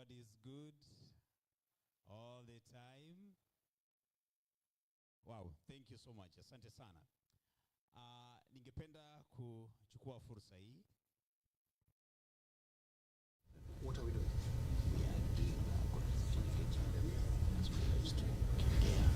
God is good all the time. Wow, thank you so much. Asante sana. Ningependa kuchukua fursa hii. What are we doing? We are doing communicating them as relates to care.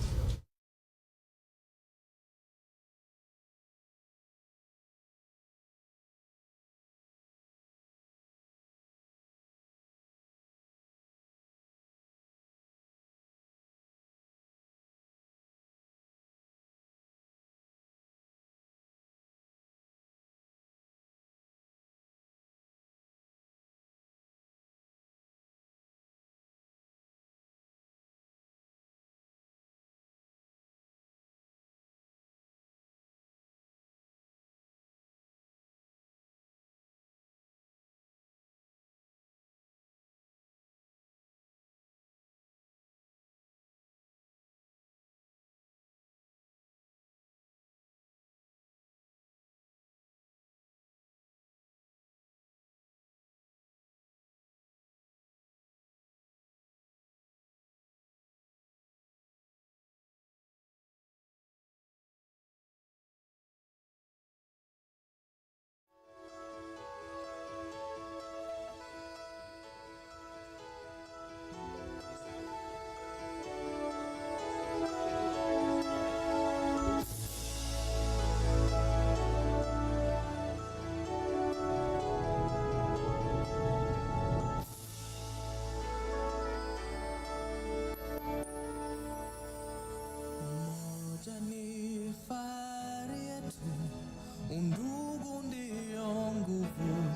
Undugu ndio nguvu,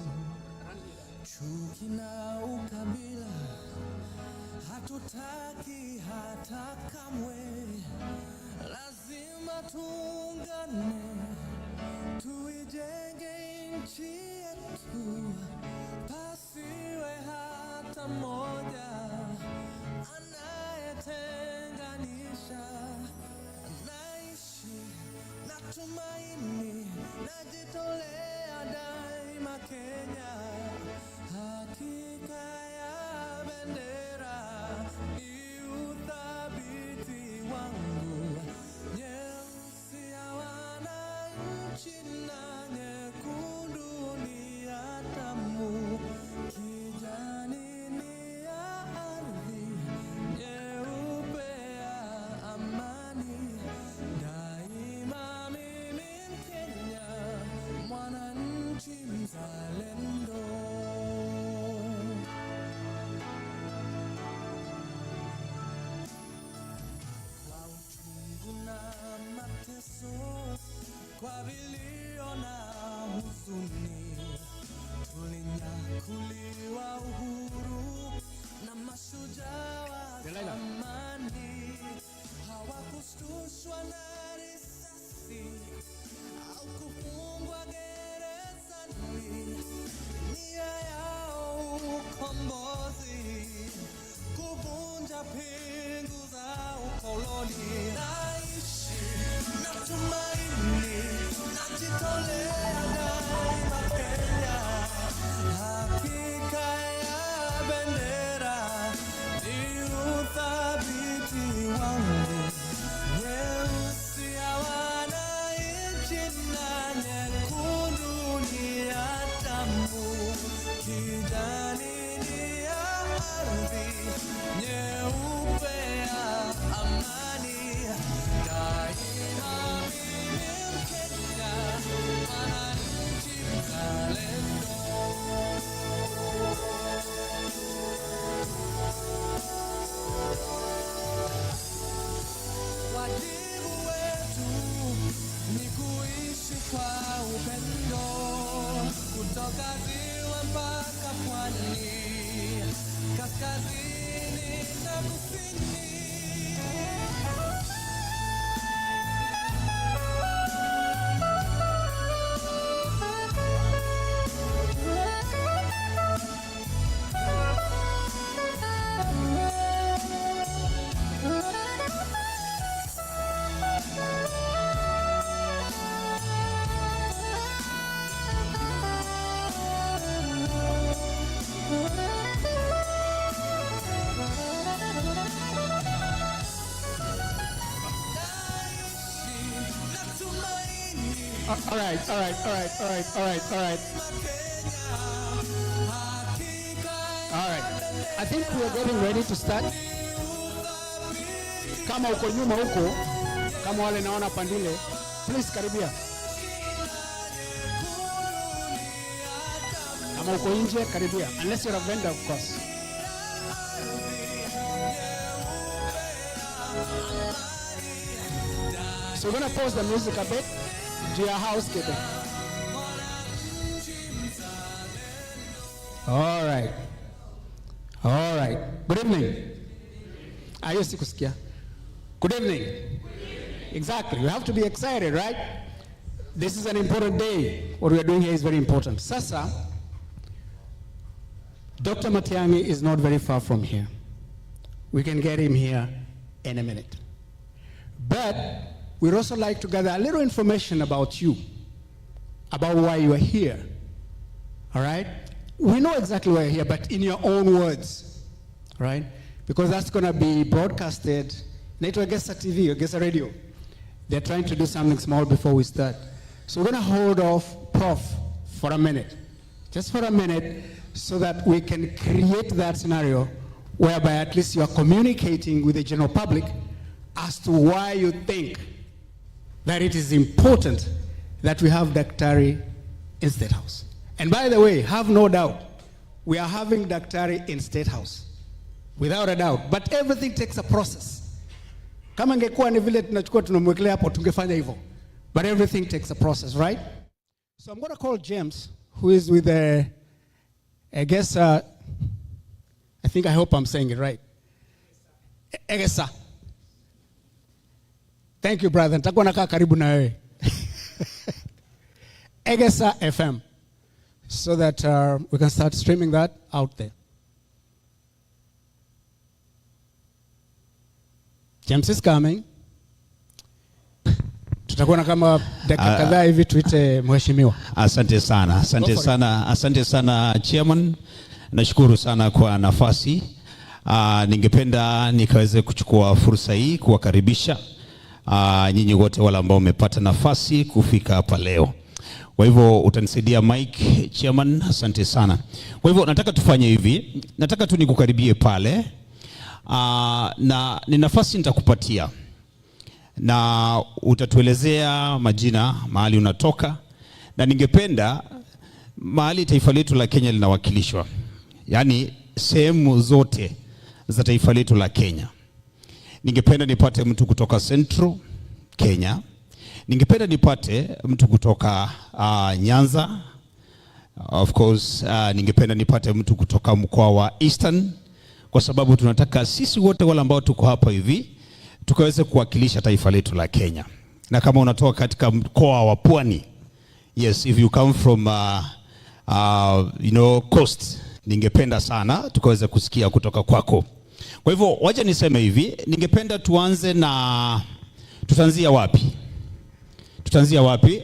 chuki na ukabila hatutaki hata kamwe. Lazima tuungane, tuijenge nchi yetu, pasiwe hata mmoja anayetenganisha. Naishi na tumaini, najitolea daima Kenya. Hakika ya bendera ni uthabiti wangu, nyeusi ya wananchi na nyekundu ni ya damu, kijani ni ya ardhi, nyeupe ya amani. Daima mimi Mkenya, mwananchi mzalendo. Kwa uchungu na mateso, kwa vilio na huzuni, tulinyakuliwa uhuru na mashujaa wa zamani. Hawakushtushwa na risasi au kufungwa gerezani. Nia yao ukombozi, kuvunja pingu za ukoloni. Naishi na tumaini, najitolea daima Kenya. Hakika ya bendera ni uthabiti wangu, nyeusi ya wananchi na nyekundu ni ya damu, kijani ni ya ardhi, nyeupe ya amani. Daima mimi Mkenya, mwananchi mzalendo. Wajibu wetu ni kuishi kwa upendo, kutoka ziwa mpaka pwani, kaskazini na kusini. All right. I think we are getting ready to start. Kama uko nyuma huko, kama wale naona pandile, please karibia. Kama uko nje, karibia. Unless you're a vendor, of course. So we're going to pause the music a bit. Do your housekeeping. All right. Good evening. Are you sikusikia? Good evening. Exactly. We have to be excited, right? This is an important day. What we are doing here is very important. Sasa, Dr. Matiang'i is not very far from here. We can get him here in a minute. But we'd also like to gather a little information about you, about why you are here. All right? We know exactly why you're here, but in your own words, right? Because that's going to be broadcasted. Naito Agesa TV, Agesa Radio. They're trying to do something small before we start. So we're going to hold off Prof for a minute, just for a minute, so that we can create that scenario whereby at least you are communicating with the general public as to why you think that it is important that we have Daktari in State House. And by the way, have no doubt, we are having Daktari in State House, without a doubt. But everything takes a process. Kama ingekuwa ni vile tunachukua tunamwekelea hapo tungefanya hivyo. But everything takes a process, right? So I'm going to call James, who is with the, I hope I'm saying it right. Egesa. Thank you, brother. Nitakuwa nakaa karibu na wewe. Egesa FM. So that we can start streaming that out there. James is coming. Tutakuwa na kama dakika kadhaa hivi tuite mheshimiwa. Asante sana chairman. Nashukuru sana kwa nafasi. Ningependa nikaweze kuchukua fursa hii kuwakaribisha nyinyi wote wale ambao mmepata nafasi kufika hapa leo. Kwa hivyo utanisaidia Mike, chairman, asante sana. Kwa hivyo nataka tufanye hivi, nataka tu nikukaribie pale na ni nafasi nitakupatia. Na utatuelezea majina, mahali unatoka, na ningependa mahali taifa letu la Kenya linawakilishwa. Yaani sehemu zote za taifa letu la Kenya. Ningependa nipate mtu kutoka Central Kenya. Ningependa nipate mtu kutoka Nyanza. Of course, ningependa nipate mtu kutoka mkoa wa Eastern, kwa sababu tunataka sisi wote wale ambao tuko hapa hivi tukaweze kuwakilisha taifa letu la Kenya. Na kama unatoka katika mkoa wa Pwani, yes, if you come from coast, ningependa sana tukaweze kusikia kutoka kwako. Kwa hivyo wacha niseme hivi, ningependa tuanze na tutaanzia wapi?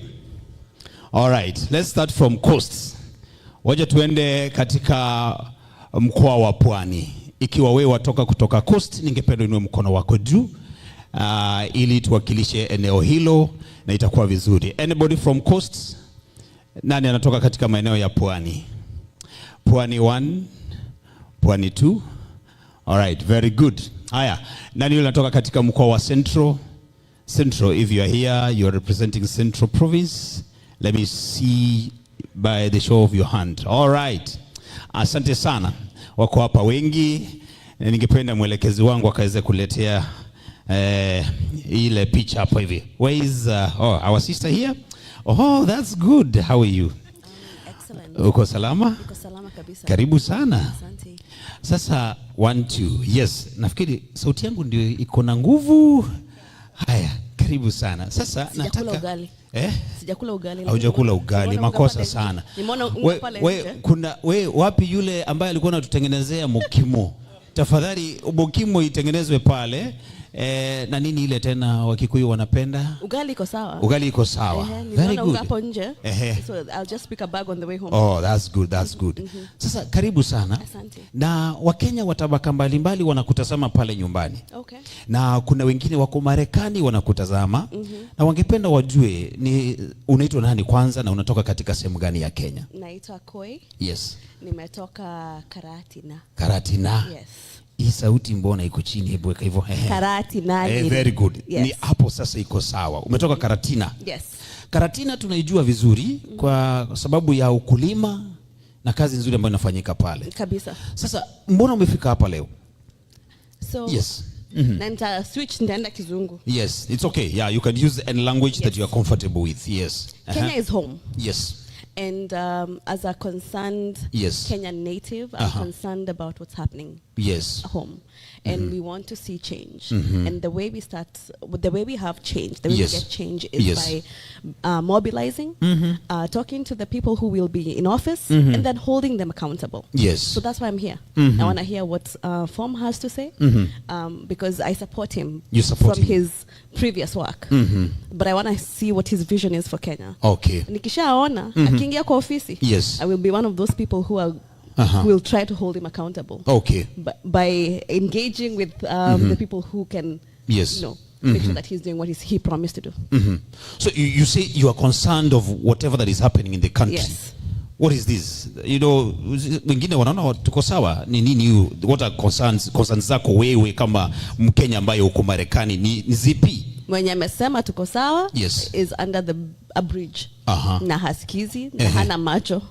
All right, let's start from coast. Wacha tuende katika mkoa wa Pwani. Ikiwa wewe watoka kutoka coast, ningependa uinue mkono wako juu ili tuwakilishe eneo hilo na itakuwa vizuri. Anybody from coast? Nani anatoka katika maeneo ya Pwani? Pwani 1, Pwani 2. All right, very good. Haya, nani yule anatoka katika mkoa wa Central? Central, if you are here, you are representing Central Province. Let me see by the show of your hand. All right. Asante sana. Wako hapa wengi. Ningependa mwelekezi wangu akaweze kuletea ile picha hapo hivi. Where is our sister here? Oh, that's good. How are you? Excellent. Uko salama? Uko salama kabisa. Karibu sana. Asante. Sasa 1 2. Yes, nafikiri sauti yangu ndio iko na nguvu. Haya, karibu sana. Sasa nataka ugali. Sijakula ugali. Haujakula ugali, makosa sana. Nimeona unga pale nje. Wapi yule ambaye alikuwa anatutengenezea mokimo? Tafadhali mokimo itengenezwe pale Na nini ile tena Wakikuyu wanapenda? Ugali iko sawa. Ugali iko sawa. Very good. Hapo nje. So I'll just pick a bag on the way home. Oh, that's good. That's good. Sasa karibu sana. Asante. Na Wakenya wa tabaka mbalimbali wanakutazama pale nyumbani. Okay. Na kuna wengine wako Marekani wanakutazama. Na wangependa wajue ni unaitwa nani kwanza na unatoka katika sehemu gani ya Kenya? Naitwa Koi. Yes. Nimetoka Karatina. Karatina. Yes. Hii sauti mbona iko chini, hebu weka hivyo. Karatina. Very good. Yes. Ni hapo sasa iko sawa. Umetoka Karatina. Yes. Karatina tunaijua vizuri kwa sababu ya ukulima na kazi nzuri ambayo inafanyika pale. Kabisa. Sasa mbona umefika hapa leo? So Yes. Na nita switch ndaenda Kizungu. Yes, it's okay. Yeah, you can use any language that you are comfortable with. Yes. Kenya is home. Yes. And as a concerned Kenyan native, I'm concerned about what's happening home. And we want to see change. And the way we have change, the way we get change is by mobilizing, talking to the people who will be in office, and then holding them accountable. Yes. So that's why I'm here. I want to hear what Form has to say, because I support him from his previous work. But I want to see what his vision is for Kenya. Okay. Nikishaona akiingia kwa ofisi, I will be one of those people who are who will try to hold him accountable. Okay. By engaging with the people who can, make sure that he's doing what he promised to do. So you say you are concerned of whatever that is happening in the country. Yes. What is this? Wengine wanaona tuko sawa. Ni nini? What are concerns zako wewe kama Mkenya ambaye uko Marekani ni zipi? Mwenye amesema tuko sawa is under a bridge. Na hasikizi, na hana macho.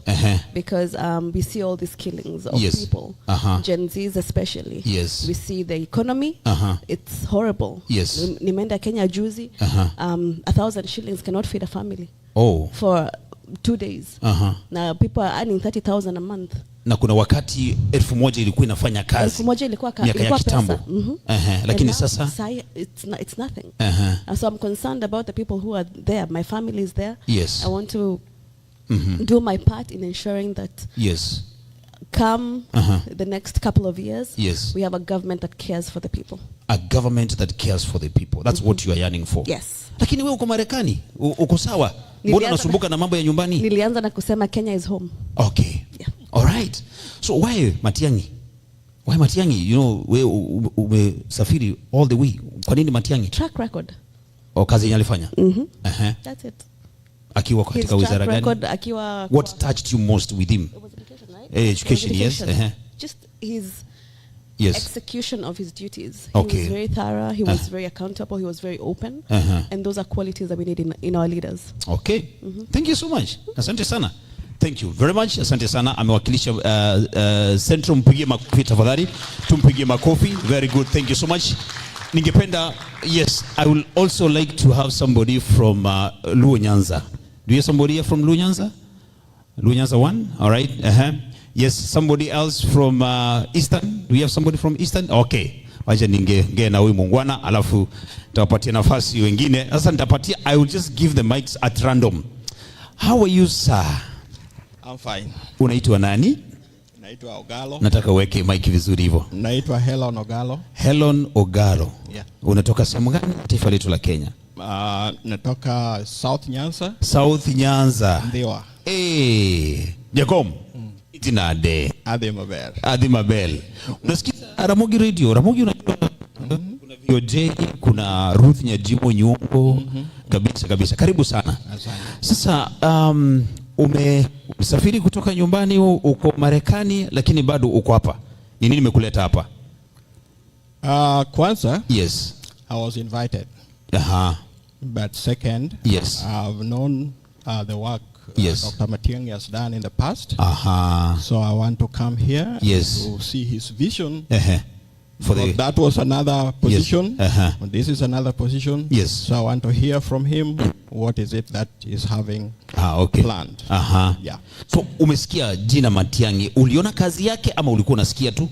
Because we see all these killings of people. Gen Zs especially. We see the economy. It's horrible. Nimeenda Kenya juzi. 1,000 shillings cannot feed a family. For 2 days. Now people are earning 30,000 a month. Na kuna wakati 1,000 ilikuwa inafanya kazi. 1,000 ilikuwa kitambo. Lakini sasa it's nothing. So I'm concerned about the people who are there. My family is there. I want to do my part in ensuring that come the next couple of years, we have a government that cares for the people. A government that cares for the people. That's what you are yearning for. Yes. Lakini wewe uko Marekani, uko sawa. Mbona unasumbuka na mambo ya nyumbani? Nilianza na kusema Kenya is home. Okay. All right. So why Matiang'i? Why Matiang'i? Wewe umesafiri all the way. Kwa nini Matiang'i? Track record. Kazi yenye alifanya. That's it. Akiwa katika wizara gani? What touched you most with him? It was education, right? Education, yes. Just his execution of his duties. He was very thorough, he was very accountable, he was very open. And those are qualities that we need in our leaders. Okay. Thank you so much. Asante sana. Thank you very much. Asante sana. Amewakilisha Central. Mpigie makofi tafadhali. Tumpigie makofi. Very good. Thank you so much. Ningependa, I will also like to have somebody from Luo Nyanza. Do you have somebody here from Luo Nyanza? Luo Nyanza 1? All right. Yes, somebody else from Eastern. Do you have somebody from Eastern? Okay. Wacha ninge na huyu mungwana alafu nitawapatia nafasi wengine. Sasa nitapatia, I will just give the mics at random. How are you, sir? I'm fine. Unaitwa nani? Naitwa Ogalo. Nataka uweke mic vizuri hivyo. Naitwa Helen Ogalo. Helen Ogalo. Yeah. Unatoka sehemu gani taifa letu la Kenya? Natoka South Nyanza. South Nyanza. Ndiwa. Jakom. Itinade. Adi Mabel. Unasikiza Ramogi Radio? Ramogi unajua kuna VOJ, kuna Ruth Nyajimo Nyongo. Kabisa. Karibu sana. Sasa umesafiri kutoka nyumbani, uko Marekani lakini bado uko hapa. Ni nini nimekuleta hapa? Kwanza, I was invited. But second, I've known the work Dr. Matiang'i has done in the past. So I want to come here to see his vision. That was another position. This is another position. So I want to hear from him what is it that is having planned. So umesikia jina Matiang'i, uliona kazi yake ama ulikuwa unasikia tu?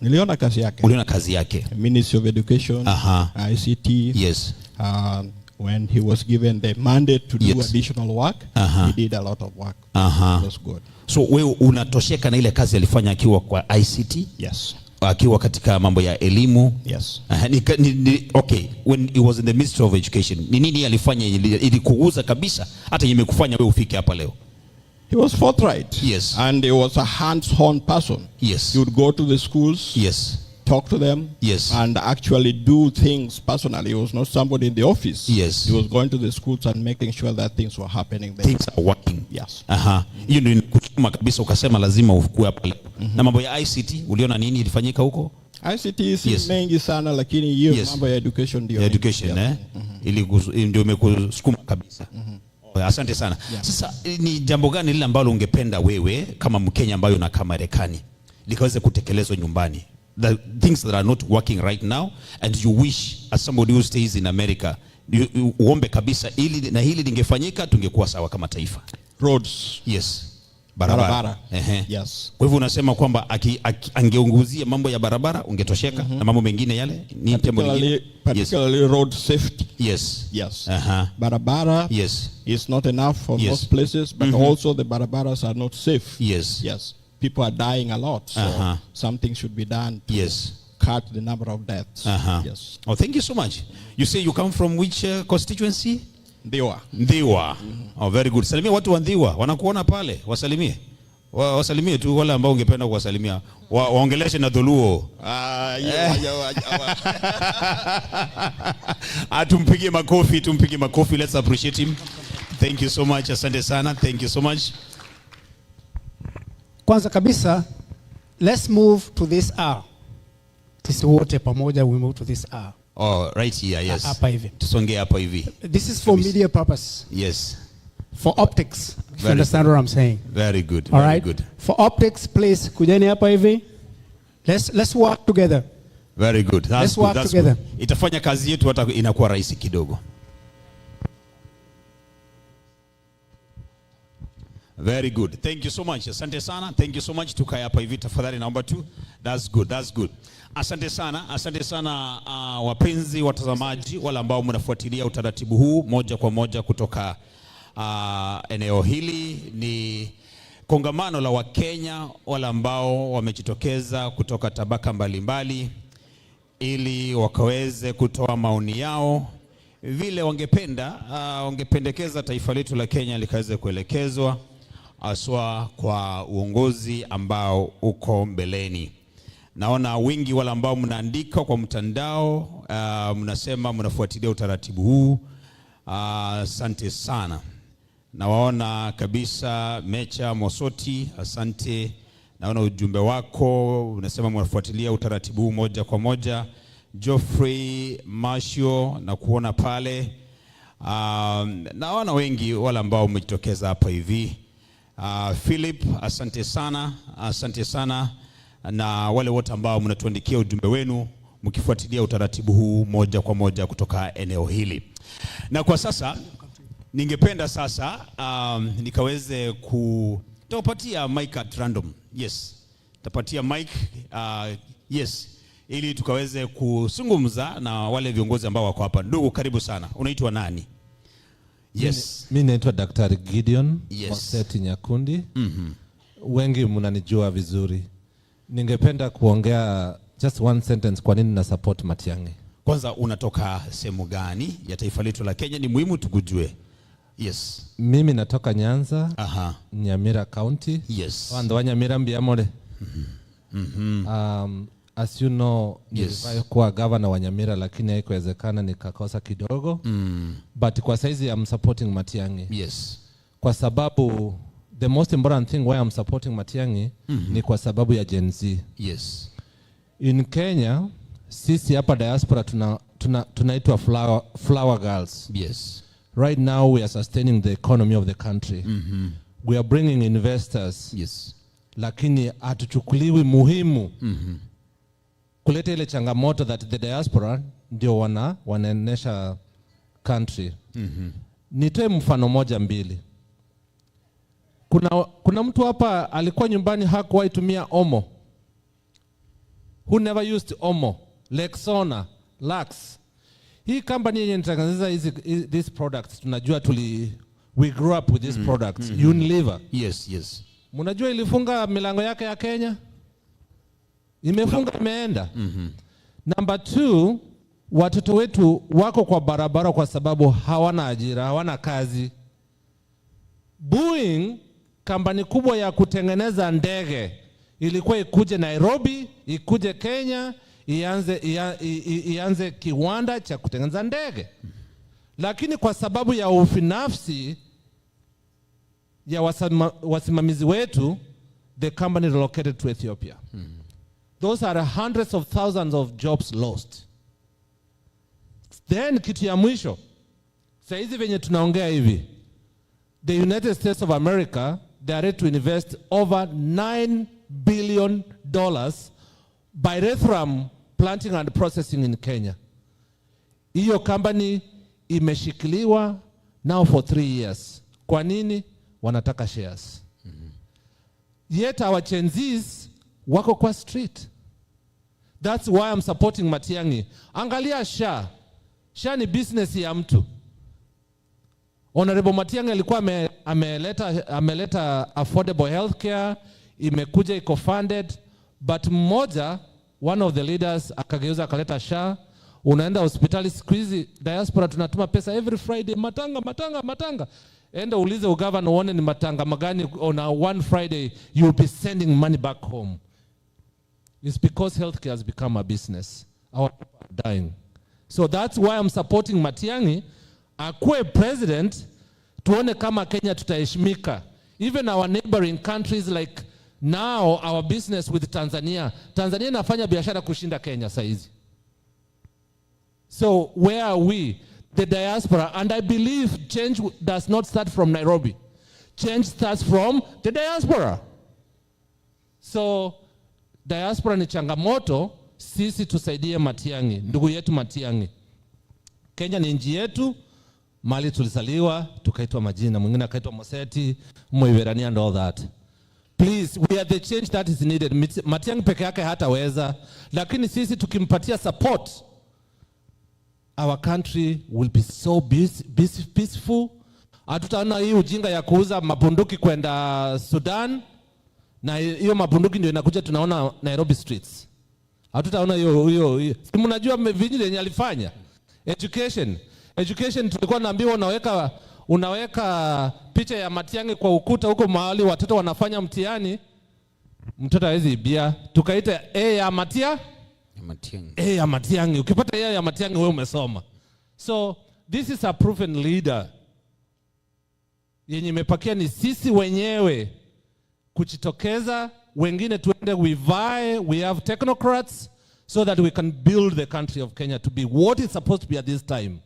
Niliona kazi yake. Uliona kazi yake. Ministry of Education, ICT. When he was given the mandate to do additional work, he did a lot of work. That's good. So wewe unatosheka na ile kazi alifanya akiwa kwa ICT? Yes. akiwa katika mambo ya elimu. Yes. Okay, when he was in the Ministry of Education, ni nini alifanya ili kuuza kabisa hata imekufanya wewe ufike hapa leo? He was forthright. Yes. And he was a hands-on person. Yes. He would go to the schools. Yes. Talk to them. Yes. And actually do things personally. He was not somebody in the office. Yes. He was going to the schools and making sure that things were happening there. Things are working. Yes. Hiyo ndio kuchuma kabisa ukasema lazima ufukue hapa leo. Na mambo ya ICT, uliona nini ilifanyika huko? ICT si mengi sana lakini hiyo mambo ya education ndio. Education ili ndio imekusukuma kabisa. Asante sana. Yeah. Sasa ni jambo gani lile ambalo ungependa wewe kama Mkenya ambayo unakaa Marekani likaweze kutekelezwa nyumbani? The things that are not working right now and you wish as somebody who stays in America uombe kabisa ili na hili lingefanyika tungekuwa sawa kama taifa. Roads. Yes. Barabara. Yes. Kwa hivyo unasema kwamba angeunguzia mambo ya barabara ungetosheka na mambo mengine yale ni tembo lingine. Particularly road safety. Yes. Yes. Barabara. Yes. Is not enough for most places, but also the barabaras are not safe. Yes. Yes. People are dying a lot, so something should be done to cut the number of deaths. Yes. Oh, thank you so much. You say you come from which constituency? Ndiwa. Oh, very good. Salimia watu wa Ndiwa, wanakuona pale, wasalimie. Wasalimie tu wale ambao ungependa kuwasalimia. Waongeleshe na Dholuo. Tumpigie makofi. Let's appreciate him. Thank you so much. Asante sana. Thank you so much. Kwanza kabisa, let's move to this hour. Sisi wote pamoja we move to this hour. Oh, right here, yes. Hapa hivi. Tusongee hapa hivi. This is for media purpose. Yes. For optics. If you understand what I'm saying. Very good. All very right? good. For optics, please, kujeni hapa hivi. Let's work together. Very good. Let's work together. Itafanya kazi yetu hata inakuwa rahisi kidogo. Very good. Thank you so much. Asante sana. Thank you so much. Tukae hapa hivi tafadhali naomba tu. That's good. That's good. Asante sana. Asante sana wapenzi watazamaji wale ambao mnafuatilia utaratibu huu moja kwa moja kutoka eneo hili. Ni kongamano la Wakenya wale ambao wamejitokeza kutoka tabaka mbalimbali ili wakaweze kutoa maoni yao vile wangependekeza taifa letu la Kenya likaweze kuelekezwa aswa kwa uongozi ambao uko mbeleni. Naona wingi wale ambao mnaandika kwa mtandao, mnasema mnafuatilia utaratibu huu. Asante sana. Nawaona kabisa Mecha Mosoti, asante. Naona ujumbe wako, unasema mnafuatilia utaratibu huu moja kwa moja. Geoffrey Mashio na kuona pale. Naona wengi wale ambao umejitokeza hapa hivi. Philip, asante sana. Asante sana. Na wale wote ambao mnatuandikia ujumbe wenu mkifuatilia utaratibu huu moja kwa moja kutoka eneo hili. Na kwa sasa ningependa sasa nikaweze kupatia mic at random. Yes. Tapatia mic yes. Ili tukaweze kuzungumza na wale viongozi ambao wako hapa. Ndugu, karibu sana. Unaitwa nani? Yes. Mimi naitwa Daktari Gideon Moseti Nyakundi. Wengi mnanijua vizuri. Ningependa kuongea just one sentence kwa nini na support Matiang'i. Kwanza unatoka sehemu gani ya taifa letu la Kenya? Ni muhimu tukujue. Yes. Mimi natoka Nyanza. Nyamira County. Yes. Wando Nyamira Mbiamole. As you know, nilikuwa governor wa Nyamira lakini haikuwezekana nikakosa kidogo. But kwa saizi I'm supporting Matiang'i. Yes. Kwa sababu the most important thing why I'm supporting Matiang'i ni kwa sababu ya Gen Z. Yes. In Kenya, sisi hapa diaspora tunaitwa flower girls. Yes. Right now we are sustaining the economy of the country. We are bringing investors. Yes. Lakini hatuchukuliwi muhimu. Kuleta ile changamoto that the diaspora ndio wanaenesha country. Nitoe mfano moja mbili. Kuna mtu hapa alikuwa nyumbani hakuwahi tumia Omo. Who never used Omo, Lexona, Lux. Hii company yenye inatengeneza these products tunajua we grew up with these products. Unilever. Yes, yes. Mnajua ilifunga milango yake ya Kenya? Imefunga imeenda. Number 2, watoto wetu wako kwa barabara kwa sababu hawana ajira, hawana kazi. Boeing, kampani kubwa ya kutengeneza ndege, ilikuwa ikuje Nairobi, ikuje Kenya, ianze kiwanda cha kutengeneza ndege. Lakini kwa sababu ya ufinafsi ya wasimamizi wetu, the company relocated to Ethiopia. Those are hundreds of thousands of jobs lost. Then kitu ya mwisho, saizi venye tunaongea hivi, the United States of America, they are ready to invest over $9 billion by Rethram planting and processing in Kenya. Hiyo company imeshikiliwa now for 3 years. Kwa nini? Wanataka shares. Yet our Gen Zs wako kwa street. That's why I'm supporting Matiang'i. Angalia SHA. SHA ni business ya mtu. Honorable Matiang'i alikuwa ameleta affordable healthcare, imekuja iko funded, but mmoja, one of the leaders akageuza akaleta SHA. Unaenda hospitali siku hizi diaspora tunatuma pesa every Friday, matanga. Enda ulize ugavana uone ni matanga magani on one Friday you will be sending money back home. It's because healthcare has become a business. Our people are dying. So that's why I'm supporting Matiang'i. Akuwe president, tuone kama Kenya tutaheshimika. Even our neighboring countries, like now our business with Tanzania. Tanzania inafanya biashara kushinda Kenya saizi. So where are we? The diaspora. And I believe change does not start from Nairobi. Change starts from the diaspora. So diaspora ni changamoto, sisi tusaidie Matiang'i, ndugu yetu Matiang'i. Kenya ni nchi yetu, mali tulizaliwa, tukaitwa majina, mwingine akaitwa Moseti, Moiverani and all that. Please, we are the change that is needed. Matiang'i peke yake hataweza, lakini sisi tukimpatia support, our country will be so peaceful. Hatutaona hii ujinga ya kuuza mabunduki kwenda Sudan, na hiyo mabunduki ndio inakuja tunaona Nairobi streets. Hatutaona hiyo. Mnajua vinyi yenye alifanya. Education tulikuwa naambiwa unaweka picha ya Matiang'i kwa ukuta huko mahali watoto wanafanya mtihani. Mtoto hawezi ibia. Tukaita ya Matiang'i. Ukipata ya Matiang'i wewe umesoma. So this is a proven leader. Yenye imepakia ni sisi wenyewe kuchitokeza, wengine tuende we have technocrats so that we can build the country of Kenya to be what it's supposed to be at this time.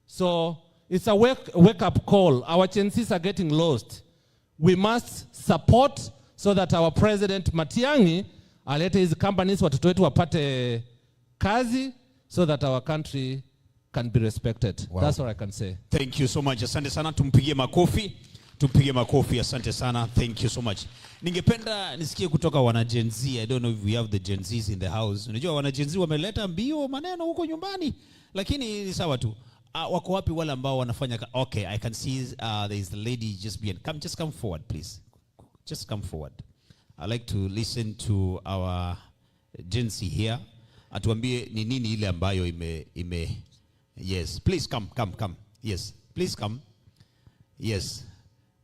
So it's a wake up call. Our chances are getting lost. We must support so that our president Matiang'i alete hizi companies, watoto wetu wapate kazi, so that our country can be respected. Wow. That's what I can say. Thank you so much. Asante sana, tumpigie makofi. Asante sana. Thank you so much. Ningependa nisikie kutoka wana Gen Z. I don't know if we have the Gen Zs in the house. Unajua wana Gen Z wameleta mbio maneno huko nyumbani, lakini ni sawa tu. Wako wapi wale ambao wanafanya? Okay, I can see there is the lady just behind. Just come forward please. Just come forward. I like to listen to our Gen Z here. Atuambie ni nini ile ambayo ime Yes, please come. Yes, please come. Yes.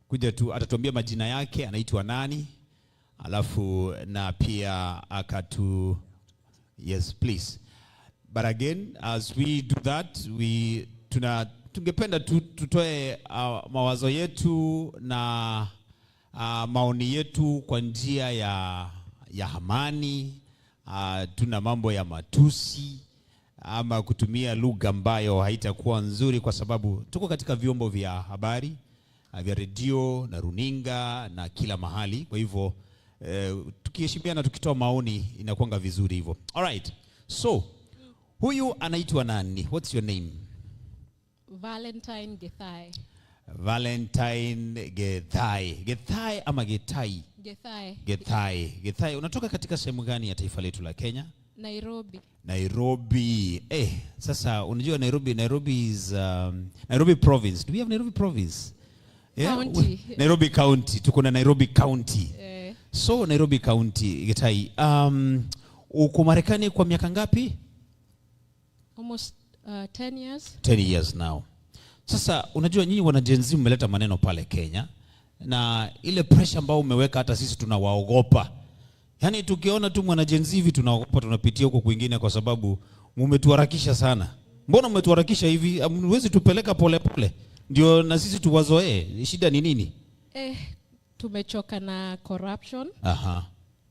Kuja tu atatuambia majina yake, anaitwa nani? Alafu na pia Yes, please. But again, as we do that, tungependa tutoe mawazo yetu na maoni yetu kwa njia ya amani. Tuna mambo ya matusi ama kutumia lugha ambayo haitakuwa nzuri, kwa sababu tuko katika vyombo vya habari, vya redio na runinga na kila mahali. Kwa hivyo tukiheshimiana, tukitoa maoni inakuwa vizuri hivyo. All right. So, huyu anaitwa nani? What's your name? Valentine Gethai. Valentine Gethai. Gethai ama Getai? Gethai. Unatoka katika sehemu gani ya taifa letu la Kenya? Nairobi. Sasa unajua Nairobi is Nairobi province. Do we have Nairobi province? Yeah? County. Nairobi County. Tuko na Nairobi County. So Nairobi County, Getai. Uko Marekani kwa miaka ngapi? Almost 10 years. 10 years now. Sasa unajua nyinyi wana Gen Z mmeleta maneno pale Kenya na ile pressure ambayo umeweka hata sisi tunawaogopa. Yaani tukiona tu mwana Gen Z hivi tunaogopa, tunapitia huko kwingine kwa sababu mmetuharakisha sana. Mbona mmetuharakisha hivi? Hamwezi tupeleka pole pole. Ndio na sisi tuwazoee. Shida ni nini? Tumechoka na corruption.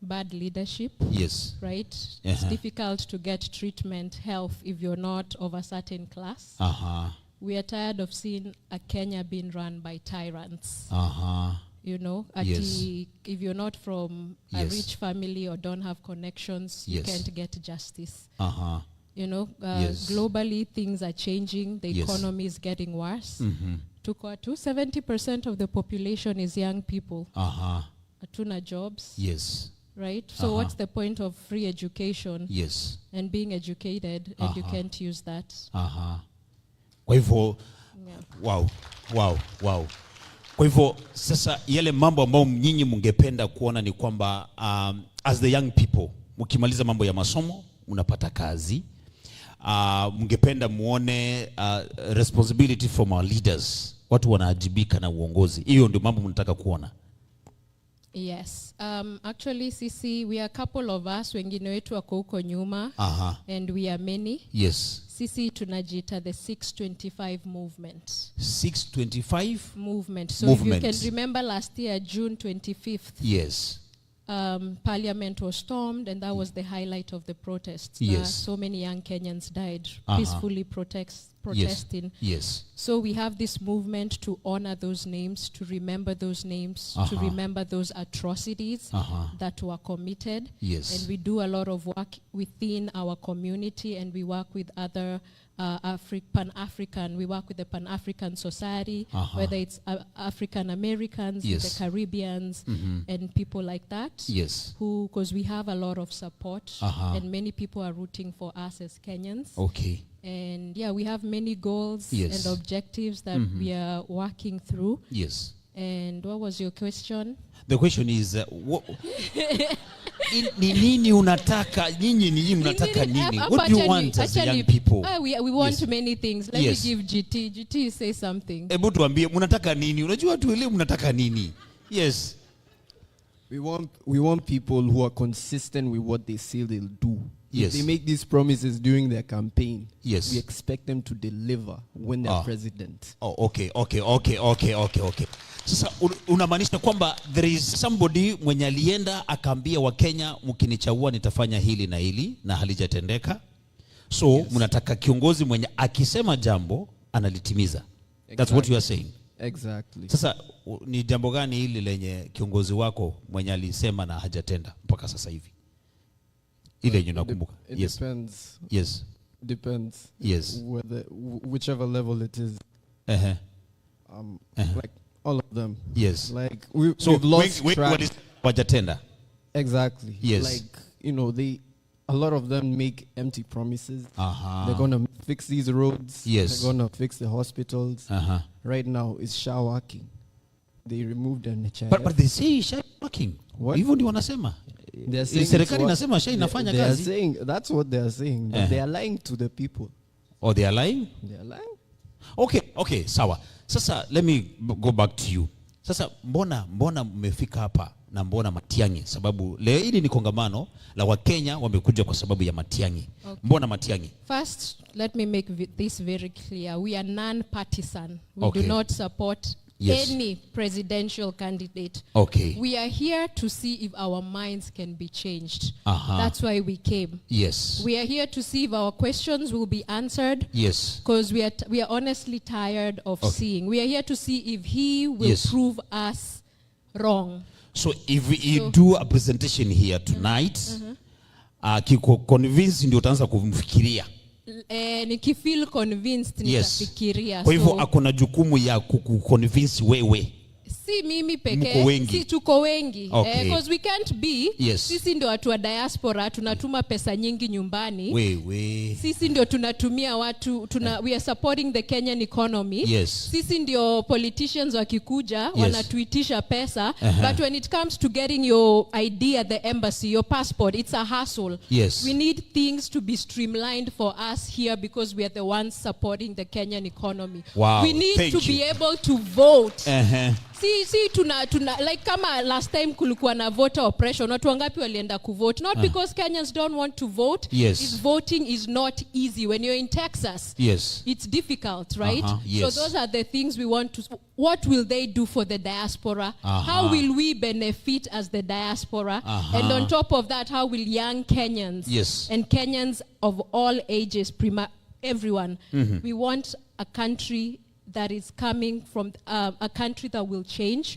Bad leadership. Yes. Right? It's difficult to get treatment, health if you're not of a certain class. We are tired of seeing a Kenya being run by tyrants. You know, if you're not from a rich family or don't have connections, you can't get justice. You know, globally things are changing. The economy is getting worse. To 70% of the population is young people. Atuna jobs. Yes. Right? So what's the point of free education? Yes. And being educated and you can't use that? Kwa hivyo, wow. Kwa hivyo, sasa yale mambo ambayo nyinyi mungependa kuona ni kwamba as the young people, mkimaliza mambo ya masomo, mnapata kazi. Mungependa muone responsibility from our leaders. Watu wanaajibika na uongozi. Hiyo ndio mambo mnataka kuona. Yes. Actually, Sisi, we are a couple of us, wengine wetu wako huko nyuma, and we are many. Yes. Sisi tunajita the 625 movement. 625? Movement. So if you can remember last year, June 25th. Yes. Parliament was stormed, and that was the highlight of the protests. Yes. So many young Kenyans died peacefully protesting. Yes. So we have this movement to honor those names, to remember those names, to remember those atrocities that were committed. Yes. And we do a lot of work within our community, and we work with other Pan-African. We work with the Pan-African Society, whether it's African Americans, the Caribbeans, and people like that. Yes. Because we have a lot of support, and many people are rooting for us as Kenyans. Okay. And we have many goals and objectives that we are working through. Yes. And what was your question? The question is, nini unataka? Nyinyi mnataka nini? What do you want as young people? We want many things. Let me give GT. GT say something. Hebu tuambie mnataka nini? Unajua tuelewe mnataka nini? Yes. We want people who are consistent with what they say they'll do. Yes. If they make these promises during their campaign, yes, we expect them to deliver when they're president. Oh, okay. Sasa unamaanisha kwamba there is somebody mwenye alienda akaambia wa Kenya mkinichagua nitafanya hili na hili na halijatendeka. So mnataka kiongozi mwenye akisema jambo analitimiza. Exactly. That's what you are saying. Exactly. Sasa ni jambo gani hili lenye kiongozi wako mwenye alisema na hajatenda mpaka sasa hivi? Ile unakumbuka? It depends. Yes. Depends. Yes. Whichever level it is. Like all of them. Yes. Like we've lost track. Wajatenda. Exactly. Yes. Like, you know, a lot of them make empty promises. They're going to fix these roads. Yes. They're going to fix the hospitals. Right now it's SHA working. They removed the NHIF. But they say SHA working. What? Hivyo ndio wanasema. Serikali inasema SHA inafanya kazi. They are saying, that's what they are saying. But they are lying to the people. Oh, they are lying? They are lying. Okay, sawa. Sasa let me go back to you. Sasa mbona mmefika hapa na mbona Matiang'i? Sababu leo hili ni kongamano la Wakenya wamekuja kwa sababu ya Matiang'i. Okay. Mbona Matiang'i? First, let me make this very clear. We are non-partisan. We do not support any presidential candidate. Okay. We are here to see if our minds can be changed. That's why we came. Yes. We are here to see if our questions will be answered. Yes. Because we are honestly tired of seeing. We are here to see if he will prove us wrong. So if we do a presentation here tonight, kiko convince ndio utaanza kumfikiria. Nikifeel convinced nitafikiria. Kwa hivyo akona jukumu ya kuconvince wewe. Si mimi peke, si tuko wengi. Because we can't be, sisi ndio watu wa diaspora, tunatuma pesa nyingi nyumbani. Sisi ndio tunatumia watu, we are supporting the Kenyan economy. Sisi ndio politicians wakikuja, wanatuitisha pesa. But when it comes to getting your ID at the embassy, your passport, it's a hassle. We need things to be streamlined for us here because we are the ones supporting the Kenyan economy. We need to be able to vote. Si tuna like kama last time kulikuwa na voter oppression, watu wangapi walienda kuvote? Not because Kenyans don't want to vote. Voting is not easy. When you're in Texas, it's difficult, right? So those are the things we want to. What will they do for the diaspora? How will we benefit as the diaspora? And on top of that, how will young Kenyans and Kenyans of all ages, everyone, we want a country that is coming from a country that will change.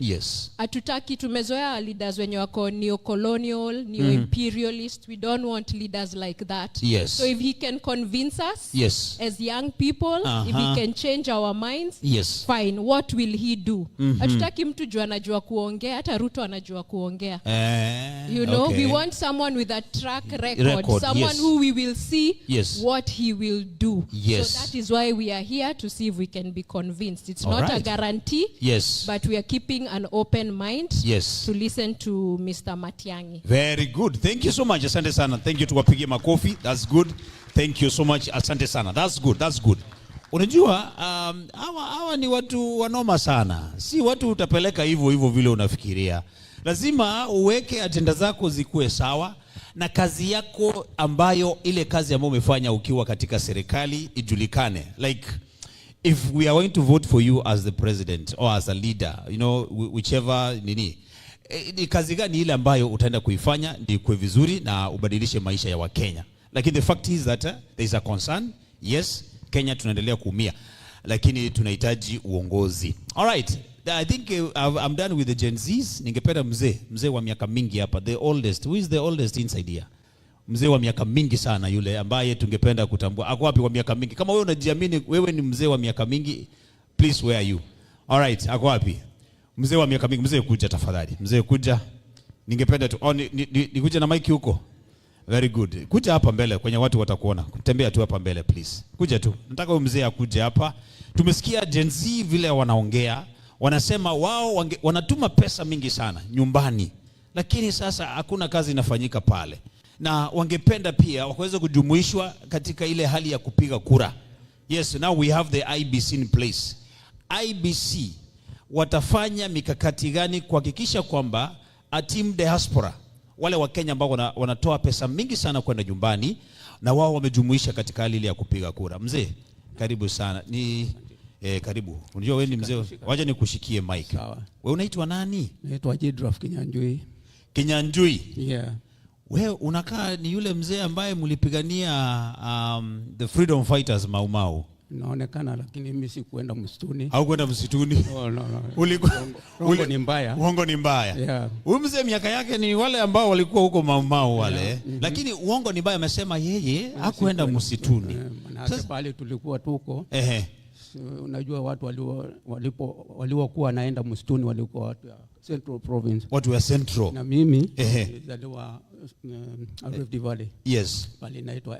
Atutaki tumezoea leaders wenye wako neo-colonial, neo-imperialist. We don't want leaders like that. So if he can convince us as young people, if he can change our minds, fine. What will he do? Atutaki mtu jua anajua kuongea, hata Ruto anajua kuongea. You know, we want someone with a track record, someone who we will see what he will do. So that is why we are here, to see if we can be convinced. It's not a guarantee, but we are keeping an open mind to listen to Mr. Matiang'i. Very good. Thank you so much. Asante sana. Thank you, tuwapigie makofi. That's good. Thank you so much. Asante sana. That's good. That's good. Unajua hawa ni watu wanoma sana. Si watu utapeleka hivyo vile unafikiria. Lazima uweke agenda zako zikuwe sawa na kazi yako ambayo ile kazi ambayo umefanya ukiwa katika serikali ijulikane. Like if we are going to vote for you as the president or as a leader, you know, whichever nini, ni kazi gani ile ambayo utaenda kuifanya ndio kwa vizuri na ubadilishe maisha ya Wakenya. Lakini the fact is that there is a concern. Yes, Kenya tunaendelea kuumia, lakini tunahitaji uongozi. All right, I think I'm done with the Gen Zs. Ningependa mzee wa miaka mingi hapa, the oldest. Who is the oldest inside here? Mzee wa miaka mingi sana yule ambaye tungependa kutambua. Ako wapi wa miaka mingi? Kama wewe unajiamini wewe ni mzee wa miaka mingi, please, where are you? All right, ako wapi? Mzee wa miaka mingi, mzee kuja tafadhali. Mzee kuja. Ningependa tu nikuja na mic huko. Very good. Kuja hapa mbele kwenye watu watakuona. Tembea tu hapa mbele please. Kuja tu. Nataka huyu mzee akuje hapa. Tumesikia Gen Z vile wanaongea. Wanasema wao wanatuma pesa mingi sana nyumbani. Lakini sasa hakuna kazi inafanyika pale. Na wangependa pia wakaweza kujumuishwa katika ile hali ya kupiga kura. Yes, now we have the IBC in place. IBC watafanya mikakati gani kuhakikisha kwamba team diaspora, wale wa Kenya ambao wanatoa pesa mingi sana kwenda nyumbani, na wao wamejumuisha katika hali ile ya kupiga kura. Mzee, karibu sana. Karibu. Unajua wewe ni mzee. Wacha nikushikie mic. Wewe unaitwa nani? Naitwa Jidraf Kinyanjui. Kinyanjui? Yeah. Wewe unakaa ni yule mzee ambaye mlipigania the freedom fighters Mau. Naonekana, lakini mimi sikuenda msituni. Au kwenda msituni? No. Uongo ni mbaya. Uongo ni mbaya. Yeah. Huyu mzee miaka yake ni wale ambao walikuwa huko Mau wale. Yeah. Lakini uongo ni mbaya, amesema yeye hakuenda msituni. Sasa pale tulikuwa tuko. Unajua watu waliokuwa naenda msituni walikuwa watu ya Central Province. Watu wa Central. Na mimi nilizaliwa Rift Valley. Yes. Pale inaitwa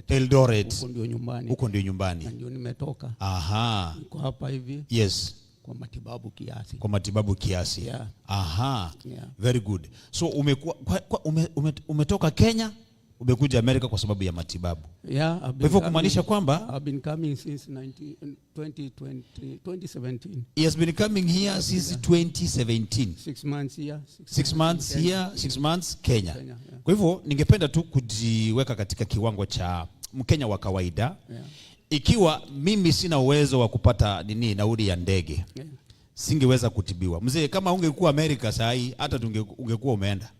Eldoret. Huko ndio nyumbani. Huko ndio nyumbani. Na ndio nimetoka. Aha. Niko hapa hivi. Yes. Kwa matibabu kiasi. Kwa matibabu kiasi. Yeah. Aha. Yeah. Very good. So umetoka Kenya, umekuja Amerika kwa sababu ya matibabu. Yeah, kwa hivyo kumaanisha kwamba I've been coming since 2017. He has been coming here since 2017. 6 months here. 6 months here, 6 months Kenya. Yeah. Kwa hivyo ningependa tu kujiweka katika kiwango cha Mkenya wa kawaida. Yeah. Ikiwa mimi sina uwezo wa kupata nauli ya ndege, singeweza kutibiwa. Mzee, kama ungekuwa Amerika saa hii hata ungekuwa umeenda.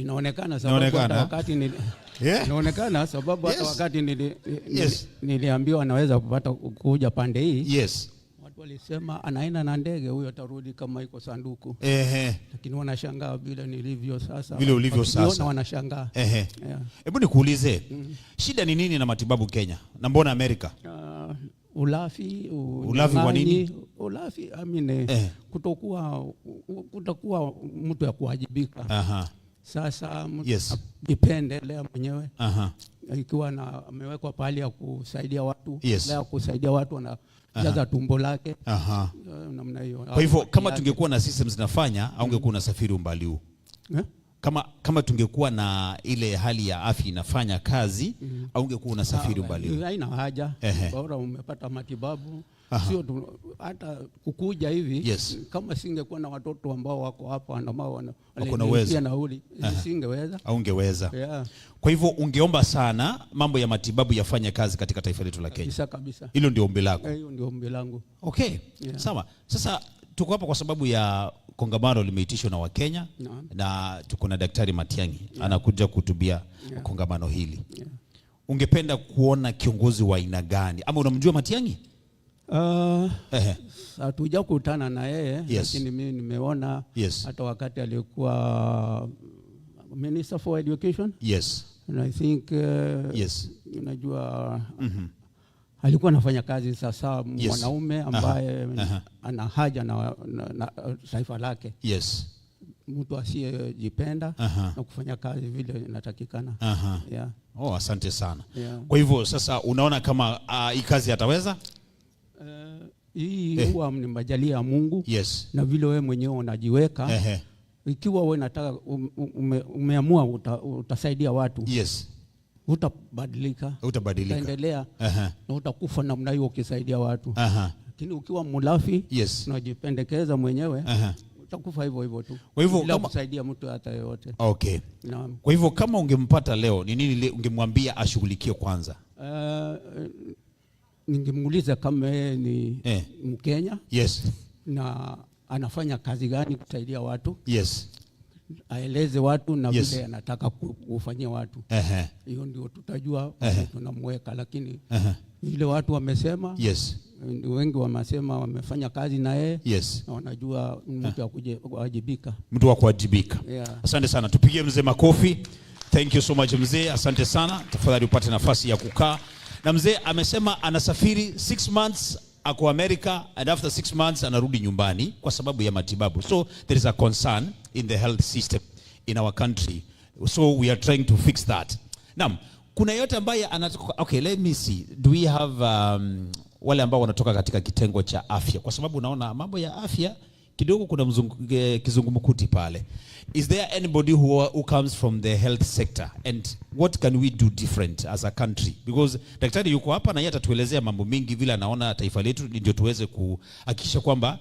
Inaonekana sababu wakati inaonekana sababu hata wakati niliambiwa naweza kupata kuja pande hii. Yes. Watu walisema anaenda na ndege huyo atarudi kama iko sanduku. Lakini wanashangaa vile nilivyo sasa. Vile ulivyo sasa. Wanashangaa. Hebu nikuulize, shida ni nini na matibabu Kenya? Na mbona Amerika? ulafi, Ulafi kwa nini? Ulafi, I mean, kutakuwa mtu ya kuwajibika. Sasa jipendelea mwenyewe. Ikiwa amewekwa pahali ya kusaidia watu, ya kusaidia watu anajaza tumbo lake. Namna hiyo. Kwa hivyo kama tungekuwa na systems zinafanya, au ungekuwa unasafiri umbali huu? Kama tungekuwa na ile hali ya afya inafanya kazi, au ungekuwa unasafiri umbali huu? Haina haja. Bora umepata matibabu. Sio hata kukuja hivi, kama singekuwa na watoto ambao wako hapa ambao wanalipia nauli, singeweza au ungeweza. Kwa hivyo ungeomba sana mambo ya matibabu yafanye kazi katika taifa letu la Kenya. Kabisa. Hilo ndio ombi lako? Hiyo ndio ombi langu. Okay. Sawa. Sasa tuko hapa kwa sababu ya kongamano limeitishwa na Wakenya na tuko na Daktari Matiang'i anakuja kuhutubia kongamano hili. Ungependa kuona kiongozi wa aina gani? Ama unamjua Matiang'i? Hatuja kukutana na yeye, lakini mimi nimeona hata wakati alikuwa Minister for Education. And I think unajua alikuwa anafanya kazi sasa, mwanaume ambaye ana haja na taifa lake. Mtu asiyejipenda na kufanya kazi vile inatakikana. Asante sana. Kwa hivyo sasa unaona kama hii kazi ataweza? Hii huwa ni majalia ya Mungu. Na vile wewe mwenyewe unajiweka. Ikiwa wewe unataka umeamua utasaidia watu. Utabadilika. Utaendelea na utakufa namna hiyo ukisaidia watu. Lakini ukiwa mulafi unajipendekeza mwenyewe, utakufa hivyo hivyo tu. Kwa hivyo bila kusaidia mtu hata yoyote. Okay. Kwa hivyo kama ungempata leo, ni nini ungemwambia ashughulikie kwanza? Ningemuuliza kama yeye ni Mkenya. Na anafanya kazi gani kusaidia watu. Aeleze watu na vile anataka kufanyia watu. Hiyo ndio tutajua tunamweka, lakini vile watu wamesema, wengi wamesema wamefanya kazi na yeye, na wanajua mtu wa kuwajibika. Mtu wa kuwajibika. Asante sana. Tupigie mzee makofi. Thank you so much mzee. Asante sana. Tafadhali upate nafasi ya kukaa. Na mzee amesema anasafiri 6 months ako America, and after 6 months anarudi nyumbani kwa sababu ya matibabu. So there is a concern in the health system in our country. So we are trying to fix that. Now, kuna yote ambaye anatoka, okay, let me see. Do we have wale ambao wanatoka katika kitengo cha afya? Kwa sababu unaona mambo ya afya kidogo kuna kizungumkuti pale. Is there anybody who comes from the health sector, and what can we do different as a country? Because daktari yuko hapa na yeye atatuelezea mambo mingi vile anaona taifa letu, ndio tuweze kuhakikisha kwamba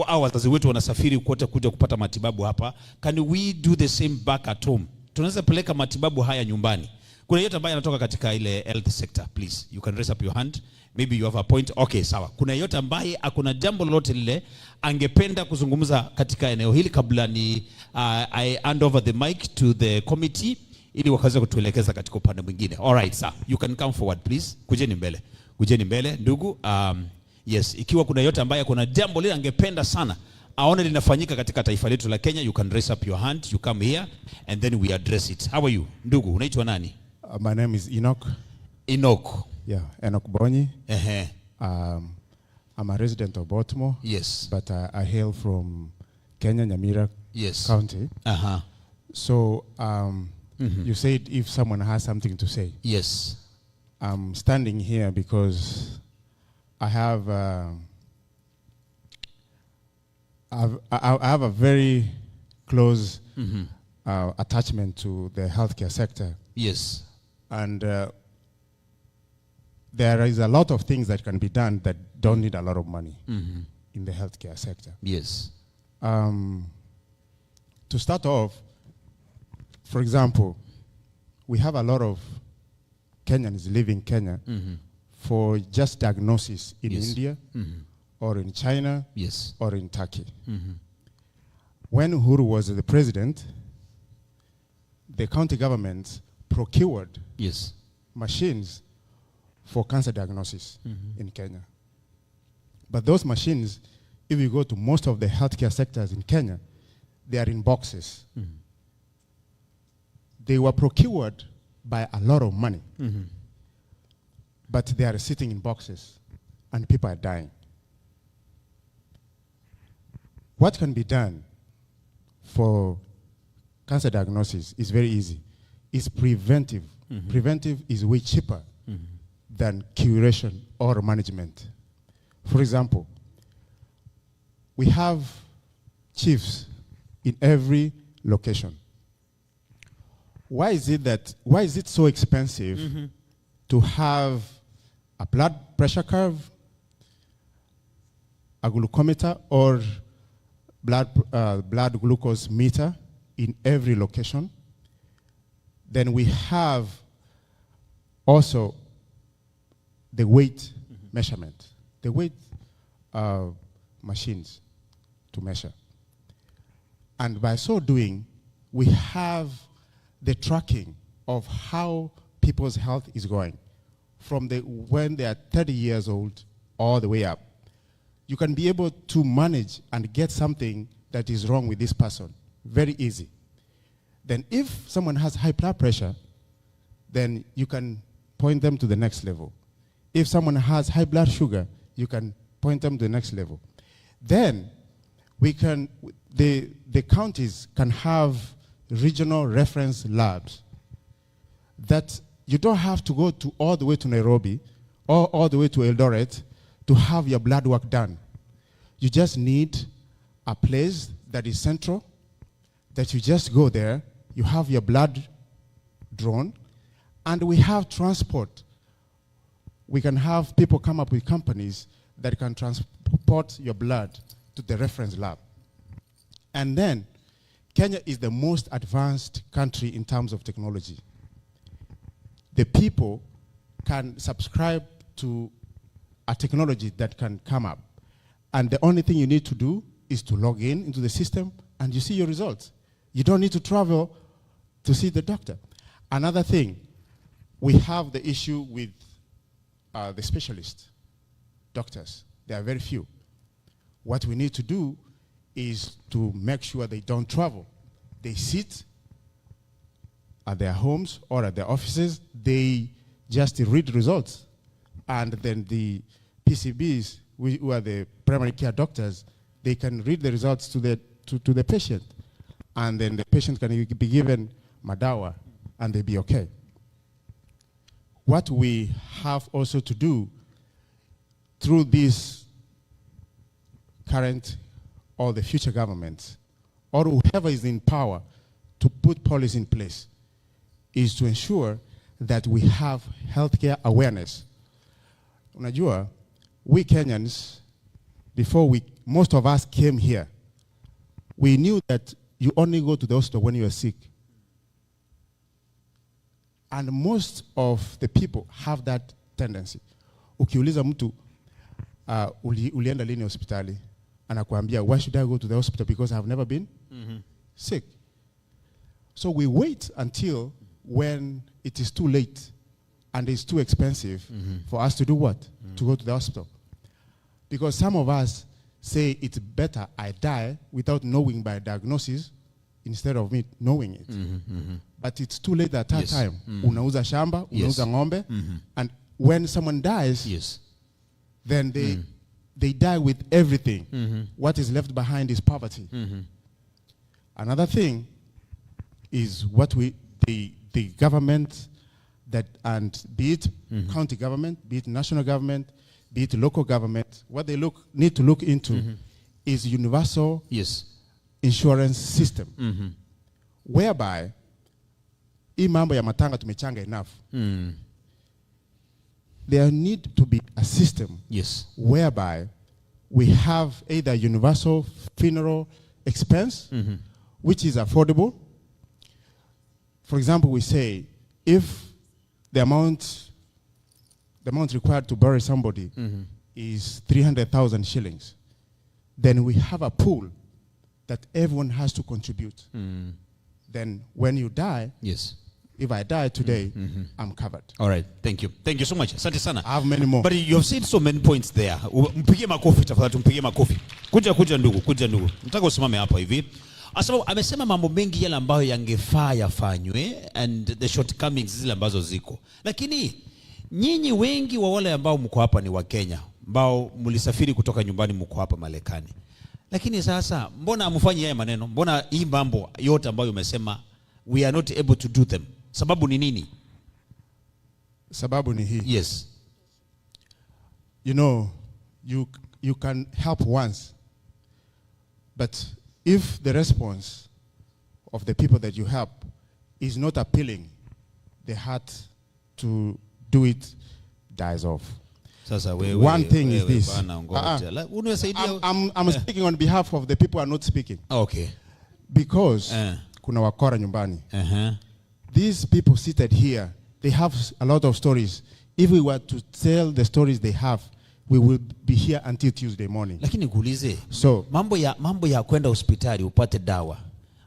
au wazazi wetu wanasafiri kote kuja kupata matibabu hapa. Can we do the same back at home? Tunaweza peleka matibabu haya nyumbani. Kuna yote ambaye anatoka katika ile health sector, please you can raise up your hand. Maybe you have a point. Okay, sawa. Kuna yote ambaye akuna jambo lolote lile angependa kuzungumza katika eneo hili kabla ni I hand over the mic to the committee ili wakaweze kutuelekeza katika upande mwingine. All right, sir. You can come forward please. Kujeni mbele. Kujeni mbele ndugu. Yes, ikiwa kuna yote ambaye kuna jambo lile angependa sana aone linafanyika katika taifa letu la Kenya, you can raise up your hand. You come here and then we address it. How are you? Ndugu, unaitwa nani? My name is Enoch. Enoch. Yeah, Enoch Bonyi. I'm a resident of Baltimore. Yes. But I hail from Kenya, Nyamira County. So you said if someone has something to say. Yes. I'm standing here because I have a very close attachment to the healthcare sector. Yes. And there is a lot of things that can be done that don't need a lot of money in the healthcare sector. Yes. To start off, for example, we have a lot of Kenyans living in Kenya for just diagnosis in India or in China or in Turkey. When Uhuru was the president, the county government procured machines for cancer diagnosis in Kenya. But those machines, if you go to most of the healthcare sectors in Kenya, they are in boxes. They were procured by a lot of money. but they are sitting in boxes and people are dying. What can be done for cancer diagnosis is very easy. It's preventive. Preventive is way cheaper than curation or management. For example, we have chiefs in every location. Why is it so expensive to have a blood pressure curve, a glucometer, or blood glucose meter in every location? Then we have also the weight measurement, the weight machines to measure. And by so doing, we have the tracking of how people's health is going from when they are 30 years old all the way up. You can be able to manage and get something that is wrong with this person. Very easy. Then if someone has high blood pressure, then you can point them to the next level. If someone has high blood sugar, you can point them to the next level. Then we can, the counties can have regional reference labs that you don't have to go to all the way to Nairobi or all the way to Eldoret to have your blood work done. You just need a place that is central, that you just go there, you have your blood drawn, and we have transport. We can have people come up with companies that can transport your blood to the reference lab. And then, Kenya is the most advanced country in terms of technology. The people can subscribe to a technology that can come up. And the only thing you need to do is to log in into the system and you see your results. You don't need to travel to see the doctor. Another thing, we have the issue with the specialist doctors. There are very few. What we need to do is to make sure they don't travel. They sit at their homes or at their offices. They just read results. And then the PCBs, who are the primary care doctors, they can read the results to the patient. And then the patient can be given madawa and they'll be okay. What we have also to do through this current or the future governments, or whoever is in power to put policy in place, is to ensure that we have healthcare awareness. Unajua, we Kenyans, most of us came here, we knew that you only go to the hospital when you are sick. And most of the people have that tendency. Ukiuliza mtu, ulienda lini hospitali? Anakuambia, why should I go to the hospital? Because I've never been sick. So we wait until when it is too late and it's too expensive for us to do what? To go to the hospital. Because some of us say it's better I die without knowing by diagnosis instead of me knowing it. But it's too late at that time. Unauza shamba, unauza ng'ombe, and when someone dies, then they die with everything. What is left behind is poverty. Another thing is what the government and be it county government, be it national government, be it local government, what they need to look into is universal insurance system, whereby hii mambo ya matanga tumechanga enough. There need to be a system whereby we have either universal funeral expense, which is affordable. For example, we say if the amount required to bury somebody is 300,000 shillings, then we have a pool that everyone has to contribute. Then when you die, if I die today, I'm covered. All right, thank you. Thank you so much. Asante sana. I have many more. But you have said so many points there. Mpigie makofi tafadhali, tumpigie makofi. Kuja ndugu. Nataka usimame hapa hivi. Asababu amesema mambo mengi yale ambayo yangefaa yafanywe and the shortcomings zile ambazo ziko. Lakini Nyinyi wengi wa wale ambao mko hapa ni wa Kenya, ambao mlisafiri kutoka nyumbani mko hapa Marekani. Lakini sasa mbona hamfanyi haya maneno? Mbona hii mambo yote ambayo umesema we are not able to do them? Sababu ni nini? Sababu ni hii. Yes. You know, you can help once, but if the response of the people that you help is not appealing, the heart to do it dies off. One thing is this. I'm speaking on behalf of the people who are not speaking. Okay. Because kuna wakora nyumbani. These people seated here, they have a lot of stories. If we were to tell the stories they have, we will be here until Tuesday morning. Lakini kuulize, mambo ya kwenda hospitali upate dawa.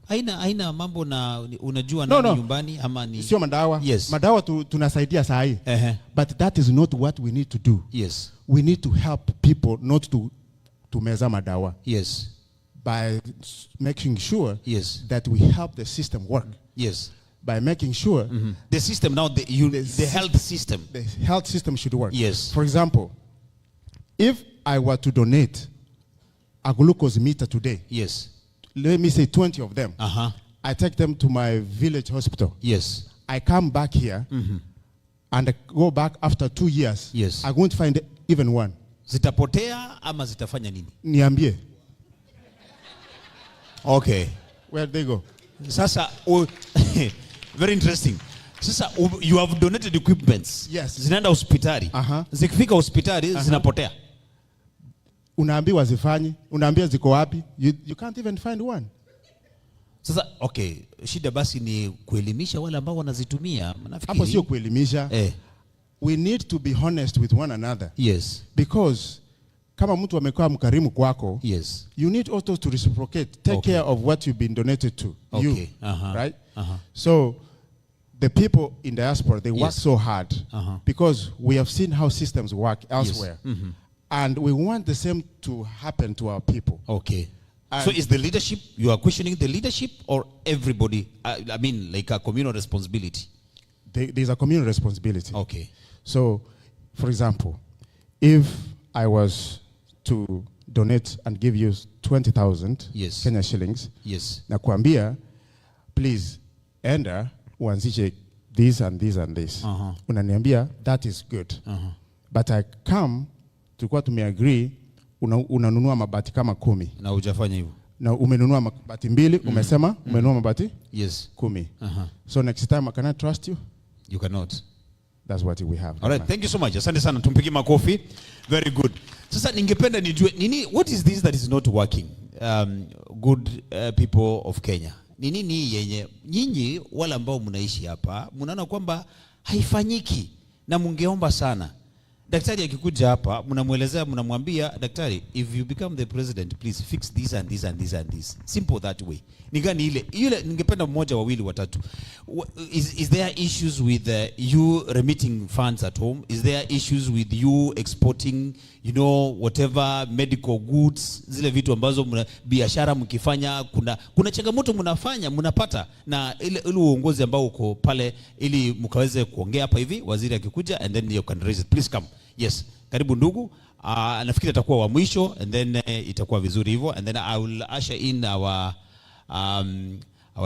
Haina mambo na unajua nani nyumbani ama ni sio madawa. Yes. Madawa tunasaidia saa hii. But that is not what we need to do. Yes. We need to help people not to meza madawa. Yes. By making sure that we help the system work. Yes. By making sure the system now the health system. The health system should work. Yes. For example, if I were to donate a glucose meter today. Yes. Let me say 20 of them. I take them to my village hospital. Yes. I come back here and I go back after 2 years. Yes. I won't find even one. Zitapotea ama zitafanya nini? Niambie. Okay. Where'd they go? Sasa, very interesting. Sasa, you have donated equipments. Yes. Zinaenda hospitali. Zikifika hospitali, zinapotea. Unaambiwa zifanyi, unaambia ziko wapi? You can't even find one. Sasa okay, shida basi ni kuelimisha wale ambao wanazitumia. Hapo sio kuelimisha. We need to be honest with one another. Yes. Because kama mtu amekuwa mkarimu kwako, you need also to reciprocate. Take care of what you've been donated to. You, right? So the people in diaspora, they work so hard because we have seen how systems work elsewhere. And we want the same to happen to our people. Okay. So is the leadership, you are questioning the leadership or everybody? I mean, like a communal responsibility? There's a communal responsibility. Okay. So, for example, if I was to donate and give you 20,000 Kenya shillings, na kuambia, please, enda, uanzishe this and this and this. Unaniambia, that is good. But I come, tulikuwa tumeagree, unanunua mabati kama 10. Na hujafanya hivyo. Na umenunua mabati 2, umesema umenunua mabati 10. So next time, can I trust you? You cannot. That's what we have. All right, thank you so much. Asante sana, tumpigi makofi. Very good. Sasa ningependa nijue nini, what is this that is not working? Good people of Kenya. Ni nini yenye nyinyi wala ambao mnaishi hapa mnaona kwamba haifanyiki na mungeomba sana? Daktari akikuja hapa mnamuelezea, mnamwambia daktari, if you become the president, please fix this and this and this and this. Simple that way. Nigani ile ningependa mmoja, wawili, watatu. Is there issues with you remitting funds at home? Is there issues with you exporting, you know, whatever medical goods, zile vitu ambazo biashara mkifanya, kuna changamoto mnapata na ile uongozi ambao uko pale, ili mkaweze kuongea hapa hivi waziri akikuja, and then you can raise it. Please come. Yes. Karibu ndugu. Nafikiri atakuwa wa mwisho, and then itakuwa vizuri hivyo, and then I will usher in our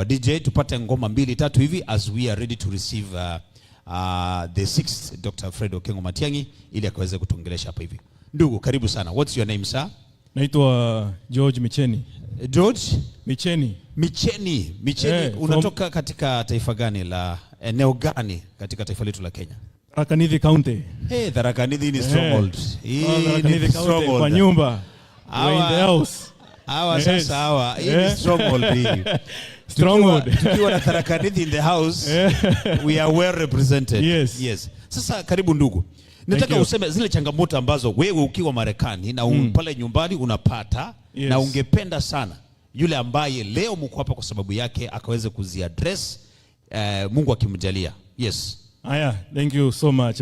DJ tupate ngoma 2-3 hivi as we are ready to receive the 6th Dr. Fred Okengo Matiang'i ili akaweze kutuongelesha hapa hivi. Ndugu, karibu sana. What's your name, sir? Naitwa George Micheni. George Micheni. Micheni. Unatoka katika taifa gani, la eneo gani katika taifa letu la Kenya? Tharaka Nithi County. Tharaka Nithi ni stronghold. Tharaka Nithi County kwa nyumba. We're in the house. Sasa hii stronghold hii. Stronghold. Tukiwa na Tharaka Nithi in the house, we are well represented. Yes. Sasa karibu ndugu. Nataka useme zile changamoto ambazo wewe ukiwa Marekani na pale nyumbani unapata, na ungependa sana yule ambaye leo mko hapa kwa sababu yake akaweze kuziaddress, Mungu akimjalia. Yes. Aya, thank you so much.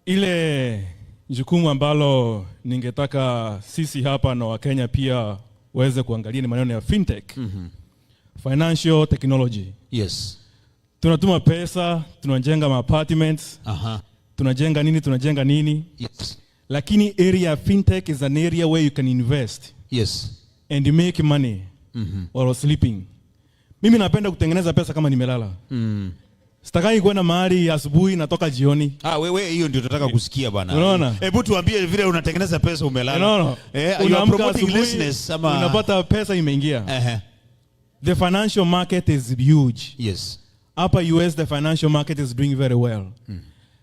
Ile jukumu ambalo ningetaka sisi hapa na Wakenya pia waweze kuangalia ni maneno ya fintech. Financial technology. Yes. Tunatuma pesa, tunajenga apartments. tunajenga nini. Yes. Lakini area fintech is an area where you can invest. Yes. And you make money. While sleeping. Mimi napenda kutengeneza pesa kama nimelala. Sitakai kwenda mahali asubuhi natoka jioni. Wewe hiyo ndio tunataka kusikia bana. Unaona? Hebu tuambie vile unatengeneza pesa umelala. No. You are promoting business ama unapata pesa imeingia. The financial market is huge. Yes. Hapa US the financial market is doing very well.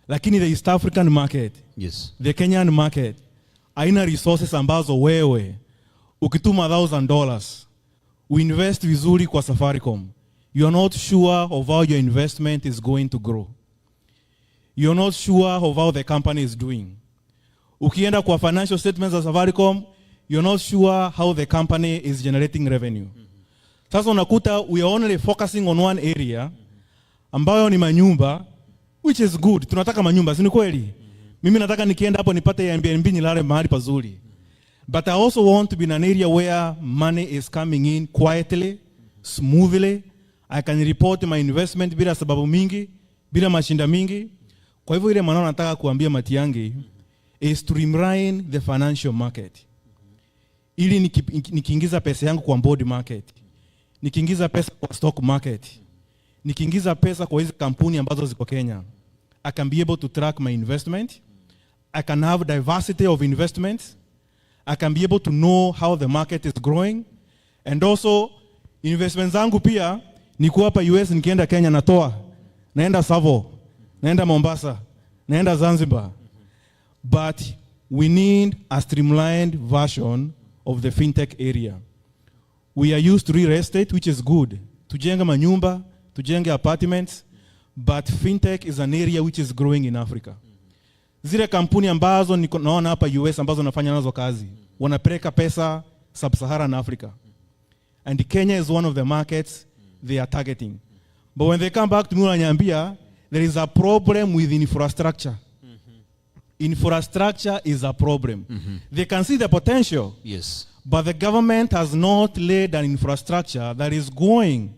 Lakini the East African market, yes, the Kenyan market, haina resources ambazo wewe ukituma $1,000 uinvest vizuri kwa Safaricom. You are not sure of how your investment is going to grow. You are not sure of how the company is doing. Ukienda kwa financial statements of Safaricom, you are not sure how the company is generating revenue. Sasa unakuta we are only focusing on one area ambayo ni manyumba, which is good. Tunataka manyumba, si ni kweli? Mimi nataka nikienda hapo nipate Airbnb nilale mahali pazuri. But I also want to be in an area where money is coming in quietly, smoothly. I can report my investment bila sababu mingi, bila mashinda mingi. Kwa hivyo ile maneno nataka kuambia Matiang'i is streamline the financial market. Ili nikiingiza pesa yangu kwa bond market, nikiingiza pesa kwa stock market, nikiingiza pesa kwa hizo kampuni ambazo ziko Kenya, I can be able to track my investment. I can have diversity of investments. I can be able to know how the market is growing. And also, investments zangu pia, niku hapa US nikienda Kenya natoa, naenda Savo, naenda Mombasa, naenda Zanzibar. But we need a streamlined version of the fintech area. We are used to real estate, which is good. Tujenga manyumba, tujenga apartments, but fintech is an area which is growing in Africa. Zile kampuni ambazo naona hapa US ambazo nafanya nazo kazi, wanapeleka pesa sub-Saharan Africa. And Kenya is one of the markets they are targeting. But when they come back to me wananiambia, there is a problem with infrastructure. Infrastructure is a problem. They can see the potential. Yes. But the government has not laid an infrastructure that is going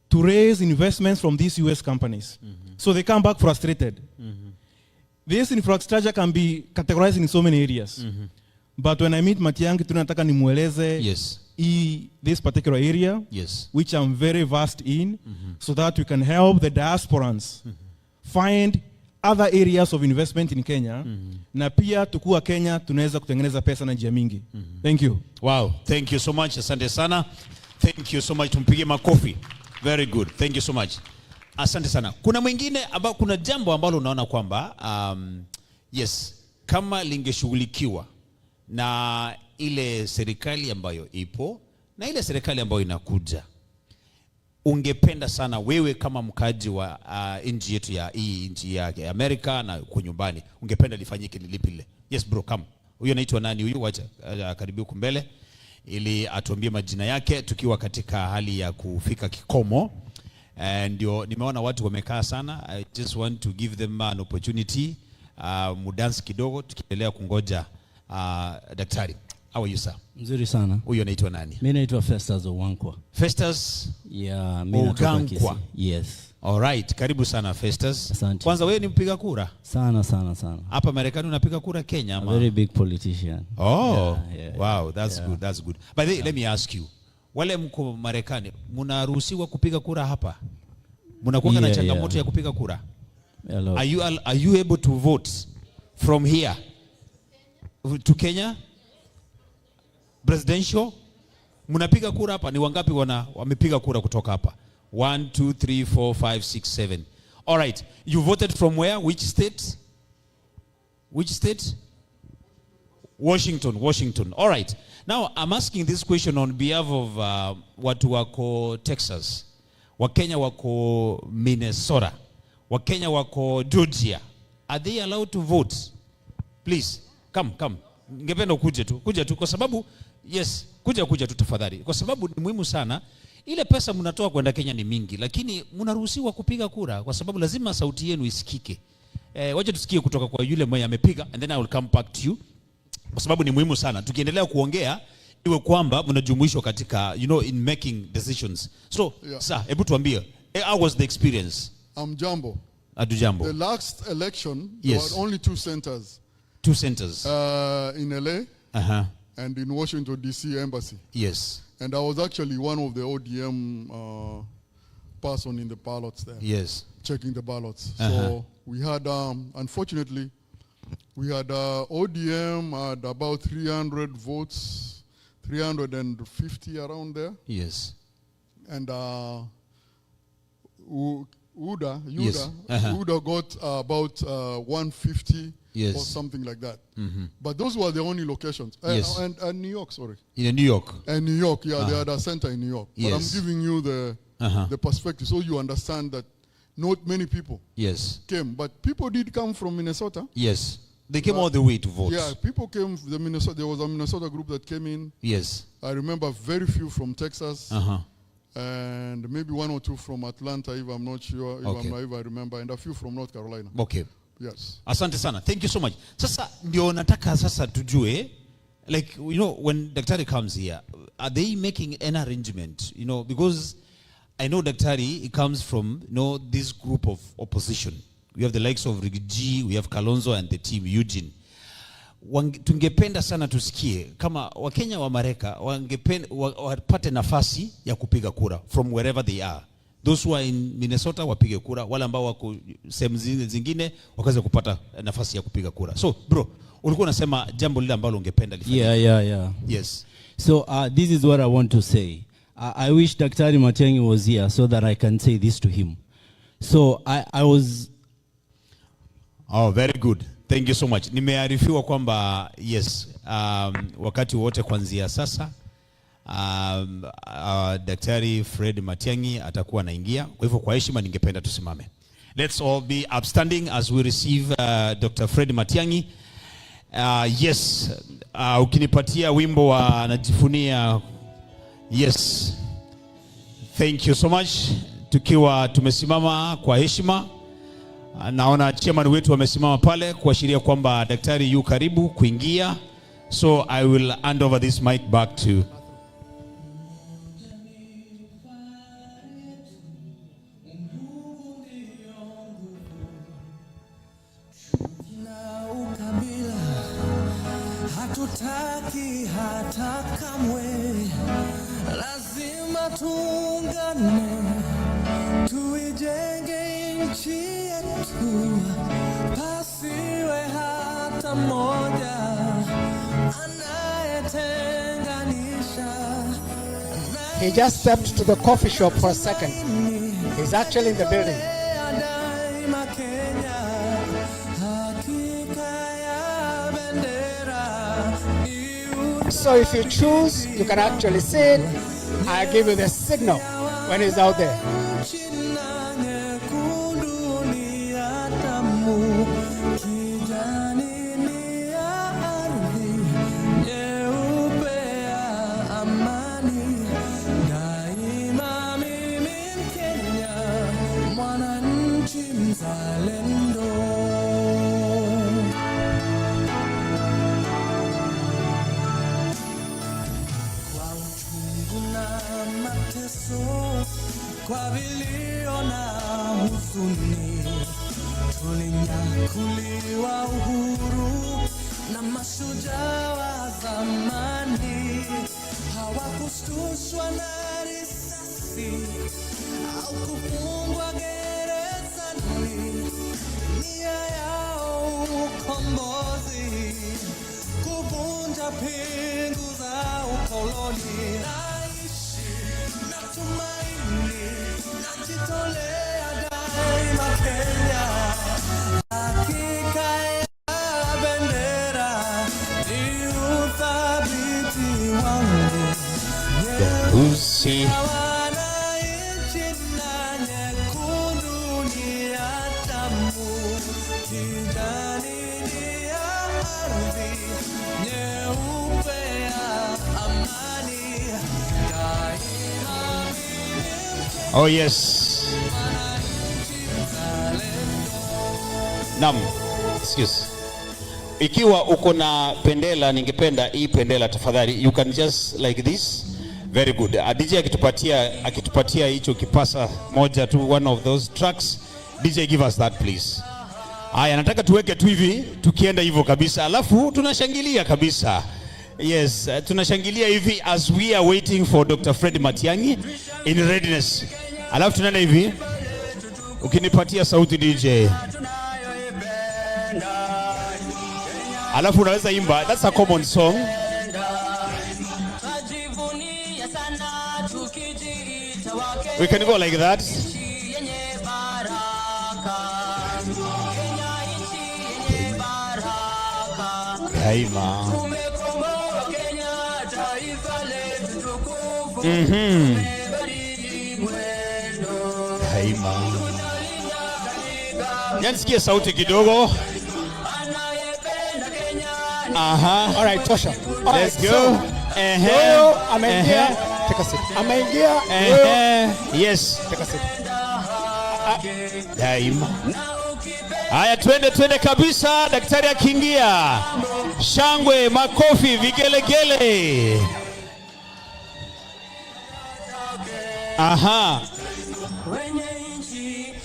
to raise investments from these US companies. So they come back frustrated. This infrastructure can be categorized in so many areas. But when I meet Matiang'i, tunataka nimueleze this particular area, which I'm very vast in, so that we can help the diasporans find other areas of investment in Kenya. Na pia tukua Kenya, tunaweza kutengeneza pesa na njia mingi. Thank you. Wow, thank you so much. Asante sana. Thank you so much. Tumpige makofi. Very good. Thank you so much. Asante sana. Kuna mwingine ambao kuna jambo ambalo unaona kwamba yes, kama lingeshughulikiwa na ile serikali ambayo ipo na ile serikali ambayo inakuja, ungependa sana wewe kama mkaji wa nchi yetu ya hii nchi ya Amerika na kwa nyumbani, ungependa lifanyike ni lipi lile? Yes bro, come. Huyo anaitwa nani huyu? Wacha karibu kumbele ili atuambie majina yake tukiwa katika hali ya kufika kikomo. Ndio nimeona watu wamekaa sana. I just want to give them an opportunity mudansi kidogo tukiendelea kungoja daktari. How are you sir? Mzuri sana. Huyo anaitwa nani? Mimi naitwa Festus Owankwa. Festus? Yeah, mimi natoka Kisii. Yes. All right, karibu sana Festus. Asante. Kwanza wewe ni mpiga kura? Sana. Hapa Marekani unapiga kura Kenya ama? A very big politician. Oh, yeah. Wow, that's good. That's good. By the way, let me ask you. Wale mko Marekani, mnaruhusiwa kupiga kura hapa? Mnakuwa na changamoto ya kupiga kura? Are you able to vote from here to Kenya? Presidential? Mnapiga kura hapa? Ni wangapi wamepiga kura kutoka hapa? 1, 2, 3, 4, 5, 6, 7. All right. You voted from where? Which state? Which state? Washington. All right. Now, I'm asking this question on behalf of watu wako Texas, Wakenya wako Minnesota, Wakenya wako Georgia. Are they allowed to vote? Please, come. Ningependa kuja tu kwa sababu yes, kuja tu tafadhali. Kwa sababu ni muhimu sana. Ile pesa mnatoa kwenda Kenya ni mingi, lakini mnaruhusiwa kupiga kura kwa sababu lazima sauti yenu isikike. Wacha tusikie kutoka kwa yule mmoja amepiga, and then I will come back to you. Kwa sababu ni muhimu sana. Tukiendelea kuongea iwe kwamba mnajumuishwa katika in making decisions. So, sir, hebu tuambie, how was the experience? Jambo. Adujambo. The last election, there were only 2 centers. 2 centers. In LA and in Washington, D.C. Embassy. Yes. And I was actually one of the ODM person in the ballots there. Yes. Checking the ballots. So we had, unfortunately, we had ODM had about 300 votes, 350 around there. Yes. And UDA got about 150 or something like that. But those were the only locations. And New York, sorry. In New York. And New York, yeah, they had a center in New York. But I'm giving you the perspective so you understand that not many people came. But people did come from Minnesota. Yes. They came all the way to vote. Yeah, people came from the Minnesota. There was a Minnesota group that came in. Yes. I remember very few from Texas. And maybe 1 or 2 from Atlanta, if I'm not sure, if I remember, and a few from North Carolina. Okay. Yes. Asante sana. Thank you so much. Sasa ndio nataka sasa tujue, like, you know, when Daktari comes here, are they making an arrangement? You know, because I know Daktari, he comes from, you know, this group of opposition. We have the likes of Rigiji, we have Kalonzo and the team Eugene. Tungependa sana tusikie kama Wakenya wa Mareka wapate nafasi ya kupiga kura from wherever they are. Those who are in Minnesota wapige kura, wale ambao wako sehemu zingine wakaweza kupata nafasi ya kupiga kura. So bro, ulikuwa unasema jambo lile ambalo ungependa lifanyike. Yeah. Yes. So this is what I want to say. I wish Daktari Matiang'i was here so that I can say this to him. So I was... Oh, very good. Thank you so much. Nimearifiwa kwamba yes, wakati wote kuanzia sasa Daktari Fred Matiang'i atakuwa anaingia. Kwa hivyo kwa heshima ningependa tusimame. Let's all be upstanding as we receive Dr. Fred Matiang'i. Yes, ukinipatia wimbo wa najifunia. Yes. Thank you so much. Tukiwa tumesimama kwa heshima. Naona chairman wetu wamesimama pale kuashiria kwamba daktari yu karibu kuingia. So I will hand over this mic back to hatutaki hata kamwe, lazima tuungane, tuijenge nchi yetu, pasiwe hata moja anayetenganisha. He just stepped to the coffee shop for a second. He's actually in the building. So if you choose, you can actually sit. I give you the signal when he's out there. Kwa vilio na huzuni, tulinyakuliwa uhuru na mashujaa wa zamani. Hawakushtushwa na risasi au kufungwa gerezani. Nia yao ukombozi, kuvunja pingu za ukoloni. Naishi natumaini, najitolea daima Kenya. Hakika ya bendera ni uthabiti wangu. Nyeusi Wananchi na nyekundu ni ya damu, kijani ni ya ardhi, nyeupe ya amani. Oh yes. Naam. Excuse. Ikiwa uko na pendela, ningependa hii pendela tafadhali. You can just like this. Very good. DJ akitupatia hicho kipasa moja tu, one of those tracks. DJ, give us that please. Haya, nataka tuweke tu hivi, tukienda hivyo kabisa, alafu tunashangilia kabisa. Yes, tunashangilia hivi as we are waiting for Dr. Fred Matiang'i in readiness. Alafu tunaenda hivi, ukinipatia sauti DJ. Alafu unaweza imba, that's a common song. We can go like that. Daima. Daima. Nisikie sauti kidogo. Aha. All right, Tosha. Let's go. Ameingia. Take a seat. Ameingia. Yes. Take a seat. Daima. Haya, twende kabisa. Daktari akiingia. Shangwe, makofi, vigelegele. Aha.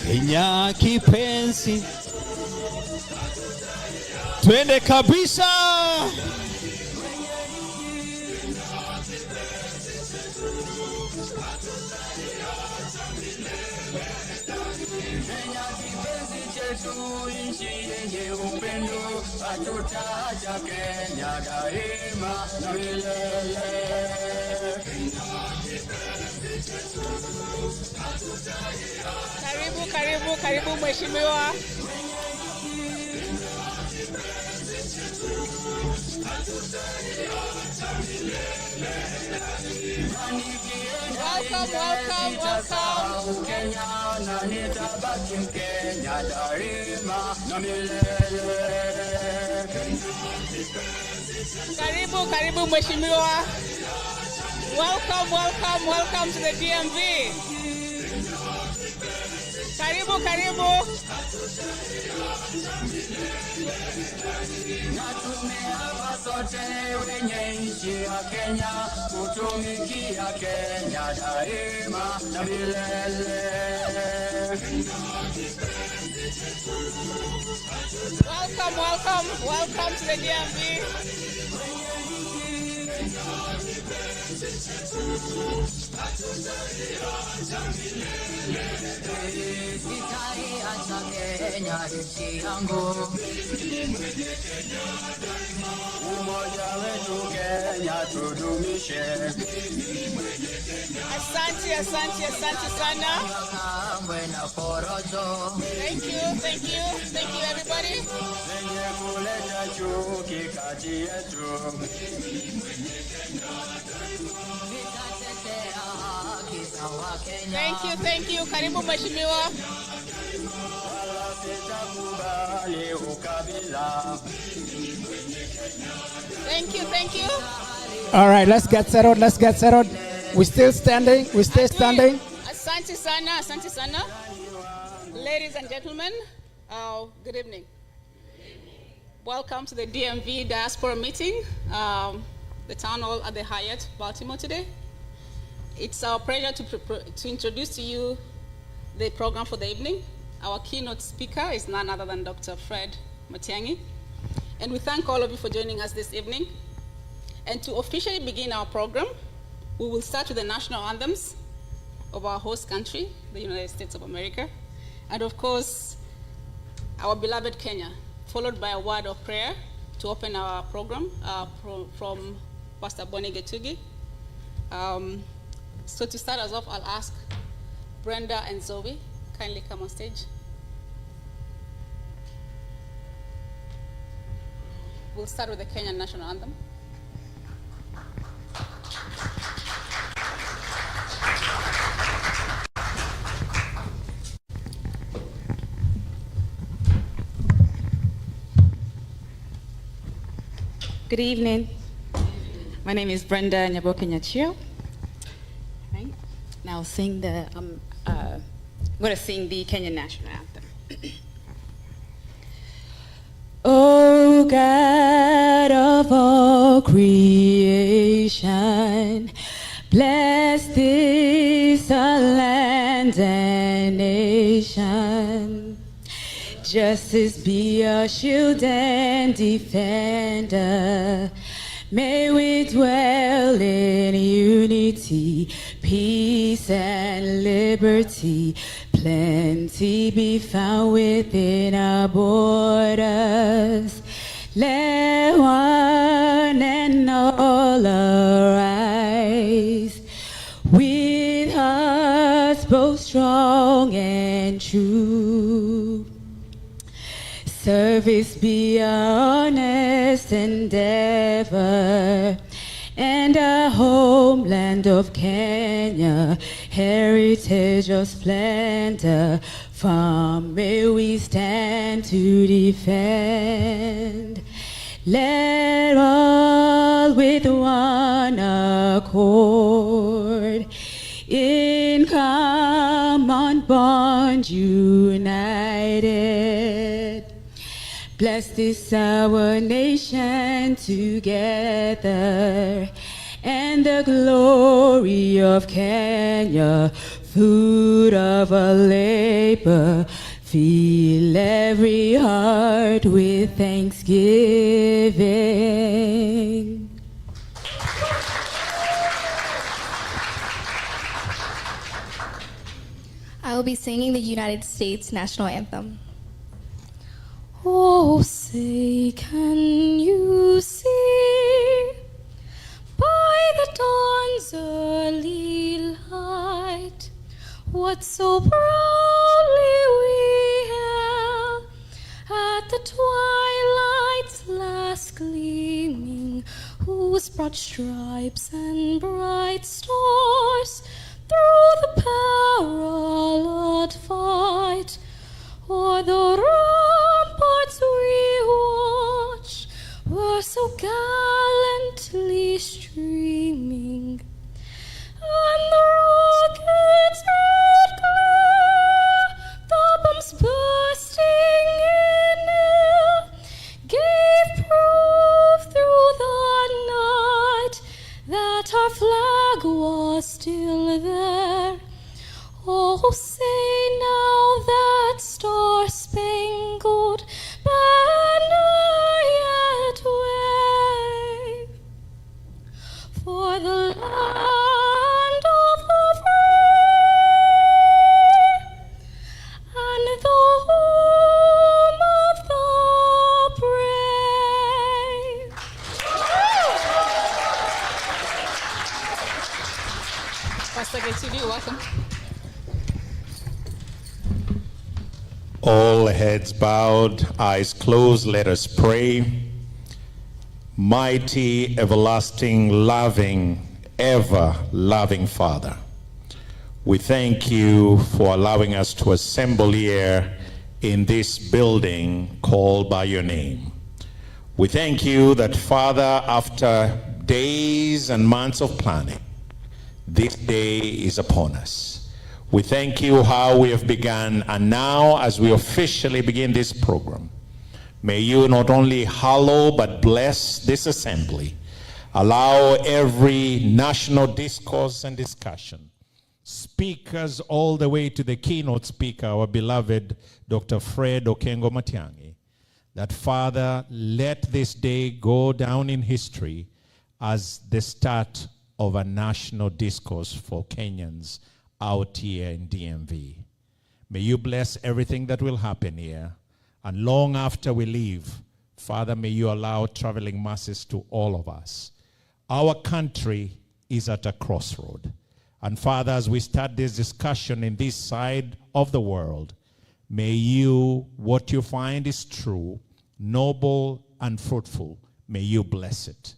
Kenya kipenzi. Twende kabisa. Karibu mheshimiwa. Karibu mheshimiwa. Welcome to the DMV. Karibu. Sote wenye nchi ya Kenya, kutumikia Kenya daima na milele. Welcome to the DMV. Kenya nchi yangu, umoja wetu Kenya tudumishe. Asante sana. Thank you everybody. Wenye kuleta chuki kati yetu, Thank you. Karibu mheshimiwa. Thank you. All right, let's get settled. We're still standing. Asante sana. Ladies and gentlemen, good evening. Welcome to the DMV Diaspora Meeting, the town hall at the Hyatt, Baltimore today. It's our pleasure to introduce to you the program for the evening. Our keynote speaker is none other than Dr. Fred Matiang'i. And we thank all of you for joining us this evening. And to officially begin our program, we will start with the national anthems of our host country, the United States of America. And of course, our beloved Kenya, followed by a word of prayer to open our program from Pastor Bonnie Getugi. So to start us off, I'll ask Brenda and Zoe, kindly come on stage. We'll start with the Kenyan national anthem. Good evening. My name is Brenda Nyaboke-Nyachio. Right. Now sing the I'm going to sing the Kenyan national anthem. O God of all creation, bless this our land and nation. Justice be our shield and defender. May we dwell in unity, peace and liberty. Plenty be found within our borders. Let one and all arise, with hearts both strong and true. Service be our honest endeavor, and a homeland of Kenya, heritage of splendor, firm may we stand to defend. Let all with one accord, in common bond united, bless this our nation together, and the glory of Kenya, food of our labor, fill every heart with thanksgiving. I will be singing the United States National Anthem. Oh, say, can you see by the dawn's early light what so proudly we hailed at the twilight's last gleaming, whose broad stripes and bright stars through the periled fight o'er the ramparts we watch were so gallantly streaming, and the rockets' red glare, the bombs bursting in air, gave proof through the night that our flag was still there. Oh, say now that star-spangled banner yet wave for the land of the free and the home of the brave. Pastor Getidi, welcome. All heads bowed, eyes closed, let us pray. Mighty, everlasting, loving, ever-loving Father, we thank you for allowing us to assemble here in this building called by your name. We thank you that, Father, after days and months of planning, this day is upon us. We thank you how we have begun, and now as we officially begin this program, may you not only hallow but bless this assembly. Allow every national discourse and discussion, speakers all the way to the keynote speaker, our beloved Dr. Fred Okengo Matiang'i, that, Father, let this day go down in history as the start of a national discourse for Kenyans out here in DMV. May you bless everything that will happen here. And long after we leave, Father, may you allow traveling masses to all of us. Our country is at a crossroad. And Father, as we start this discussion in this side of the world, may you, what you find is true, noble, and fruitful, may you bless it.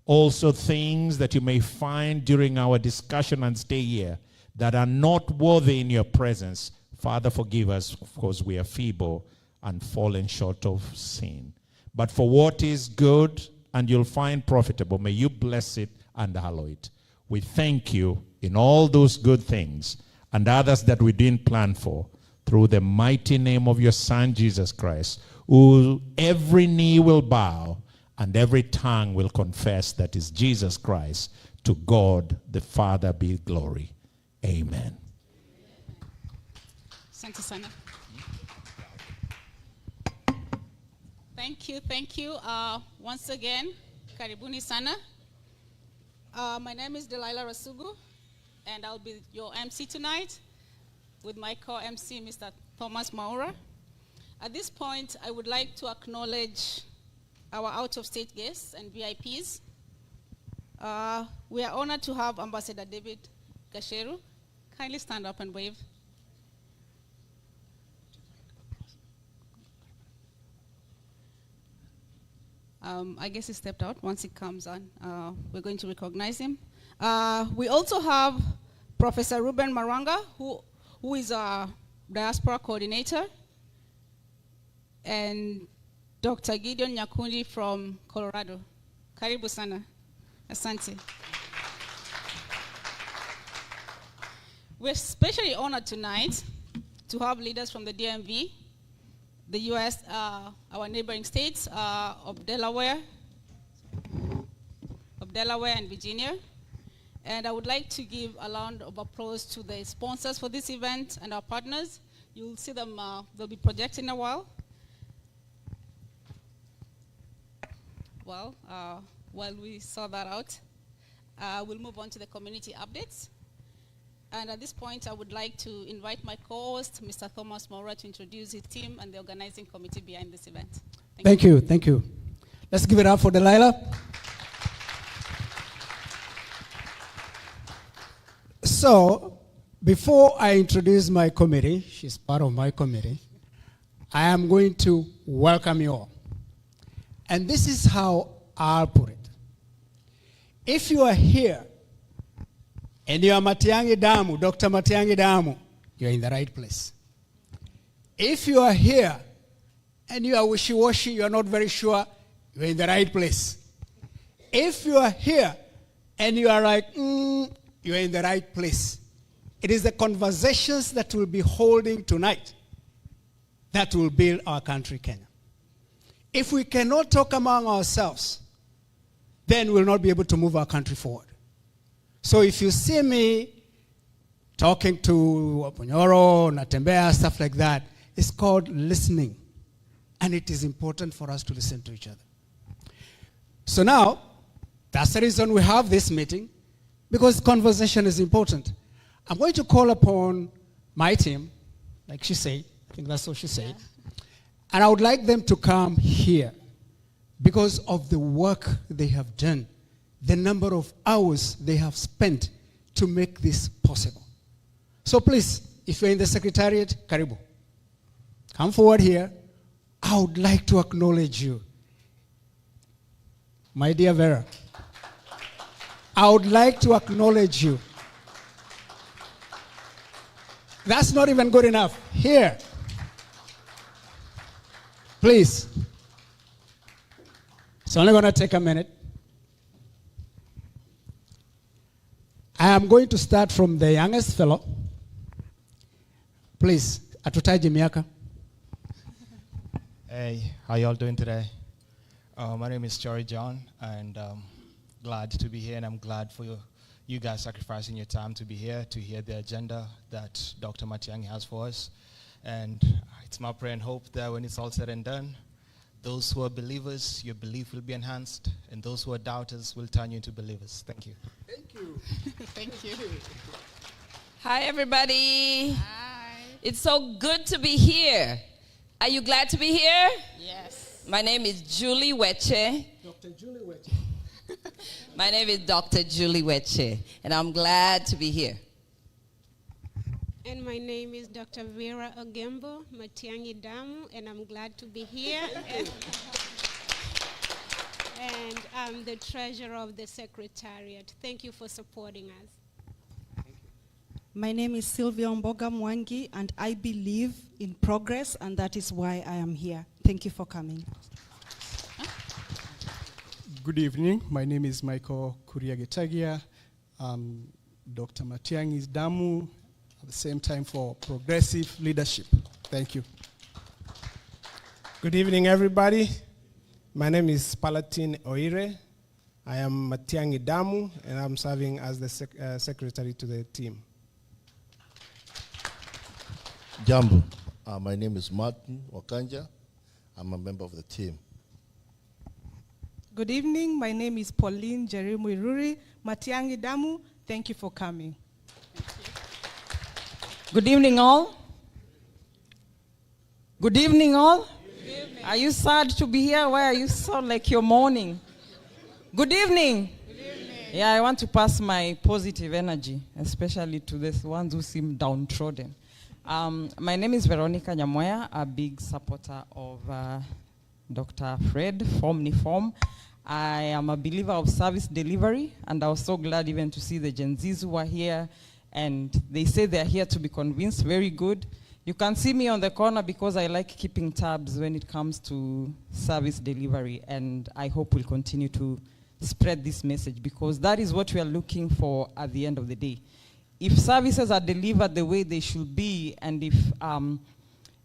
Also things that you may find during our discussion and stay here that are not worthy in your presence, Father, forgive us, because we are feeble and fallen short of sin. But for what is good and you'll find profitable, may you bless it and hallow it. We thank you in all those good things and others that we didn't plan for, through the mighty name of your Son, Jesus Christ, who every knee will bow and every tongue will confess that is Jesus Christ. To God the Father be glory. Amen. Asante sana. Thank you, thank you. Once again, karibuni sana. My name is Delilah Rasugu, and I'll be your MC tonight with my co-MC, Mr. Thomas Maura. At this point, I would like to acknowledge our out-of-state guests and VIPs. We are honored to have Ambassador David Gasheru. Kindly stand up and wave. I guess he stepped out. Once he comes on, we're going to recognize him. We also have Professor Ruben Maranga, who is our diaspora coordinator, and Dr. Gideon Nyakundi from Colorado. Karibu sana. Asante. We're especially honored tonight to have leaders from the DMV, the US, our neighboring states of Delaware and Virginia. And I would like to give a round of applause to the sponsors for this event and our partners. You'll see them, they'll be projecting a while. Well, while we sort that out, we'll move on to the community updates. And at this point, I would like to invite my co-host, Mr. Thomas Maura, to introduce his team and the organizing committee behind this event. Thank you, thank you. Let's give it up for Delilah. So, before I introduce my committee, she's part of my committee, I am going to welcome you all. And this is how I'll put it. If you are here and you are Matiang'i Damu, Dr. Matiang'i Damu, you're in the right place. If you are here and you are wishy-washy, you're not very sure, you're in the right place. If you are here and you are like, you're in the right place. It is the conversations that we'll be holding tonight that will build our country, Kenya. If we cannot talk among ourselves, then we'll not be able to move our country forward. So if you see me talking to Wapunyoro, Natembea, stuff like that, it's called listening. And it is important for us to listen to each other. So now, that's the reason we have this meeting, because conversation is important. I'm going to call upon my team, like she said, I think that's what she said, and I would like them to come here because of the work they have done, the number of hours they have spent to make this possible. So please, if you're in the Secretariat, Karibu. Come forward here. I would like to acknowledge you. My dear Vera, I would like to acknowledge you. That's not even good enough. Here. Please. It's only going to take a minute. I am going to start from the youngest fellow. Please, atutaje miaka. Hey, how y'all doing today? My name is Jory John, and glad to be here, and I'm glad for you guys sacrificing your time to be here, to hear the agenda that Dr. Matiang'i has for us. And it's my prayer and hope that when it's all said and done, those who are believers, your belief will be enhanced, and those who are doubters will turn you into believers. Thank you. Thank you. Thank you. Hi, everybody. Hi. It's so good to be here. Are you glad to be here? Yes. My name is Julie Weche. Dr. Julie Weche. My name is Dr. Julie Weche, and I'm glad to be here. And my name is Dr. Vera Ogembo Matiang'i Damu, and I'm glad to be here. And I'm the treasurer of the Secretariat. Thank you for supporting us. My name is Sylvia Mboga Mwangi, and I believe in progress, and that is why I am here. Thank you for coming. Good evening. My name is Michael Kuriagetagia. Dr. Matiang'i Damu, at the same time for progressive leadership. Thank you. Good evening, everybody. My name is Palatine Oire. I am Matiang'i Damu, and I'm serving as the secretary to the team. Jambo. My name is Martin Wakanja. I'm a member of the team. Good evening. My name is Pauline Jerimu Iruri. Matiang'i Damu, thank you for coming. Good evening, all. Good evening, all. Good evening. Are you sad to be here? Why are you so like you're mourning? Good evening. Good evening. Yeah, I want to pass my positive energy, especially to these ones who seem downtrodden. My name is Veronica Nyamoya, a big supporter of Dr. Fred, Form. I am a believer of service delivery, and I was so glad even to see the Gen Zs who are here, and they say they're here to be convinced. Very good. You can see me on the corner because I like keeping tabs when it comes to service delivery, and I hope we'll continue to spread this message because that is what we are looking for at the end of the day. If services are delivered the way they should be, and if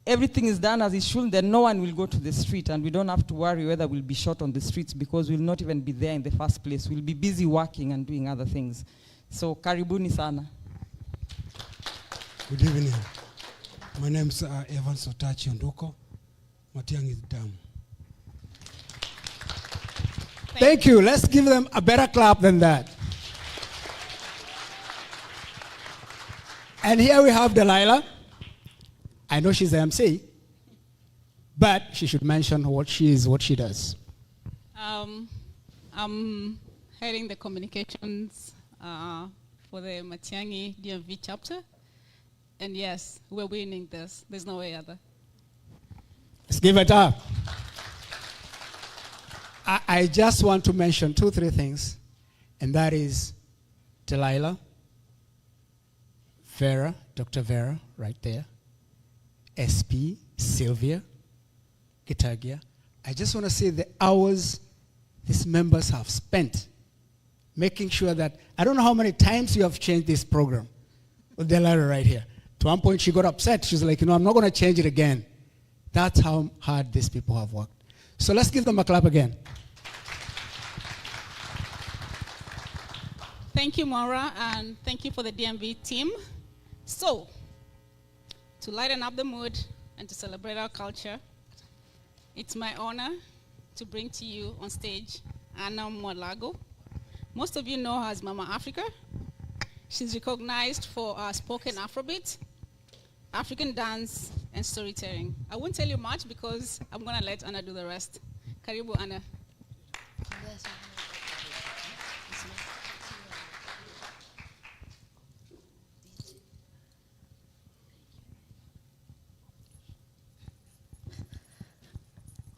everything is done as it should, then no one will go to the street, and we don't have to worry whether we'll be shot on the streets because we'll not even be there in the first place. We'll be busy working and doing other things. So, karibuni sana. Good evening. My name is Evan Sotachi Ondoko. Matiang'i Damu. Thank you. Let's give them a better clap than that. And here we have Delilah. I know she's the MC, but she should mention what she is, what she does. I'm heading the communications for the Matiang'i DMV chapter. And yes, we're winning this. There's no way other. Let's give it up. I just want to mention 2-3 things, and that is Delilah, Vera, Dr. Vera, right there, SP, Sylvia, Gitagia. I just want to say the hours these members have spent making sure that, I don't know how many times you have changed this program with Delilah right here. To one point she got upset. She's like, I'm not going to change it again. That's how hard these people have worked. So let's give them a clap again. Thank you, Maura, and thank you for the DMV team. So, to lighten up the mood and to celebrate our culture, it's my honor to bring to you on stage Anna Mwalago. Most of you know her as Mama Africa. She's recognized for spoken Afrobeat, African dance, and storytelling. I won't tell you much because I'm going to let Anna do the rest. Karibu, Anna.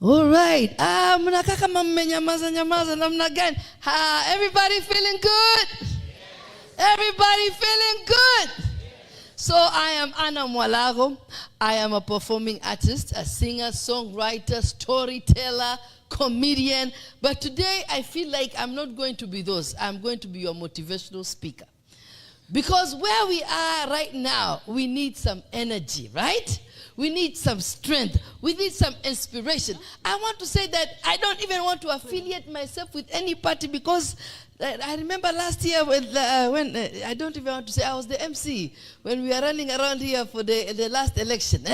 All right. Mnakaa kama mmenyamaza namna gani? Everybody feeling good? Everybody feeling good? So I am Anna Mwalago. I am a performing artist, a singer, songwriter, storyteller, comedian. But today I feel like I'm not going to be those. I'm going to be your motivational speaker. Because where we are right now, we need some energy, right? We need some strength. We need some inspiration. I want to say that I don't even want to affiliate myself with any party because I remember last year when I don't even want to say I was the MC when we were running around here for the last election.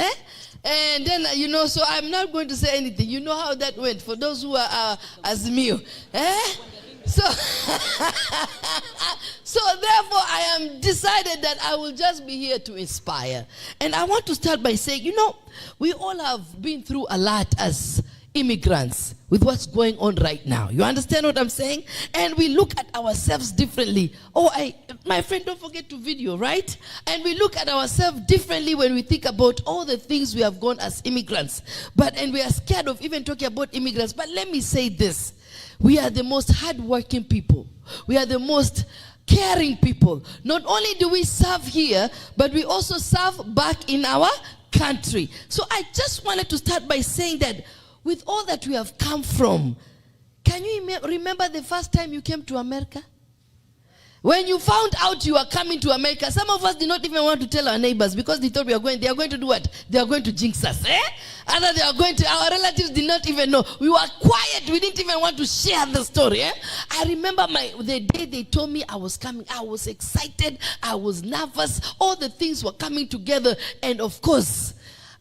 And then, so I'm not going to say anything. You know how that went for those who are Azimio. So therefore, I am decided that I will just be here to inspire. And I want to start by saying, we all have been through a lot as immigrants with what's going on right now. You understand what I'm saying? And we look at ourselves differently. My friend, don't forget to video, right? And we look at ourselves differently when we think about all the things we have gone as immigrants. And we are scared of even talking about immigrants. But let me say this. We are the most hardworking people. We are the most caring people. Not only do we serve here, but we also serve back in our country. So I just wanted to start by saying that with all that we have come from, can you remember the first time you came to America? When you found out you were coming to America, some of us did not even want to tell our neighbors because they thought they are going to do what? They are going to jinx us. Other they are going to, our relatives did not even know. We were quiet. We didn't even want to share the story. I remember the day they told me I was coming, I was excited. I was nervous. All the things were coming together. And of course,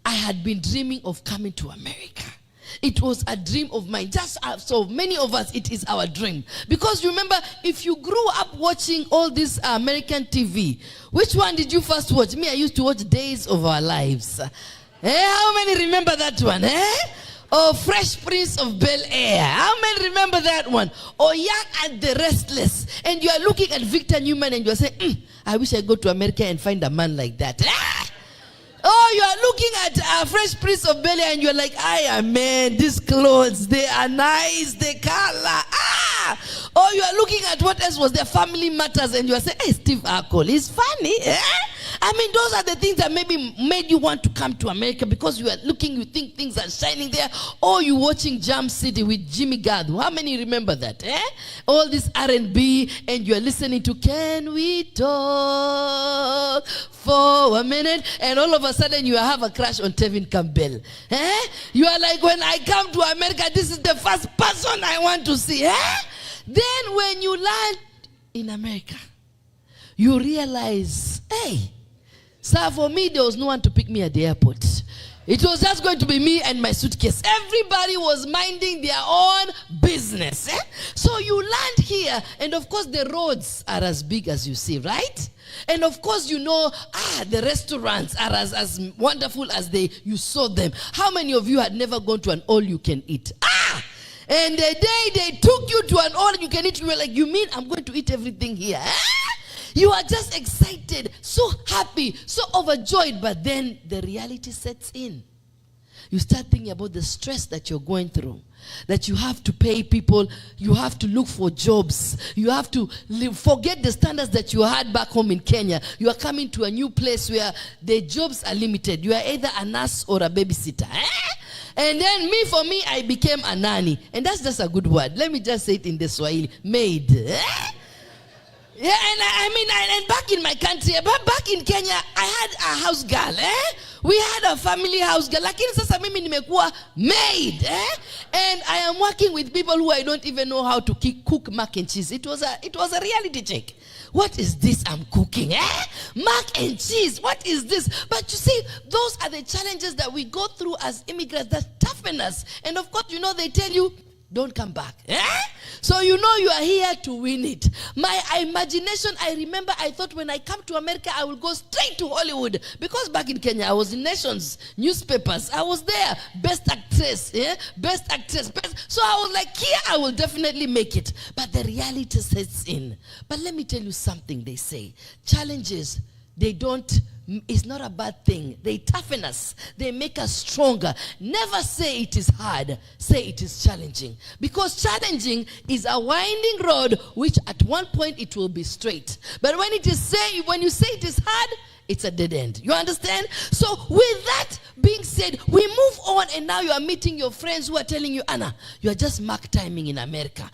I had been dreaming of coming to America. It was a dream of mine. Just so many of us, it is our dream. Because you remember, if you grew up watching all this American TV, which one did you first watch? Me, I used to watch Days of Our Lives. How many remember that one? Or Fresh Prince of Bel-Air. How many remember that one? Or Young and the Restless. And you are looking at Victor Newman and you are saying, I wish I go to America and find a man like that. Oh, you are looking at Fresh Prince of Bel-Air and you are like, man, these clothes, they are nice, they color. Or you are looking at what else was there, Family Matters, and you are saying, hey, Steve Urkel, he's funny. I mean, those are the things that maybe made you want to come to America because you are looking, you think things are shining there. Or you watching Jam City with Jimmy Gadu. How many remember that? All this R&B, and you are listening to Can We Talk for a Minute? And all of a sudden you have a crush on Tevin Campbell. You are like, when I come to America, this is the first person I want to see. Then when you land in America, you realize, hey, sir, for me, there was no one to pick me at the airport. It was just going to be me and my suitcase. Everybody was minding their own business. So you land here, and of course the roads are as big as you see, right? And of course, you know, the restaurants are as wonderful as you saw them. How many of you had never gone to an all-you-can-eat? And the day they took you to an all-you-can-eat, you were like, you mean I'm going to eat everything here? You are just excited, so happy, so overjoyed. But then the reality sets in. You start thinking about the stress that you're going through. That you have to pay people, you have to look for jobs, you have to forget the standards that you had back home in Kenya. You are coming to a new place where the jobs are limited. You are either a nurse or a babysitter. And then for me, I became a nanny. And that's just a good word. Let me just say it in the Swahili. Maid. Yeah, and I mean, and back in my country, back in Kenya, I had a house girl, We had a family house girl. Lakini sasa mimi nimekuwa maid, And I am working with people who I don't even know how to cook mac and cheese. It was a reality check. What is this I'm cooking, Mac and cheese, what is this? But you see, those are the challenges that we go through as immigrants that toughen us. And of course, you know, they tell you, don't come back. So you know you are here to win it. My imagination, I remember I thought when I come to America, I will go straight to Hollywood. Because back in Kenya, I was in Nations, newspapers. I was there. Best actress. Best actress. So I was like, here I will definitely make it. But the reality sets in. But let me tell you something they say. Challenges, it's not a bad thing. They toughen us. They make us stronger. Never say it is hard. Say it is challenging. Because challenging is a winding road which at one point it will be straight. But when you say it is hard, it's a dead end. You understand? So with that being said, we move on, and now you are meeting your friends who are telling you, Anna, you are just mark timing in America.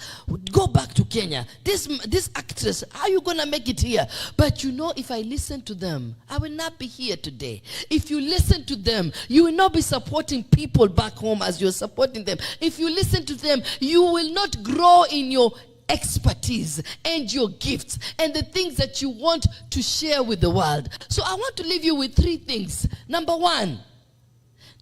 Go back to Kenya. This actress, how are you going to make it here? But you know, if I listen to them, I will not be here today. If you listen to them, you will not be supporting people back home as you're supporting them. If you listen to them, you will not grow in your expertise and your gifts and the things that you want to share with the world. So I want to leave you with 3 things. Number 1,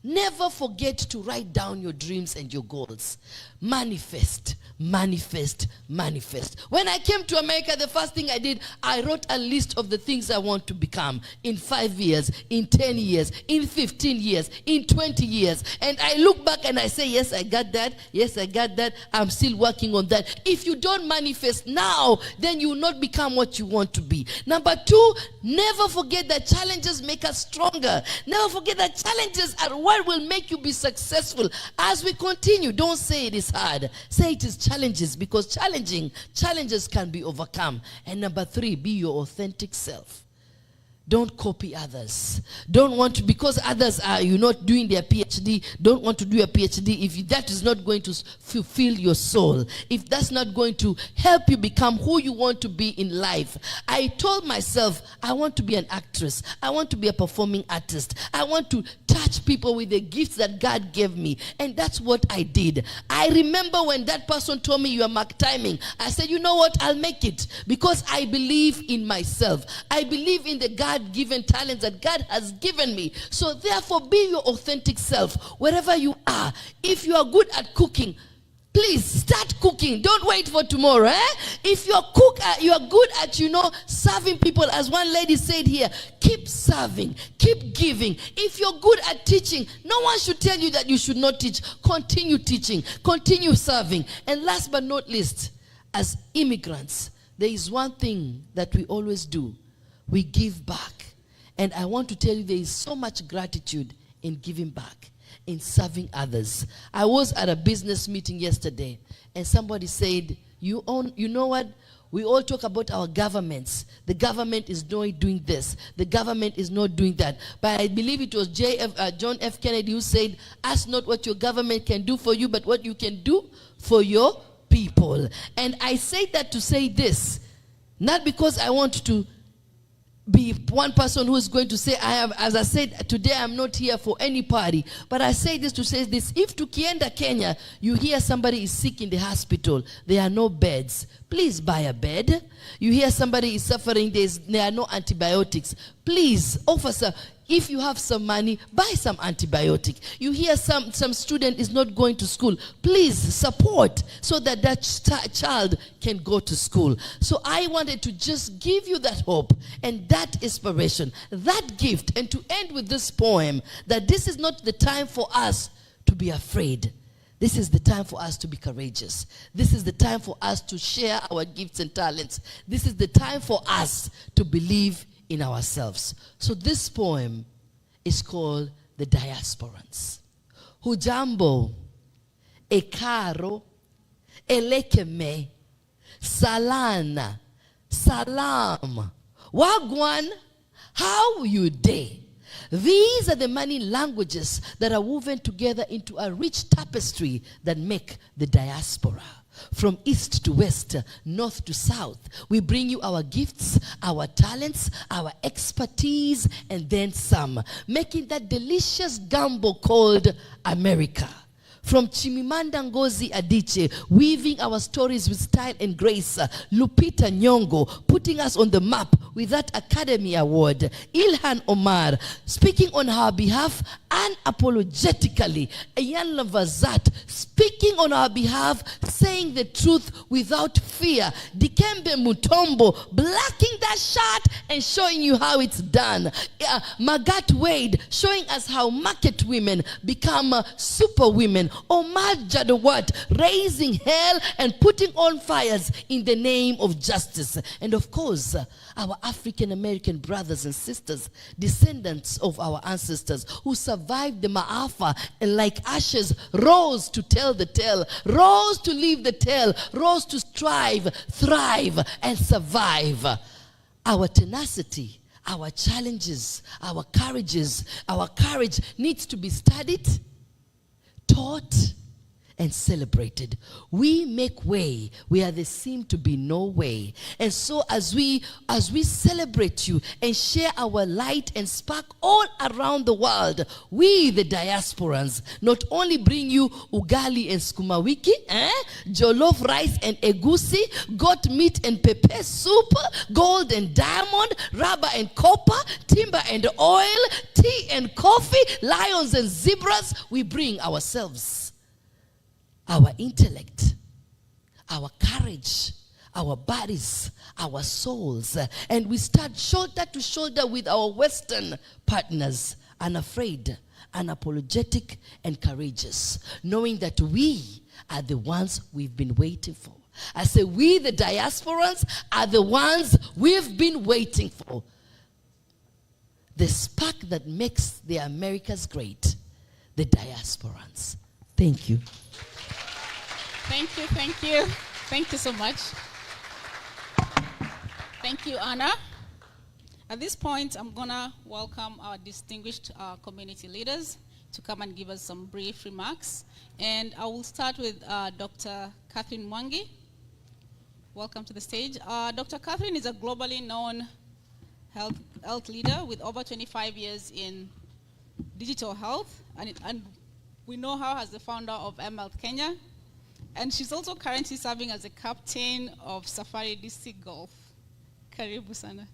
never forget to write down your dreams and your goals. Manifest, manifest, manifest. When I came to America, the first thing I did, I wrote a list of the things I want to become in 5 years, in 10 years, in 15 years, in 20 years. And I look back and I say, yes, I got that. Yes, I got that. I'm still working on that. If you don't manifest now, then you will not become what you want to be. Number 2, never forget that challenges make us stronger. Never forget that challenges are what will make you be successful. As we continue, don't say it is hard. Say it is challenges, because challenges can be overcome. And number 3, be your authentic self. Don't copy others. Don't want to, because others are, not doing their PhD, don't want to do a PhD if that is not going to fulfill your soul. If that's not going to help you become who you want to be in life. I told myself, I want to be an actress. I want to be a performing artist. I want to touch people with the gifts that God gave me. And that's what I did. I remember when that person told me, you are mark timing. I said, you know what? I'll make it, because I believe in myself. I believe in the God God-given talents that God has given me. So therefore, be your authentic self wherever you are. If you are good at cooking, please start cooking. Don't wait for tomorrow. If you are good at, serving people, as one lady said here, keep serving, keep giving. If you're good at teaching, no one should tell you that you should not teach. Continue teaching, continue serving. And last but not least, as immigrants, there is one thing that we always do. We give back. And I want to tell you, there is so much gratitude in giving back, in serving others. I was at a business meeting yesterday, and somebody said, you know what? We all talk about our governments. The government is not doing this. The government is not doing that. But I believe it was John F. Kennedy who said, ask not what your government can do for you, but what you can do for your people. And I say that to say this, not because I want to be one person who is going to say, as I said, today I'm not here for any party. But I say this to say this. If tukienda Kenya, you hear somebody is sick in the hospital, there are no beds, please buy a bed. You hear somebody is suffering, there are no antibiotics, please offer some. If you have some money, buy some antibiotic. You hear some student is not going to school, please support so that child can go to school. So I wanted to just give you that hope and that inspiration, that gift, and to end with this poem, that this is not the time for us to be afraid. This is the time for us to be courageous. This is the time for us to share our gifts and talents. This is the time for us to believe in ourselves. So this poem is called The Diasporans. Hujambo, ekaro, elekeme, salana, salam, wagwan, how you day. These are the many languages that are woven together into a rich tapestry that make the diaspora. From east to west, north to south, we bring you our gifts, our talents, our expertise, and then some, making that delicious gumbo called America. From Chimimanda Ngozi Adiche, weaving our stories with style and grace. Lupita Nyong'o, putting us on the map with that Academy Award. Ilhan Omar, speaking on our behalf unapologetically. Ayan Lavazat, speaking on our behalf, saying the truth without fear. Dikembe Mutombo, blacking that shot and showing you how it's done. Magat Wade, showing us how market women become super women. Omar Jadawat, raising hell and putting on fires in the name of justice. And of course, our African American brothers and sisters, descendants of our ancestors who survived the Maafa and like ashes rose to tell the tale, rose to live the tale, rose to strive, thrive, and survive. Our tenacity, our challenges, our courage needs to be studied, taught, and celebrated. We make way where there seem to be no way. And so as we celebrate you and share our light and spark all around the world, we the diasporans not only bring you ugali and skuma wiki, jollof rice and egusi, goat meat and pepper soup, gold and diamond, rubber and copper, timber and oil, tea and coffee, lions and zebras, we bring ourselves, our intellect, our courage, our bodies, our souls, and we start shoulder to shoulder with our Western partners, unafraid, unapologetic, and courageous, knowing that we are the ones we've been waiting for. I say we, the diasporans, are the ones we've been waiting for. The spark that makes the Americas great, the diasporans. Thank you. Thank you, thank you. Thank you so much. Thank you, Anna. At this point, I'm going to welcome our distinguished community leaders to come and give us some brief remarks. And I will start with Dr. Catherine Matiang'i. Welcome to the stage. Dr. Catherine is a globally known health leader with over 25 years in digital health. And we know her as the founder of mHealth Kenya. And she's also currently serving as the captain of Safari DC Golf. Karibu sana.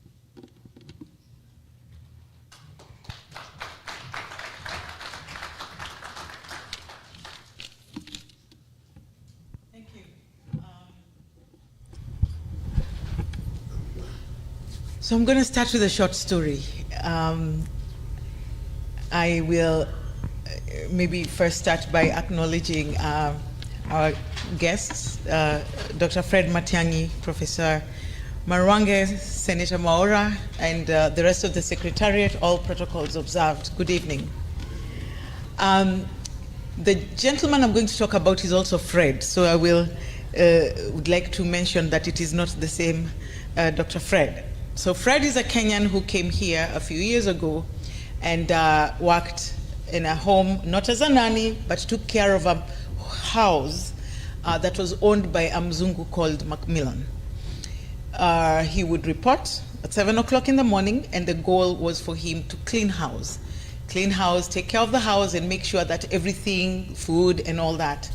So I'm going to start with a short story. I will maybe first start by acknowledging our guests, Dr. Fred Matiang'i, Professor Marwange, Senator Maora, and the rest of the Secretariat, all protocols observed. Good evening. The gentleman I'm going to talk about is also Fred, so I would like to mention that it is not the same Dr. Fred. So Fred is a Kenyan who came here a few years ago and worked in a home, not as a nanny, but took care of a house that was owned by a Mzungu called Macmillan. He would report at 7 o'clock in the morning, and the goal was for him to clean house, take care of the house, and make sure that everything, food and all that,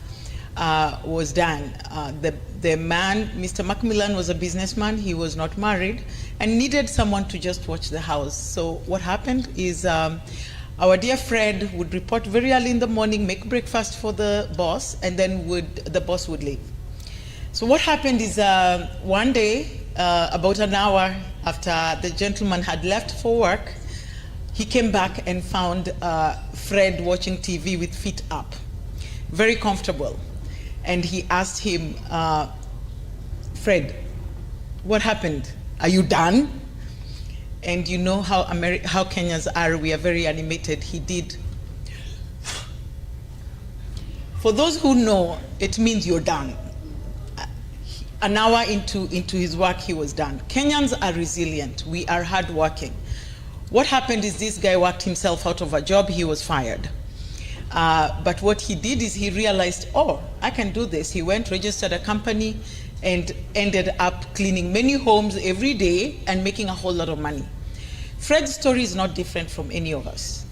was done. The man, Mr. Macmillan, was a businessman. He was not married and needed someone to just watch the house. So what happened is our dear Fred would report very early in the morning, make breakfast for the boss, and then the boss would leave. So what happened is one day, about an hour after the gentleman had left for work, he came back and found Fred watching TV with feet up, very comfortable. And he asked him, Fred, what happened? Are you done? And you know how Kenyans are, we are very animated. He did. For those who know, it means you're done. An hour into his work, he was done. Kenyans are resilient. We are hardworking. What happened is this guy worked himself out of a job. He was fired. But what he did is he realized, oh, I can do this. He went, registered a company, and ended up cleaning many homes every day and making a whole lot of money. Fred's story is not different from any of us.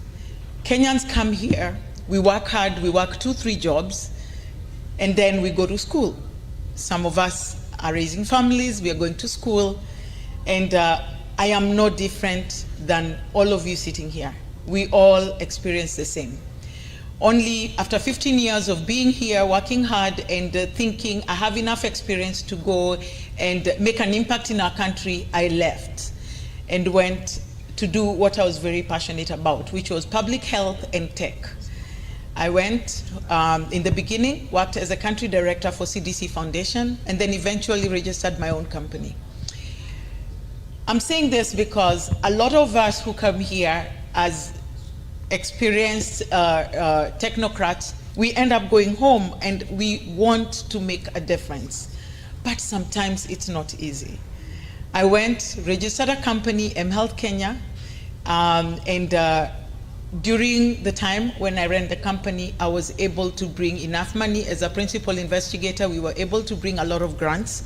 Kenyans come here, we work hard, we work 2-3 jobs, and then we go to school. Some of us are raising families, we are going to school, and I am no different than all of you sitting here. We all experience the same. Only after 15 years of being here, working hard, and thinking I have enough experience to go and make an impact in our country, I left and went to do what I was very passionate about, which was public health and tech. I went, in the beginning, worked as a country director for CDC Foundation, and then eventually registered my own company. I'm saying this because a lot of us who come here as experienced technocrats, we end up going home and we want to make a difference. But sometimes it's not easy. I went, registered a company, mHealth Kenya, and during the time when I ran the company, I was able to bring enough money. As a principal investigator, we were able to bring a lot of grants.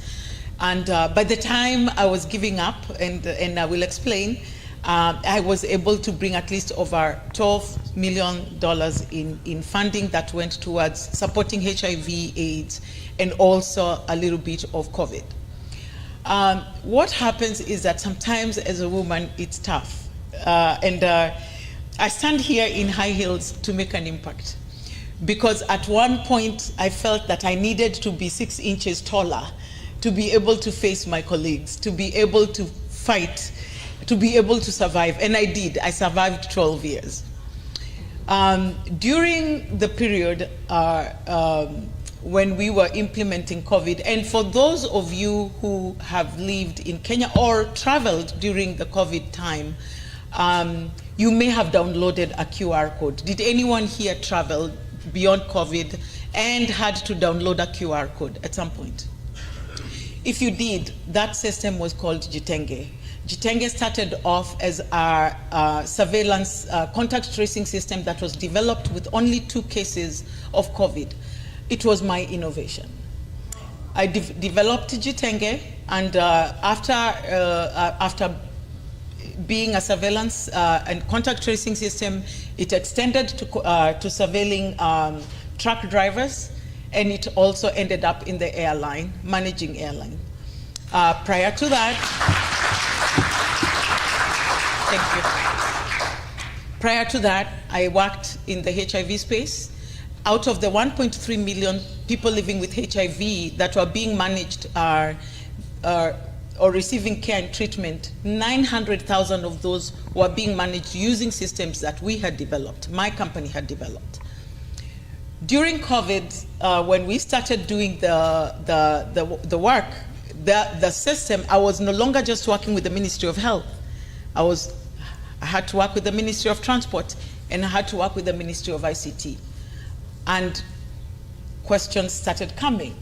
And by the time I was giving up, and I will explain, I was able to bring at least over $12 million in funding that went towards supporting HIV/AIDS and also a little bit of COVID. What happens is that sometimes as a woman, it's tough. I stand here in high heels to make an impact, because at one point I felt that I needed to be 6 inches taller to be able to face my colleagues, to be able to fight, to be able to survive, and I did. I survived 12 years. During the period when we were implementing COVID, and for those of you who have lived in Kenya or traveled during the COVID time, you may have downloaded a QR code. Did anyone here travel beyond COVID and had to download a QR code at some point? If you did, that system was called Jitenge. Jitenge started off as a surveillance contact tracing system that was developed with only 2 cases of COVID. It was my innovation. I developed Jitenge, and after being a surveillance and contact tracing system, it extended to surveilling truck drivers, and it also ended up in the airline, managing airline. Prior to that, thank you. Prior to that, I worked in the HIV space. Out of the 1.3 million people living with HIV that were being managed or receiving care and treatment, 900,000 of those were being managed using systems that we had developed, my company had developed. During COVID, when we started doing the work, the system, I was no longer just working with the Ministry of Health. I had to work with the Ministry of Transport, and I had to work with the Ministry of ICT. And questions started coming.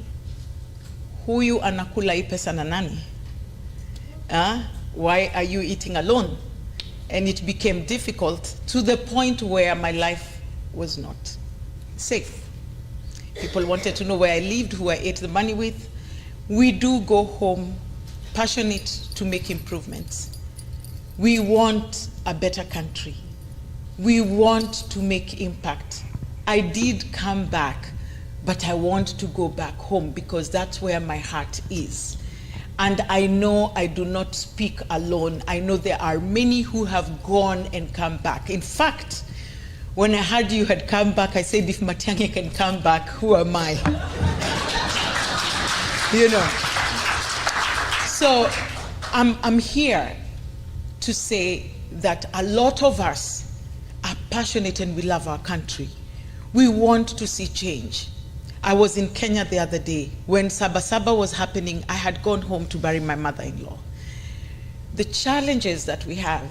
Huyu anakula hii pesa na nani? Why are you eating alone? And it became difficult to the point where my life was not safe. People wanted to know where I lived, who I ate the money with. We do go home passionate to make improvements. We want a better country. We want to make impact. I did come back, but I want to go back home because that's where my heart is. And I know I do not speak alone. I know there are many who have gone and come back. In fact, when I heard you had come back, I said, if Matiang'i can come back, who am I? You know. So I'm here to say that a lot of us are passionate and we love our country. We want to see change. I was in Kenya the other day. When Sabasaba was happening, I had gone home to bury my mother-in-law. The challenges that we have,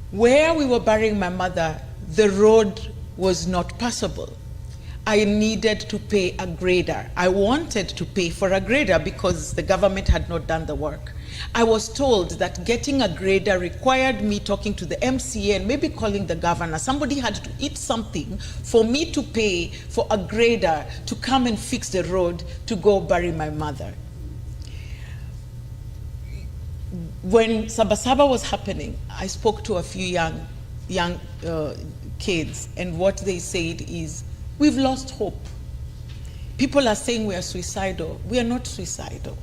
where we were burying my mother, the road was not passable. I needed to pay a grader. I wanted to pay for a grader because the government had not done the work. I was told that getting a grader required me talking to the MCA and maybe calling the governor. Somebody had to eat something for me to pay for a grader to come and fix the road to go bury my mother. When Sabasaba was happening, I spoke to a few young kids, and what they said is, we've lost hope. People are saying we are suicidal. We are not suicidal.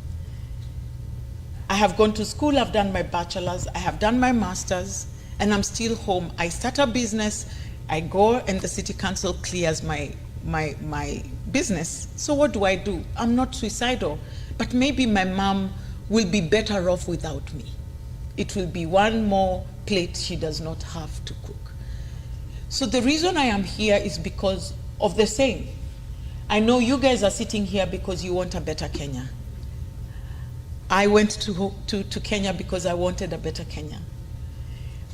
I have gone to school, I've done my bachelor's, I have done my master's, and I'm still home. I start a business, I go and the city council clears my business. So what do? I'm not suicidal, but maybe my mom will be better off without me. It will be one more plate she does not have to cook. So the reason I am here is because of the same. I know you guys are sitting here because you want a better Kenya. I went to Kenya because I wanted a better Kenya.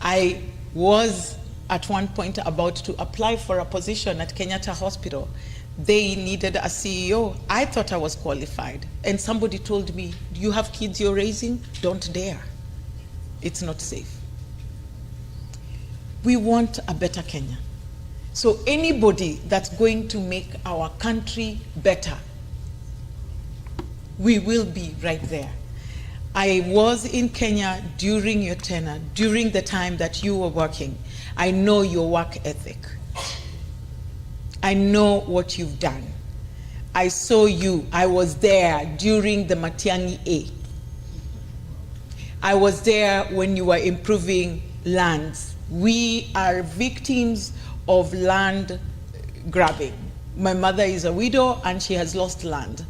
I was at one point about to apply for a position at Kenyatta Hospital. They needed a CEO. I thought I was qualified. And somebody told me, do you have kids you're raising? Don't dare. It's not safe. We want a better Kenya. So anybody that's going to make our country better, we will be right there. I was in Kenya during your tenure, during the time that you were working. I know your work ethic. I know what you've done. I saw you. I was there during the Matiang'i A. I was there when you were improving lands. We are victims of land grabbing. My mother is a widow and she has lost land.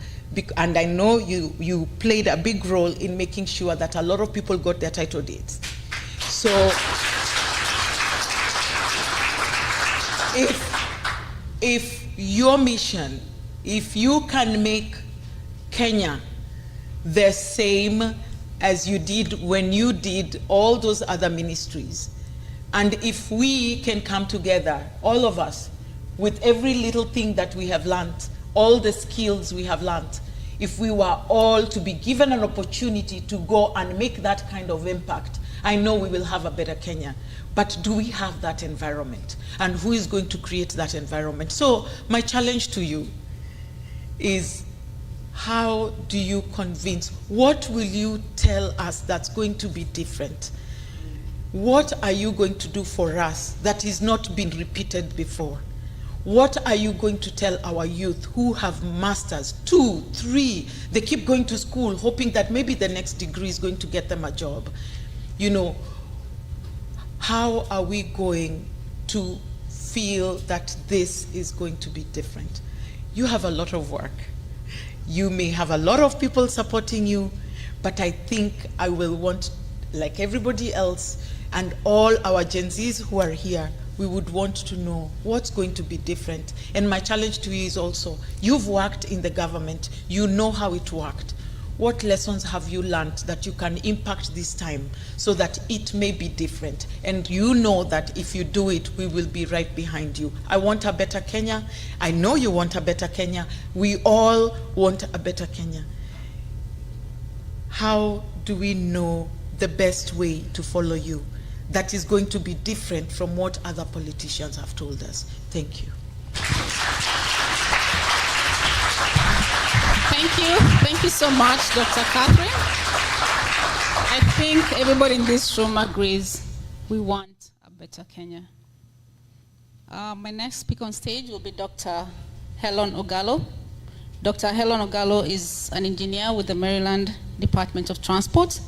And I know you played a big role in making sure that a lot of people got their title deeds. So if your mission, if you can make Kenya the same as you did when you did all those other ministries, and if we can come together, all of us, with every little thing that we have learned, all the skills we have learned, if we were all to be given an opportunity to go and make that kind of impact, I know we will have a better Kenya. But do we have that environment? And who is going to create that environment? So my challenge to you is, how do you convince? What will you tell us that's going to be different? What are you going to do for us that is not been repeated before? What are you going to tell our youth who have masters, 2, 3, they keep going to school hoping that maybe the next degree is going to get them a job? You know, how are we going to feel that this is going to be different? You have a lot of work. You may have a lot of people supporting you, but I think I will want, like everybody else and all our Gen Zs who are here, we would want to know what's going to be different. And my challenge to you is also, you've worked in the government, you know how it worked. What lessons have you learned that you can impact this time so that it may be different? And you know that if you do it, we will be right behind you. I want a better Kenya. I know you want a better Kenya. We all want a better Kenya. How do we know the best way to follow you that is going to be different from what other politicians have told us? Thank you. Thank you. Thank you so much, Dr. Catherine. I think everybody in this room agrees we want a better Kenya. My next speaker on stage will be Dr. Helen Ogalo. Dr. Helen Ogalo is an engineer with the Maryland Department of Transport.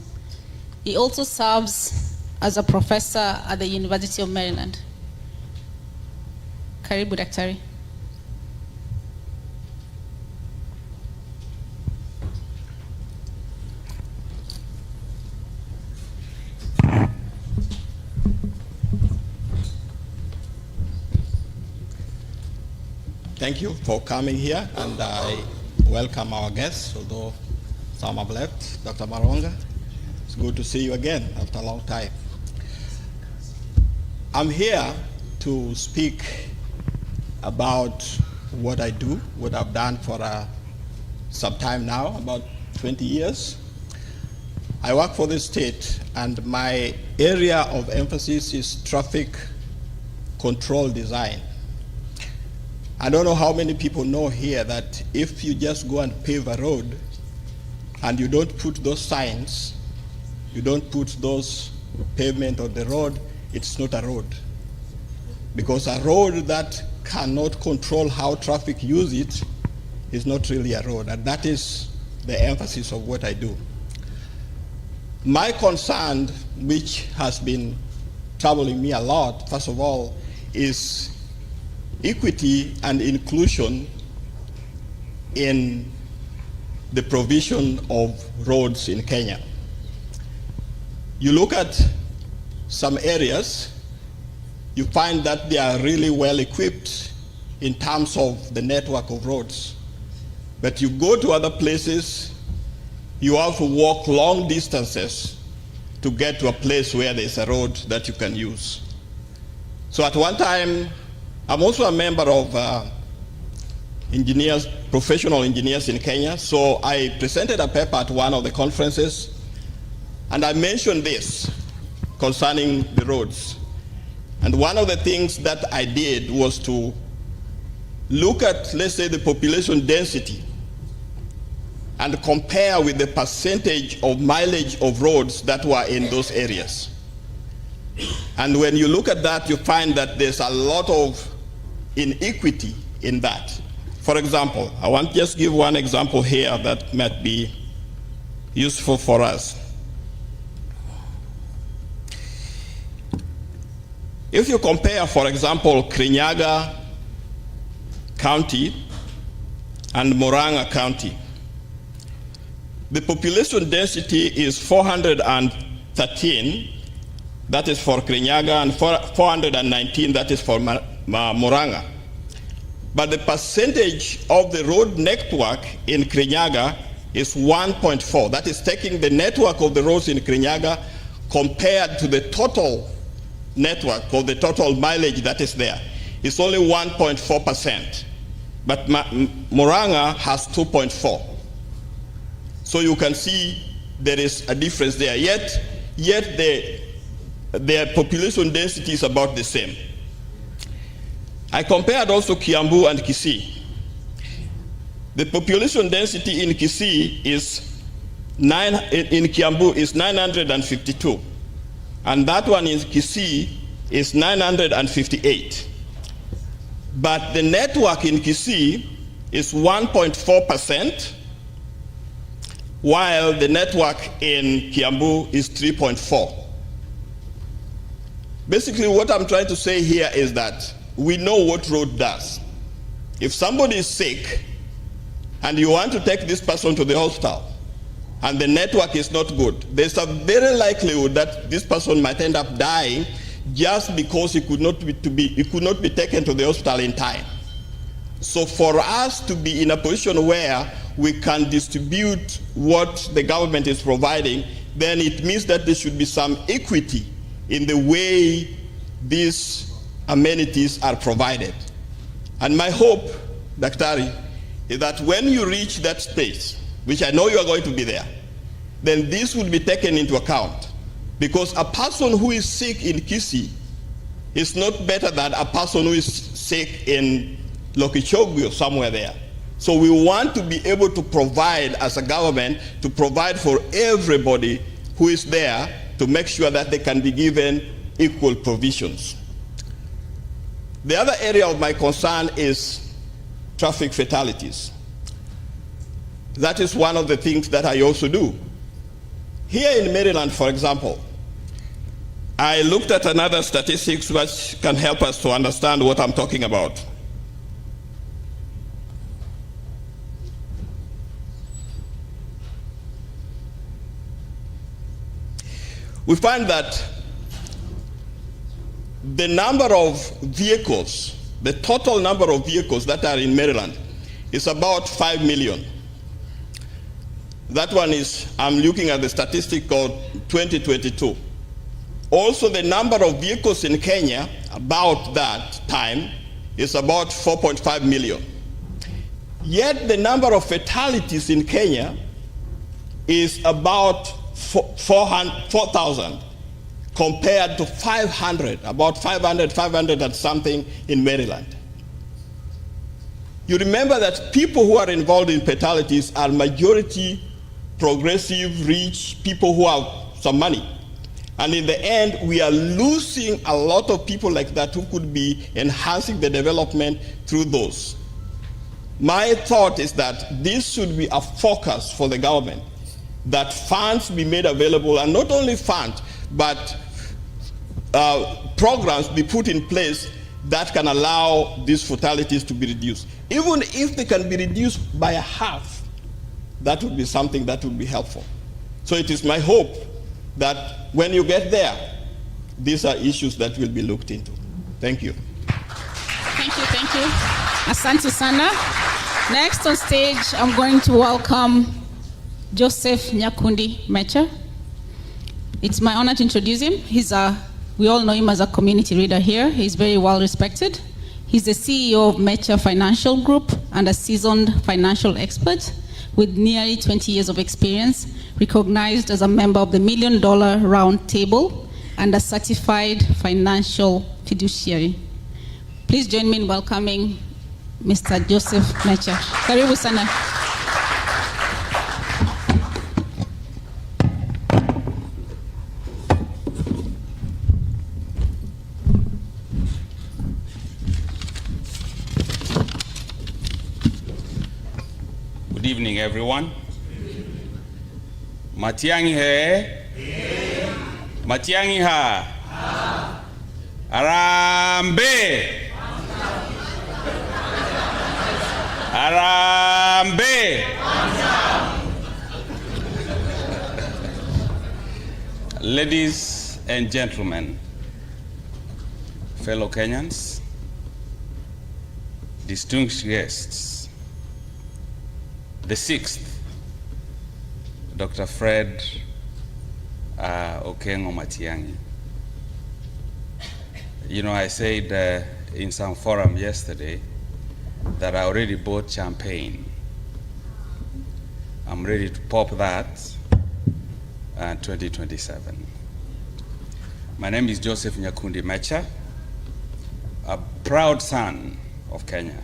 He also serves as a professor at the University of Maryland. Karibu, Daktari. Thank you for coming here, and I welcome our guests, although some have left. Dr. Maronga, it's good to see you again after a long time. I'm here to speak about what I do, what I've done for some time now, about 20 years. I work for the state, and my area of emphasis is traffic control design. I don't know how many people know here that if you just go and pave a road and you don't put those signs, you don't put those pavement on the road, it's not a road. Because a road that cannot control how traffic use it is not really a road, and that is the emphasis of what I do. My concern, which has been troubling me a lot, first of all, is equity and inclusion in the provision of roads in Kenya. You look at some areas, you find that they are really well equipped in terms of the network of roads. But you go to other places, you have to walk long distances to get to a place where there's a road that you can use. So at one time, I'm also a member of engineers, professional engineers in Kenya. So I presented a paper at one of the conferences, and I mentioned this concerning the roads. And one of the things that I did was to look at, let's say, the population density and compare with the percentage of mileage of roads that were in those areas. And when you look at that, you find that there's a lot of inequity in that. For example, I want to just give one example here that might be useful for us. If you compare, for example, Kirinyaga County and Murang'a County, the population density is 413, that is for Kirinyaga, and 419, that is for Murang'a. But the percentage of the road network in Kirinyaga is 1.4. That is taking the network of the roads in Kirinyaga compared to the total network or the total mileage that is there. It's only 1.4%. But Murang'a has 2.4. So you can see there is a difference there. Yet their population density is about the same. I compared also Kiambu and Kisii. The population density in Kisii is in Kiambu is 952, and that one in Kisii is 958. But the network in Kisii is 1.4%, while the network in Kiambu is 3.4. Basically, what I'm trying to say here is that we know what road does. If somebody is sick and you want to take this person to the hospital and the network is not good, there's a very likelihood that this person might end up dying just because he could not be taken to the hospital in time. So for us to be in a position where we can distribute what the government is providing, then it means that there should be some equity in the way these amenities are provided. And my hope, Daktari, is that when you reach that space, which I know you are going to be there, then this will be taken into account. Because a person who is sick in Kisii is not better than a person who is sick in Lokichogwe or somewhere there. So we want to be able to provide, as a government, to provide for everybody who is there to make sure that they can be given equal provisions. The other area of my concern is traffic fatalities. That is one of the things that I also do. Here in Maryland, for example, I looked at another statistics which can help us to understand what I'm talking about. We find that the number of vehicles, the total number of vehicles that are in Maryland is about 5 million. That one is, I'm looking at the statistic called 2022. Also, the number of vehicles in Kenya about that time is about 4.5 million. Yet the number of fatalities in Kenya is about 4,000 compared to 500, about 500 and something in Maryland. You remember that people who are involved in fatalities are majority progressive, rich, people who have some money. And in the end, we are losing a lot of people like that who could be enhancing the development through those. My thought is that this should be a focus for the government, that funds be made available, and not only funds, but programs be put in place that can allow these fatalities to be reduced. Even if they can be reduced by a half, that would be something that would be helpful. So it is my hope that when you get there, these are issues that will be looked into. Thank you. Thank you. Asante sana. Next on stage, I'm going to welcome Joseph Nyakundi Mecha. It's my honor to introduce him. We all know him as a community leader here. He's very well respected. He's the CEO of Mecha Financial Group and a seasoned financial expert with nearly 20 years of experience, recognized as a member of the $1 Million Round Table and a certified financial fiduciary. Please join me in welcoming Mr. Joseph Mecha. Karibu sana. Good evening, everyone. Matiang'i he? Matiang'i ha? Arambe! Arambe! Ladies and gentlemen, fellow Kenyans, distinguished guests, the sixth, Dr. Fred Okengo Matiang'i. You know, I said in some forum yesterday that I already bought champagne. I'm ready to pop that 2027. My name is Joseph Nyakundi Mecha, a proud son of Kenya,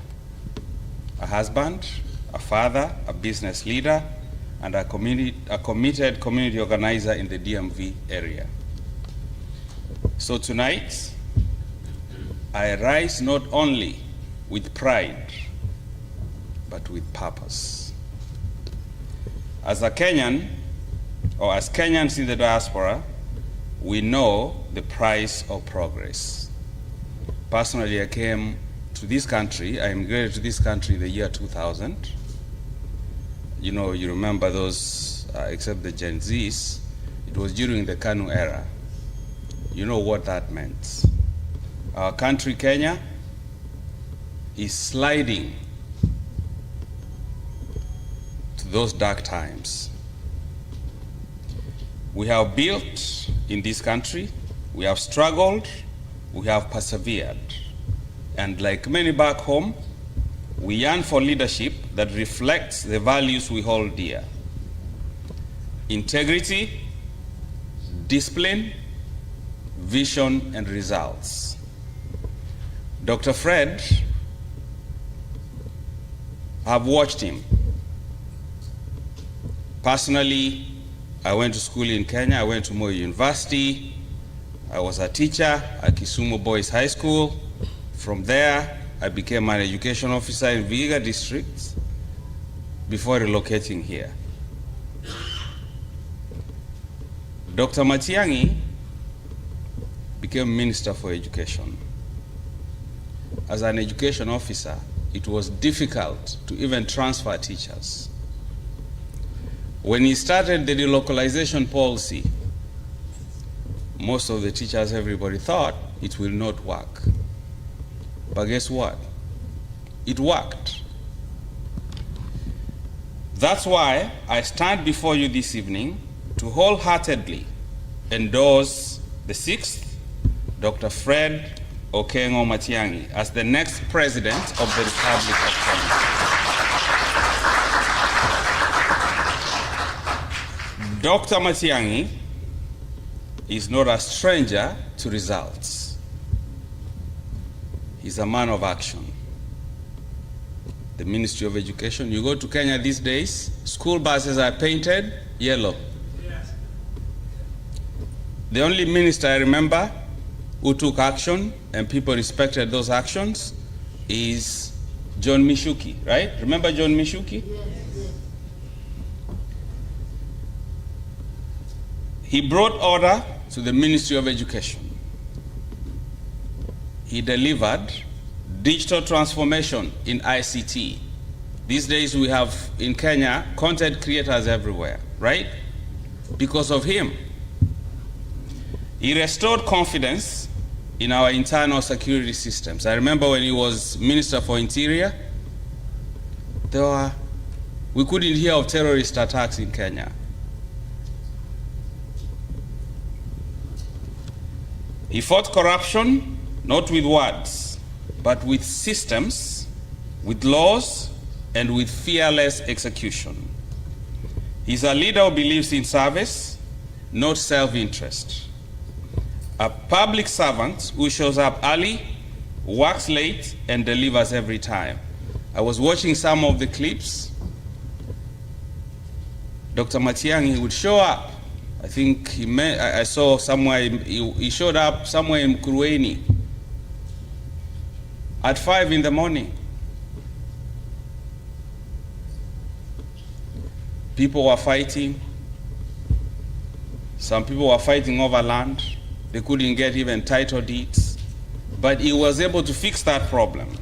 a husband, a father, a business leader, and a committed community organizer in the DMV area. So tonight, I rise not only with pride, but with purpose. As a Kenyan, or as Kenyans in the diaspora, we know the price of progress. Personally, I came to this country, I immigrated to this country in the year 2000. you know, you remember those, except the Gen Zs, it was during the KANU era. You know what that meant. Our country, Kenya, is sliding to those dark times. We have built in this country, we have struggled, we have persevered. And like many back home, we yearn for leadership that reflects the values we hold dear. Integrity, discipline, vision, and results. Dr. Fred, I've watched him. Personally, I went to school in Kenya. I went to Moi University. I was a teacher at Kisumu Boys High School. From there, I became an education officer in Vihiga district before relocating here. Dr. Matiang'i became Minister for Education. As an education officer, it was difficult to even transfer teachers. When he started the delocalization policy, most of the teachers, everybody thought it will not work. But guess what? It worked. That's why I stand before you this evening to wholeheartedly endorse the 6th, Dr. Fred Okengo Matiang'i, as the next president of the Republic of Kenya. Dr. Matiang'i is not a stranger to results. He's a man of action. The Ministry of Education, you go to Kenya these days, school buses are painted yellow. Yes. The only minister I remember who took action and people respected those actions is John Mishuki, right? Remember John Mishuki? Yes. He brought order to the Ministry of Education. He delivered digital transformation in ICT. These days we have in Kenya content creators everywhere, right? Because of him. He restored confidence in our internal security systems. I remember when he was Minister for Interior, we couldn't hear of terrorist attacks in Kenya. He fought corruption, not with words, but with systems, with laws, and with fearless execution. He's a leader who believes in service, not self-interest. A public servant who shows up early, works late, and delivers every time. I was watching some of the clips. Dr. Matiang'i would show up. I think I saw somewhere, he showed up somewhere in Kurueni at 5 in the morning. People were fighting. Some people were fighting over land. They couldn't get even title deeds. But he was able to fix that problem.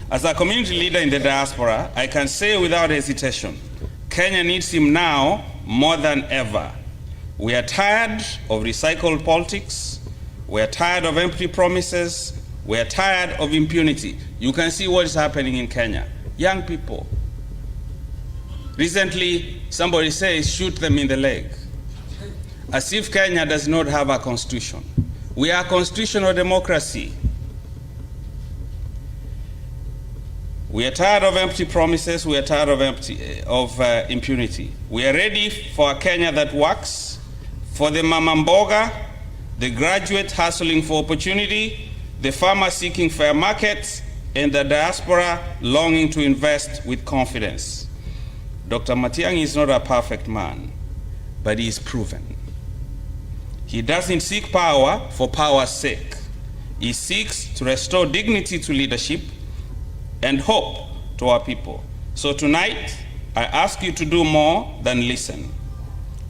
As a community leader in the diaspora, I can say without hesitation, Kenya needs him now more than ever. We are tired of recycled politics. We are tired of empty promises. We are tired of impunity. You can see what is happening in Kenya. Young people. Recently, somebody says, shoot them in the leg. As if Kenya does not have a constitution. We are a constitutional democracy. We are tired of empty promises. We are tired of impunity. We are ready for a Kenya that works, for the mama mboga, the graduate hustling for opportunity, the farmer seeking fair markets, and the diaspora longing to invest with confidence. Dr. Matiang'i is not a perfect man, but he is proven. He doesn't seek power for power's sake. He seeks to restore dignity to leadership and hope to our people. So tonight, I ask you to do more than listen.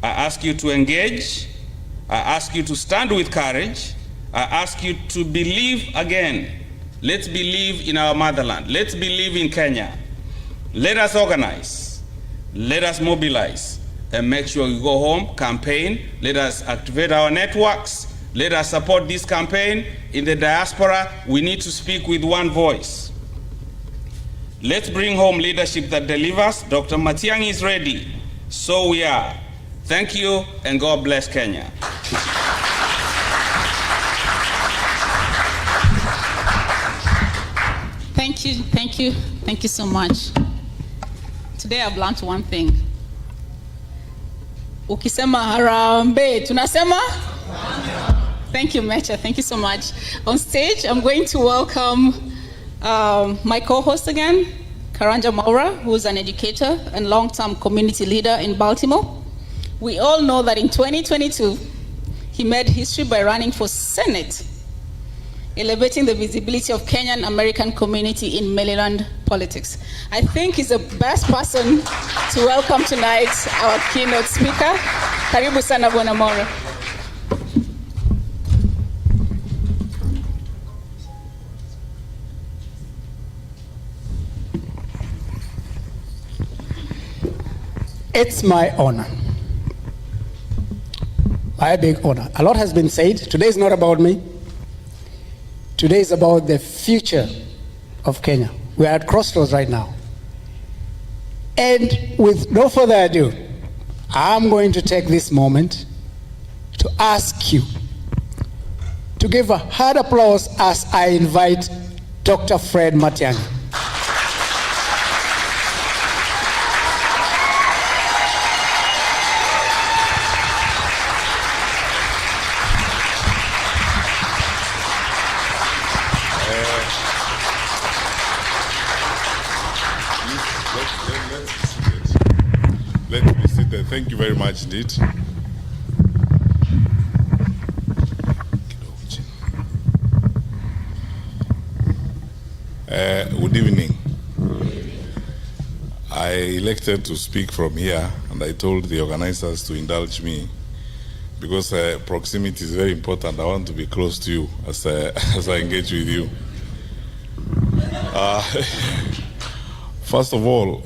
I ask you to engage. I ask you to stand with courage. I ask you to believe again. Let's believe in our motherland. Let's believe in Kenya. Let us organize. Let us mobilize and make sure we go home, campaign. Let us activate our networks. Let us support this campaign. In the diaspora, we need to speak with one voice. Let's bring home leadership that delivers. Dr. Matiang'i is ready. So we are. Thank you, and God bless Kenya. Thank you so much. Today I've learned one thing. Ukisema harambe, tunasema? Thank you, Mecha. Thank you so much. On stage, I'm going to welcome my co-host again, Karanja Maura, who's an educator and long-term community leader in Baltimore. We all know that in 2022, he made history by running for Senate, elevating the visibility of Kenyan American community in Maryland politics. I think he's the best person to welcome tonight, our keynote speaker. Karibu sana Bwana Maura. It's my honor. My big honor. A lot has been said. Today is not about me. Today is about the future of Kenya. We are at crossroads right now. And with no further ado, I'm going to take this moment to ask you to give a hard applause as I invite Dr. Fred Matiang'i. Thank you very much indeed. Good evening. I elected to speak from here, and I told the organizers to indulge me because proximity is very important. I want to be close to you as I engage with you. First of all,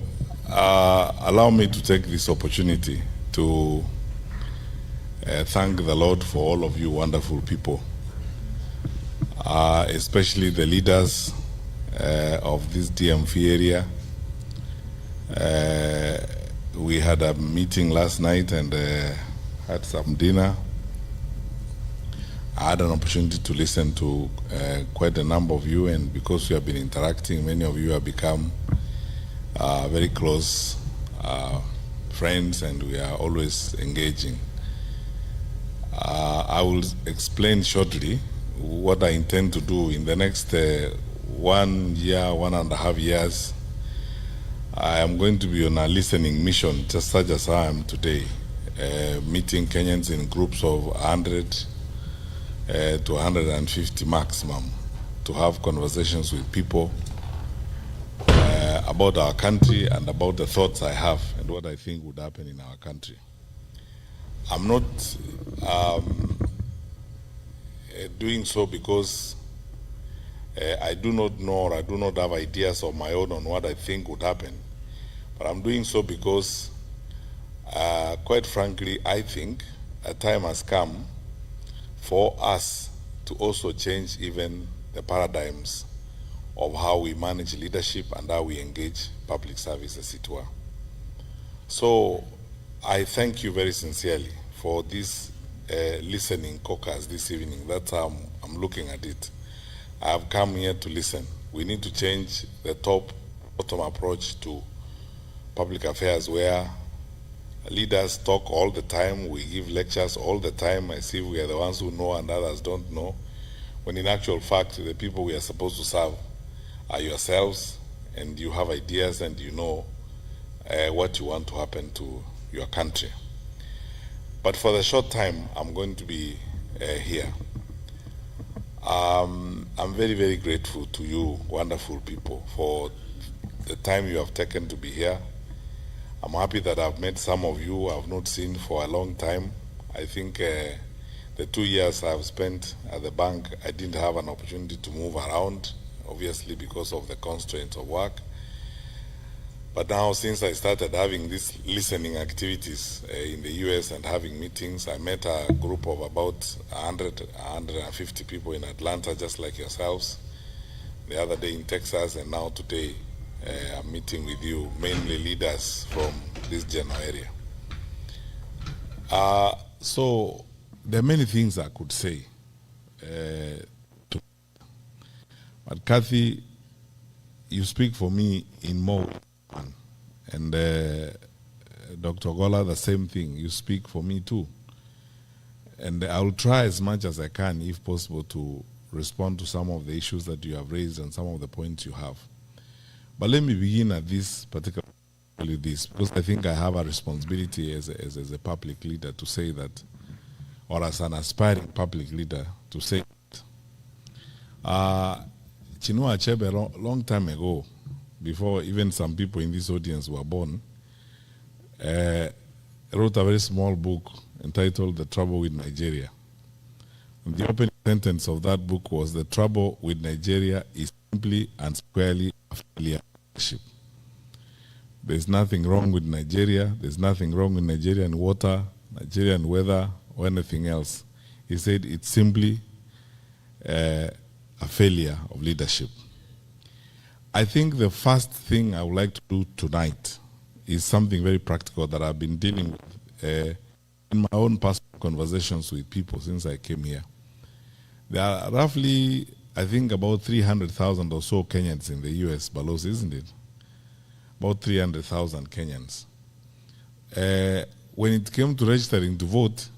allow me to take this opportunity to thank the Lord for all of you wonderful people, especially the leaders of this DMV area. We had a meeting last night and had some dinner. I had an opportunity to listen to quite a number of you, and because we have been interacting, many of you have become very close friends, and we are always engaging. I will explain shortly what I intend to do in the next 1 year, 1.5 years. I am going to be on a listening mission, just such as I am today, meeting Kenyans in groups of 100 to 150 maximum, to have conversations with people about our country and about the thoughts I have and what I think would happen in our country. I'm not doing so because I do not know, or I do not have ideas of my own on what I think would happen. But I'm doing so because, quite frankly, I think a time has come for us to also change even the paradigms of how we manage leadership and how we engage public service, as it were. So I thank you very sincerely for this listening caucus this evening. That's how I'm looking at it. I have come here to listen. We need to change the top-bottom approach to public affairs, where leaders talk all the time, we give lectures all the time, as if we are the ones who know and others don't know, when in actual fact the people we are supposed to serve are yourselves, and you have ideas and you know what you want to happen to your country. But for the short time I'm going to be here, I'm very, very grateful to you wonderful people for the time you have taken to be here. I'm happy that I've met some of you I've not seen for a long time. I think the 2 years I've spent at the bank, I didn't have an opportunity to move around, obviously because of the constraints of work. But now, since I started having these listening activities in the US and having meetings, I met a group of about 150 people in Atlanta, just like yourselves. The other day in Texas, and now today I'm meeting with you, mainly leaders from this general area. So there are many things I could say. But Kathy, you speak for me in more. And Dr. Gola, the same thing. You speak for me too. And I will try as much as I can, if possible, to respond to some of the issues that you have raised and some of the points you have. But let me begin at this particular with this, because I think I have a responsibility as a public leader to say that, or as an aspiring public leader to say that. Chinua Achebe, long time ago, before even some people in this audience were born, wrote a very small book entitled The Trouble with Nigeria. And the opening sentence of that book was, "The trouble with Nigeria is simply and squarely a failure of leadership." There's nothing wrong with Nigeria. There's nothing wrong with Nigerian water, Nigerian weather, or anything else. He said it's simply a failure of leadership. I think the first thing I would like to do tonight is something very practical that I've been dealing with in my own personal conversations with people since I came here. There are roughly, I think, about 300,000 or so Kenyans in the US, Balos, isn't it? About 300,000 Kenyans. When it came to registering to vote,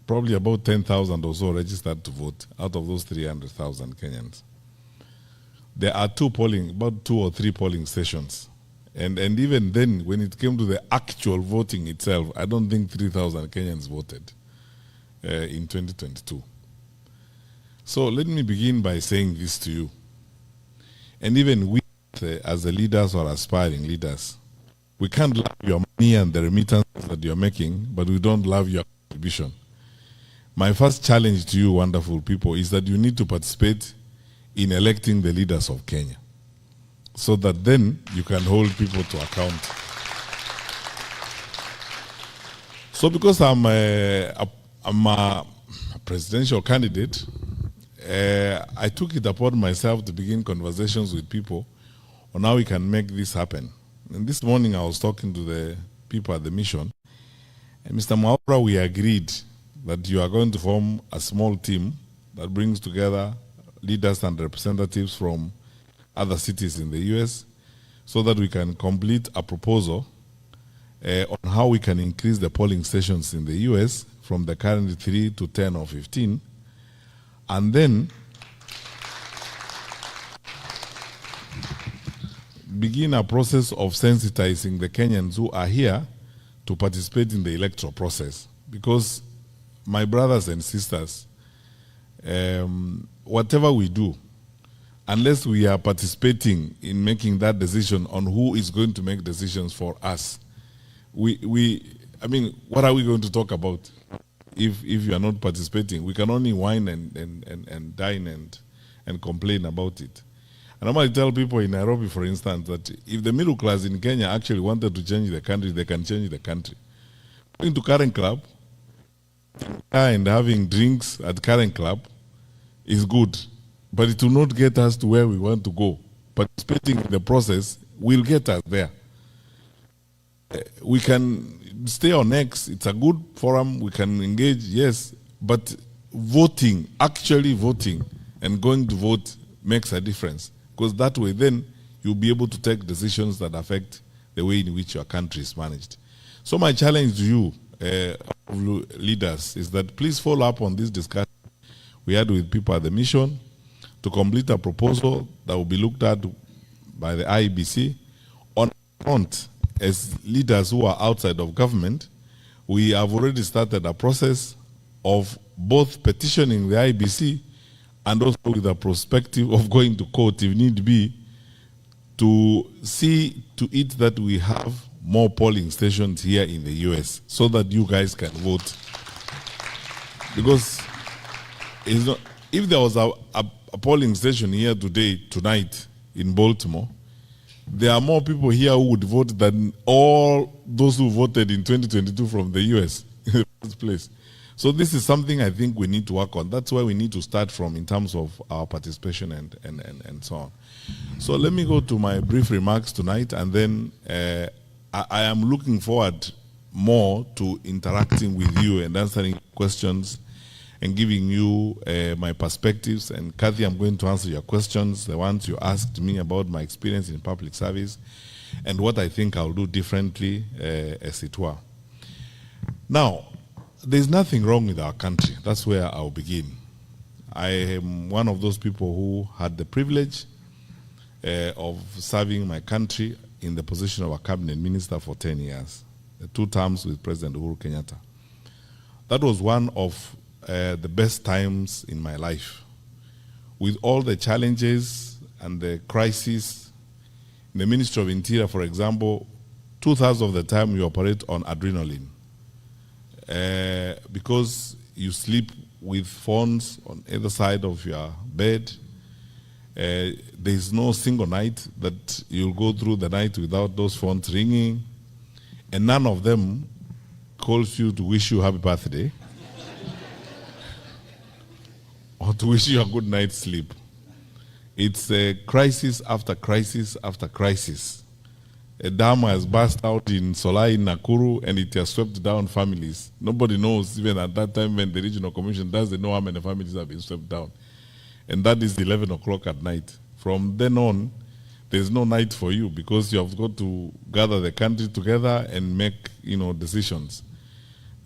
probably about 10,000 or so registered to vote out of those 300,000 Kenyans. There are about 2 or 3 polling stations. And even then, when it came to the actual voting itself, I don't think 3,000 Kenyans voted in 2022. So let me begin by saying this to you. And even we, as the leaders or aspiring leaders, we can't love your money and the remittances that you're making, but we don't love your contribution. My first challenge to you, wonderful people, is that you need to participate in electing the leaders of Kenya, so that then you can hold people to account. So because I'm a presidential candidate, I took it upon myself to begin conversations with people on how we can make this happen. And this morning I was talking to the people at the mission, and Mr. Mwaura, we agreed that you are going to form a small team that brings together leaders and representatives from other cities in the US, so that we can complete a proposal on how we can increase the polling stations in the US from the current 3 to 10 or 15, and then begin a process of sensitizing the Kenyans who are here to participate in the electoral process. Because, my brothers and sisters, whatever we do, unless we are participating in making that decision on who is going to make decisions for us, I mean, what are we going to talk about if you are not participating? We can only whine and dine and complain about it. And I might tell people in Nairobi, for instance, that if the middle class in Kenya actually wanted to change the country, they can change the country. Going to Karen Club and having drinks at Karen Club is good, but it will not get us to where we want to go. Participating in the process will get us there. We can stay on X, it's a good forum, we can engage, yes, but voting, actually voting and going to vote makes a difference, because that way then you'll be able to take decisions that affect the way in which your country is managed. So my challenge to you, leaders, is that please follow up on this discussion we had with people at the mission to complete a proposal that will be looked at by the IEBC on front. As leaders who are outside of government, we have already started a process of both petitioning the IEBC and also with a perspective of going to court if need be, to see to it that we have more polling stations here in the US so that you guys can vote. Because it's not, if there was a polling station here tonight in Baltimore, there are more people here who would vote than all those who voted in 2022 from the US in the first place. So this is something I think we need to work on. That's why we need to start from in terms of our participation and so on. So let me go to my brief remarks tonight, and then I am looking forward more to interacting with you and answering questions and giving you my perspectives. And Kathy, I'm going to answer your questions, the ones you asked me about my experience in public service and what I think I'll do differently, as it were. Now, there's nothing wrong with our country. That's where I'll begin. I am one of those people who had the privilege of serving my country in the position of a cabinet minister for 10 years, 2 terms with President Uhuru Kenyatta. That was one of the best times in my life. With all the challenges and the crises, in the Ministry of Interior, for example, 2/3 of the time you operate on adrenaline. Because you sleep with phones on either side of your bed. There is no single night that you'll go through the night without those phones ringing, and none of them calls you to wish you happy birthday or to wish you a good night's sleep. It's a crisis after crisis after crisis. A dam has burst out in Solai, in Nakuru, and it has swept down families. Nobody knows, even at that time when the regional commission doesn't know how many families have been swept down. And that is 11 o'clock at night. From then on, there's no night for you because you have got to gather the country together and make, decisions.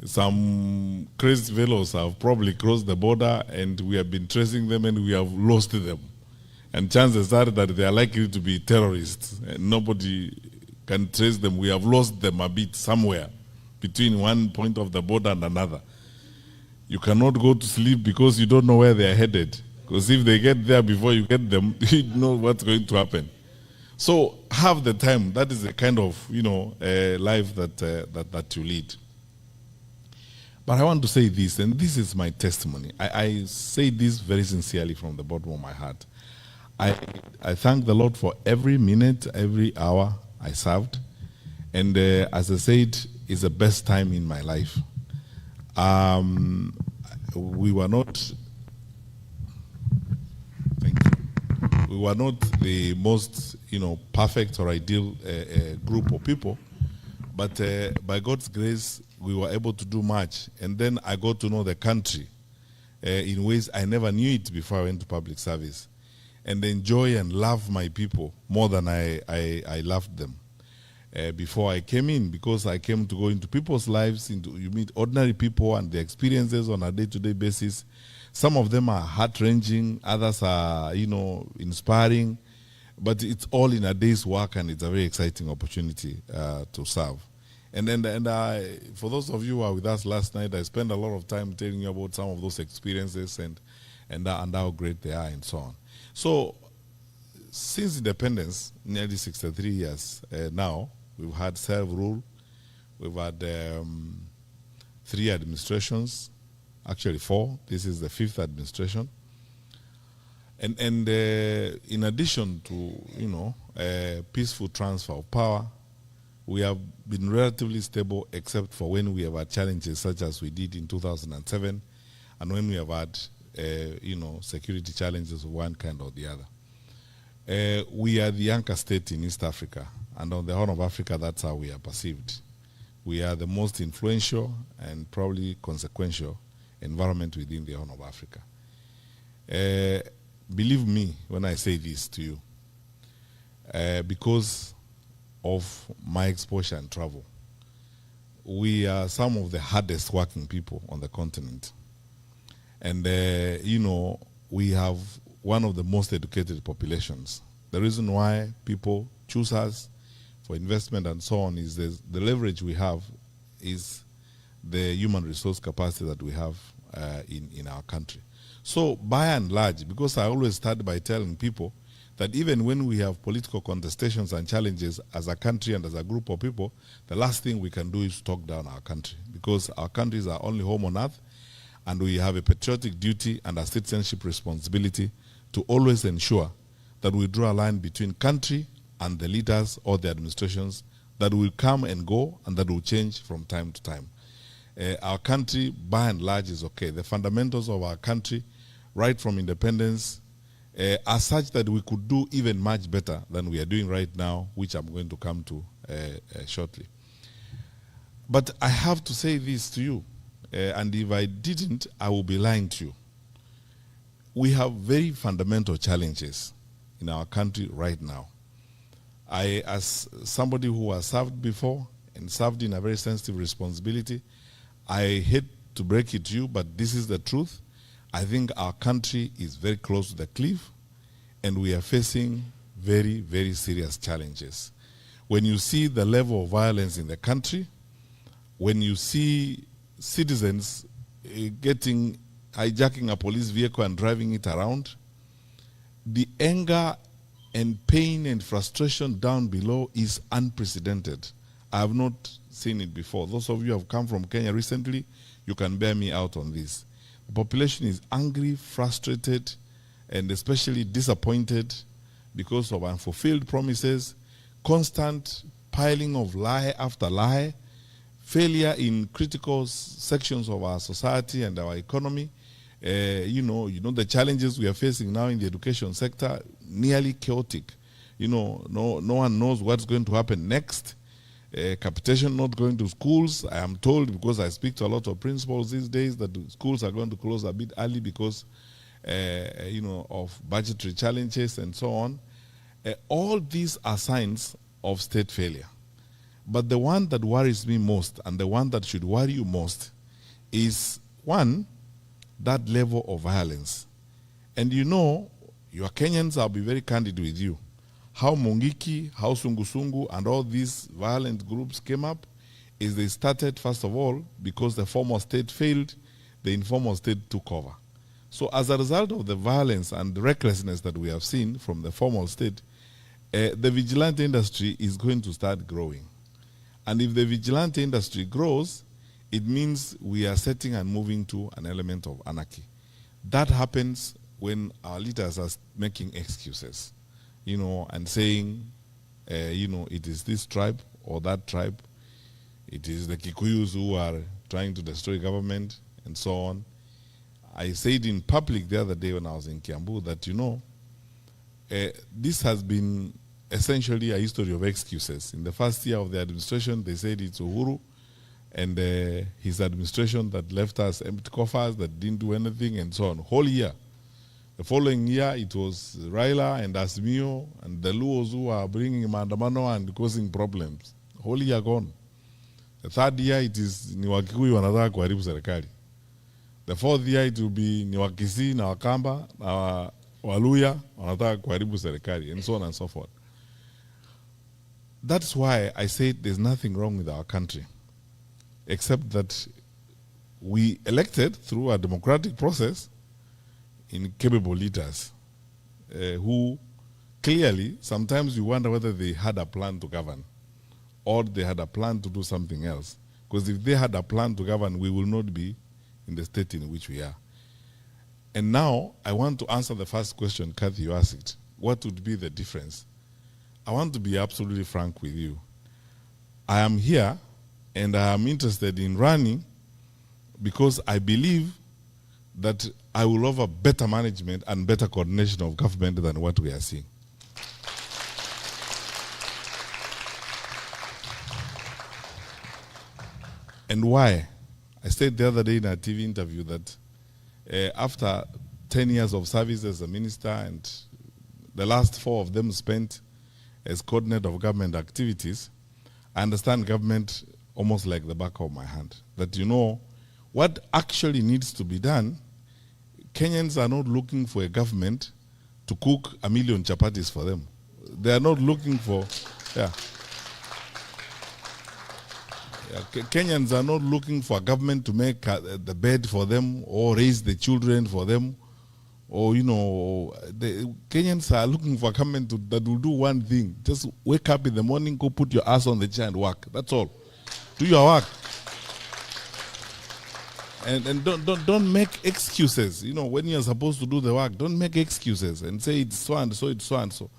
Some crazy fellows have probably crossed the border, and we have been tracing them and we have lost them. And chances are that they are likely to be terrorists, and nobody can trace them. We have lost them a bit somewhere between one point of the border and another. You cannot go to sleep because you don't know where they are headed. Because if they get there before you get them, you know what's going to happen. So have the time. That is the kind of life that you lead. But I want to say this, and this is my testimony. I say this very sincerely from the bottom of my heart. I thank the Lord for every minute, every hour I served. And as I said, it's the best time in my life. We were not, we were not the most, perfect or ideal group of people. But by God's grace, we were able to do much. And then I got to know the country in ways I never knew it before I went to public service. And enjoy and love my people more than I loved them before I came in, because I came to go into people's lives. You meet ordinary people and their experiences on a day-to-day basis. Some of them are heart-wrenching, others are, inspiring, but it's all in a day's work, and it's a very exciting opportunity to serve. And for those of you who were with us last night, I spent a lot of time telling you about some of those experiences and how great they are and so on. So, since independence, nearly 63 years now, we've had self-rule, we've had 3 administrations, actually 4. This is the 5th administration. And in addition to, peaceful transfer of power, we have been relatively stable, except for when we have had challenges such as we did in 2007, and when we have had security challenges of one kind or the other. We are the anchor state in East Africa, and on the Horn of Africa, that's how we are perceived. We are the most influential and probably consequential environment within the Horn of Africa. Believe me when I say this to you, because of my exposure and travel, we are some of the hardest working people on the continent. And, we have one of the most educated populations. The reason why people choose us for investment and so on is the leverage we have is the human resource capacity that we have in our country. So by and large, because I always start by telling people that even when we have political contestations and challenges as a country and as a group of people, the last thing we can do is talk down our country, because our country is our only home on earth, and we have a patriotic duty and a citizenship responsibility to always ensure that we draw a line between country and the leaders or the administrations that will come and go and that will change from time to time. Our country, by and large, is okay. The fundamentals of our country, right from independence, are such that we could do even much better than we are doing right now, which I'm going to come to shortly. But I have to say this to you, and if I didn't, I will be lying to you. We have very fundamental challenges in our country right now. I, as somebody who has served before and served in a very sensitive responsibility, I hate to break it to you, but this is the truth. I think our country is very close to the cliff, and we are facing very, very serious challenges. When you see the level of violence in the country, when you see citizens hijacking a police vehicle and driving it around, the anger and pain and frustration down below is unprecedented. I have not seen it before. Those of you who have come from Kenya recently, you can bear me out on this. The population is angry, frustrated, and especially disappointed because of unfulfilled promises, constant piling of lie after lie, failure in critical sections of our society and our economy. You know the challenges we are facing now in the education sector, nearly chaotic. No one knows what's going to happen next. Capitation not going to schools. I am told, because I speak to a lot of principals these days, that the schools are going to close a bit early because of budgetary challenges and so on. All these are signs of state failure. But the one that worries me most, and the one that should worry you most, is one, that level of violence. And you know, your Kenyans, I'll be very candid with you, how Mungiki, how Sungusungu, and all these violent groups came up is they started, first of all, because the former state failed, the informal state took over. So as a result of the violence and the recklessness that we have seen from the formal state, the vigilante industry is going to start growing. And if the vigilante industry grows, it means we are setting and moving to an element of anarchy. That happens when our leaders are making excuses, and saying, it is this tribe or that tribe, it is the Kikuyus who are trying to destroy government, and so on. I said in public the other day when I was in Kiambu that, this has been essentially a history of excuses. In the first year of the administration, they said it's Uhuru and his administration that left us empty coffers, that didn't do anything, and so on. Whole year. The following year, it was Raila and Asmio and the Luos who are bringing maandamano and causing problems. Whole year gone. The third year, it is ni Wakikuyu wanataka kuharibu serikali. The fourth year, it will be ni Wakisii na Wakamba na Waluya wanataka kuharibu serikali, and so on and so forth. That's why I said there's nothing wrong with our country, except that we elected through a democratic process incapable leaders who clearly, sometimes you wonder whether they had a plan to govern or they had a plan to do something else. Because if they had a plan to govern, we will not be in the state in which we are. And now, I want to answer the first question, Kathy, you asked. What would be the difference? I want to be absolutely frank with you. I am here and I am interested in running because I believe that I will offer better management and better coordination of government than what we are seeing. And why? I said the other day in a TV interview that after 10 years of service as a minister, and the last 4 of them spent as coordinator of government activities, I understand government almost like the back of my hand. That what actually needs to be done, Kenyans are not looking for a government to cook 1 million chapatis for them. They are not looking for, Kenyans are not looking for a government to make the bed for them or raise the children for them. Or, the Kenyans are looking for a government that will do one thing. Just wake up in the morning, go put your ass on the chair and work. That's all. Do your work. And don't make excuses. When you're supposed to do the work, don't make excuses and say it's so and so, it's so and so.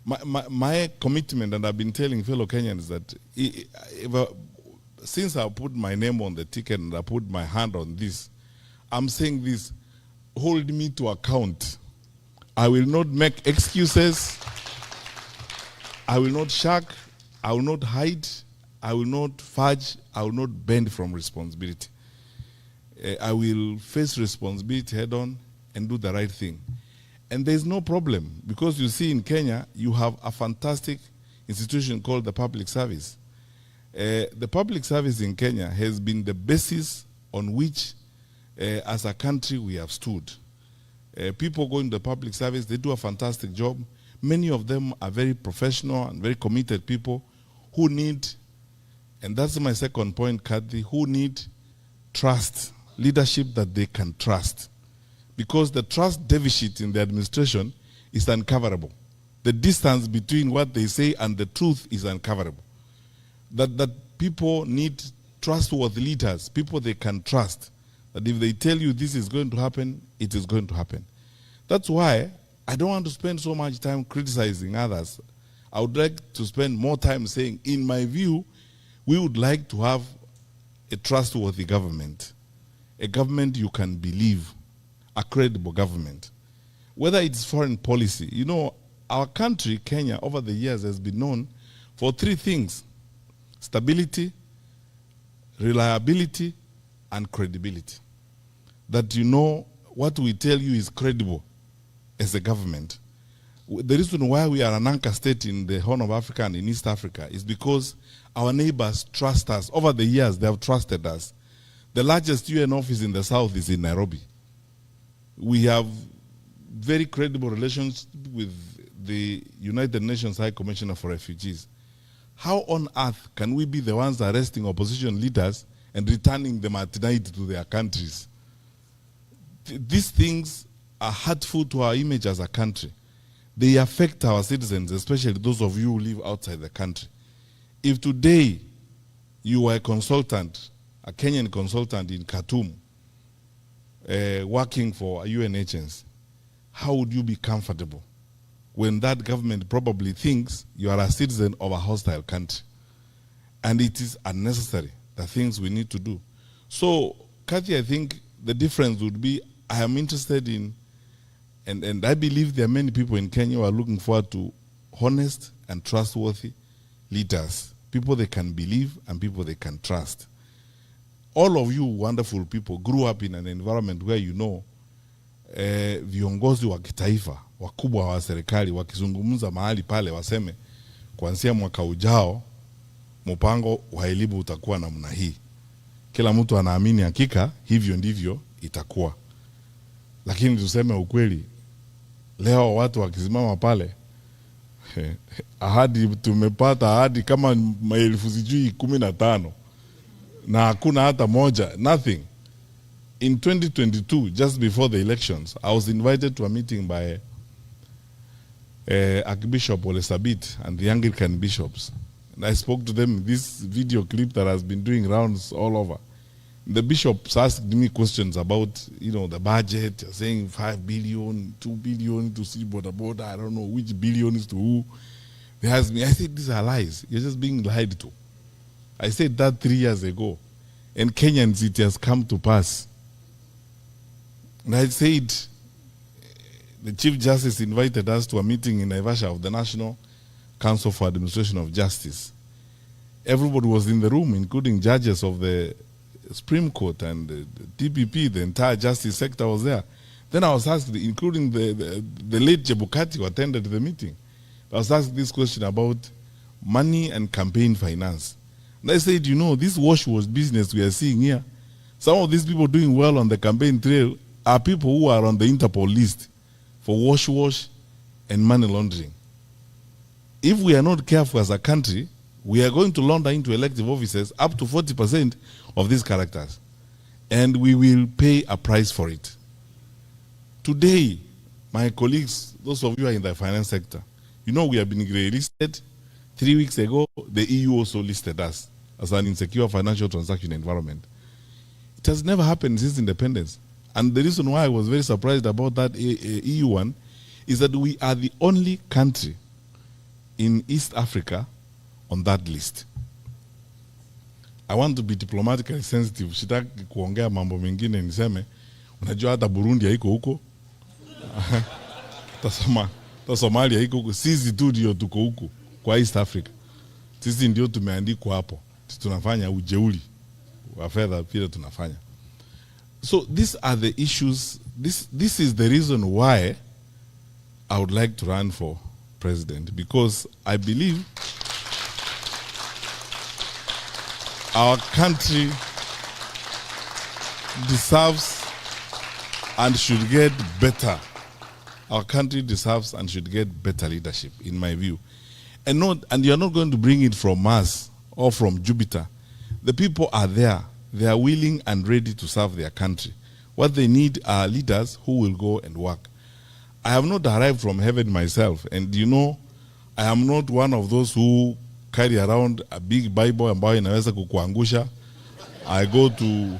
My commitment, and I've been telling fellow Kenyans that since I put my name on the ticket and I put my hand on this, I'm saying this, hold me to account. I will not make excuses. I will not shirk. I will not hide. I will not fudge. I will not bend from responsibility. I will face responsibility head on and do the right thing. And there's no problem, because you see in Kenya, you have a fantastic institution called the public service. The public service in Kenya has been the basis on which, as a country, we have stood. People going to the public service, they do a fantastic job. Many of them are very professional and very committed people who need, and that's my second point, Kathy, who need trust, leadership that they can trust. Because the trust deficit in the administration is uncoverable. The distance between what they say and the truth is uncoverable. That people need trustworthy leaders, people they can trust. That if they tell you this is going to happen, it is going to happen. That's why I don't want to spend so much time criticizing others. I would like to spend more time saying, in my view, we would like to have a trustworthy government, a government you can believe, a credible government. Whether it's foreign policy, you know, our country, Kenya, over the years has been known for three things: stability, reliability, and credibility. That you know what we tell you is credible as a government. The reason why we are an anchor state in the Horn of Africa and in East Africa is because our neighbors trust us. Over the years, they have trusted us. The largest UN office in the south is in Nairobi. We have very credible relations with the United Nations High Commissioner for Refugees. How on earth can we be the ones arresting opposition leaders and returning them at night to their countries? These things are hurtful to our image as a country. They affect our citizens, especially those of you who live outside the country. If today you were a consultant, a Kenyan consultant in Khartoum, working for a UN agency, how would you be comfortable when that government probably thinks you are a citizen of a hostile country? And it is unnecessary, the things we need to do. So, Kathy, I think the difference would be, I am interested in, and I believe there are many people in Kenya who are looking forward to honest and trustworthy leaders, people they can believe and people they can trust. All of you wonderful people grew up in an environment where you know viongozi wa kitaifa, wakubwa wa serikali, wakizungumza mahali pale waseme, kuanzia mwaka ujao, mpango wa elimu utakuwa namna hii. Kila mtu anaamini hakika, hivyo ndivyo itakuwa. Lakini tuseme ukweli, leo watu wakisimama pale, ahadi tumepata ahadi kama maelfu sijui 15. Na hakuna hata moja, nothing. In 2022, just before the elections, I was invited to a meeting by Archbishop Ole Sabit and the Anglican bishops. And I spoke to them, this video clip that has been doing rounds all over. The bishops asked me questions about, you know, the budget, saying 5 billion, 2 billion to see border, I don't know which billion is to who. They asked me, I said, these are lies. You're just being lied to. I said that 3 years ago. And Kenyans, it has come to pass. And I said, the Chief Justice invited us to a meeting in Naivasha of the National Council for Administration of Justice. Everybody was in the room, including judges of the Supreme Court and the DPP, the entire justice sector was there. Then I was asked, including the late Jebukati who attended the meeting, I was asked this question about money and campaign finance. And I said, you know, this wash business we are seeing here, some of these people doing well on the campaign trail are people who are on the Interpol list for wash and money laundering. If we are not careful as a country, we are going to launder into elective offices up to 40% of these characters. And we will pay a price for it. Today, my colleagues, those of you who are in the finance sector, you know we have been listed. 3 weeks ago, the EU also listed us as an insecure financial transaction environment. It has never happened since independence. And the reason why I was very surprised about that EU one is that we are the only country in East Africa on that list. I want to be diplomatically sensitive. Sitaki kuongea mambo mengine niseme, unajua hata Burundi haiko huko. Ta Somalia haiko huko. Sisi tu ndio tuko huko kwa East Africa. Sisi ndio tumeandikwa hapo. Tunafanya ujeuri wa fedha pia tunafanya. So these are the issues. This is the reason why I would like to run for president, because I believe our country deserves and should get better. Our country deserves and should get better leadership, in my view. And you're not going to bring it from Mars or from Jupiter. The people are there. They are willing and ready to serve their country. What they need are leaders who will go and work. I have not arrived from heaven myself, and you know, I am not one of those who carry around a big Bible ambayo inaweza kukuangusha. I go to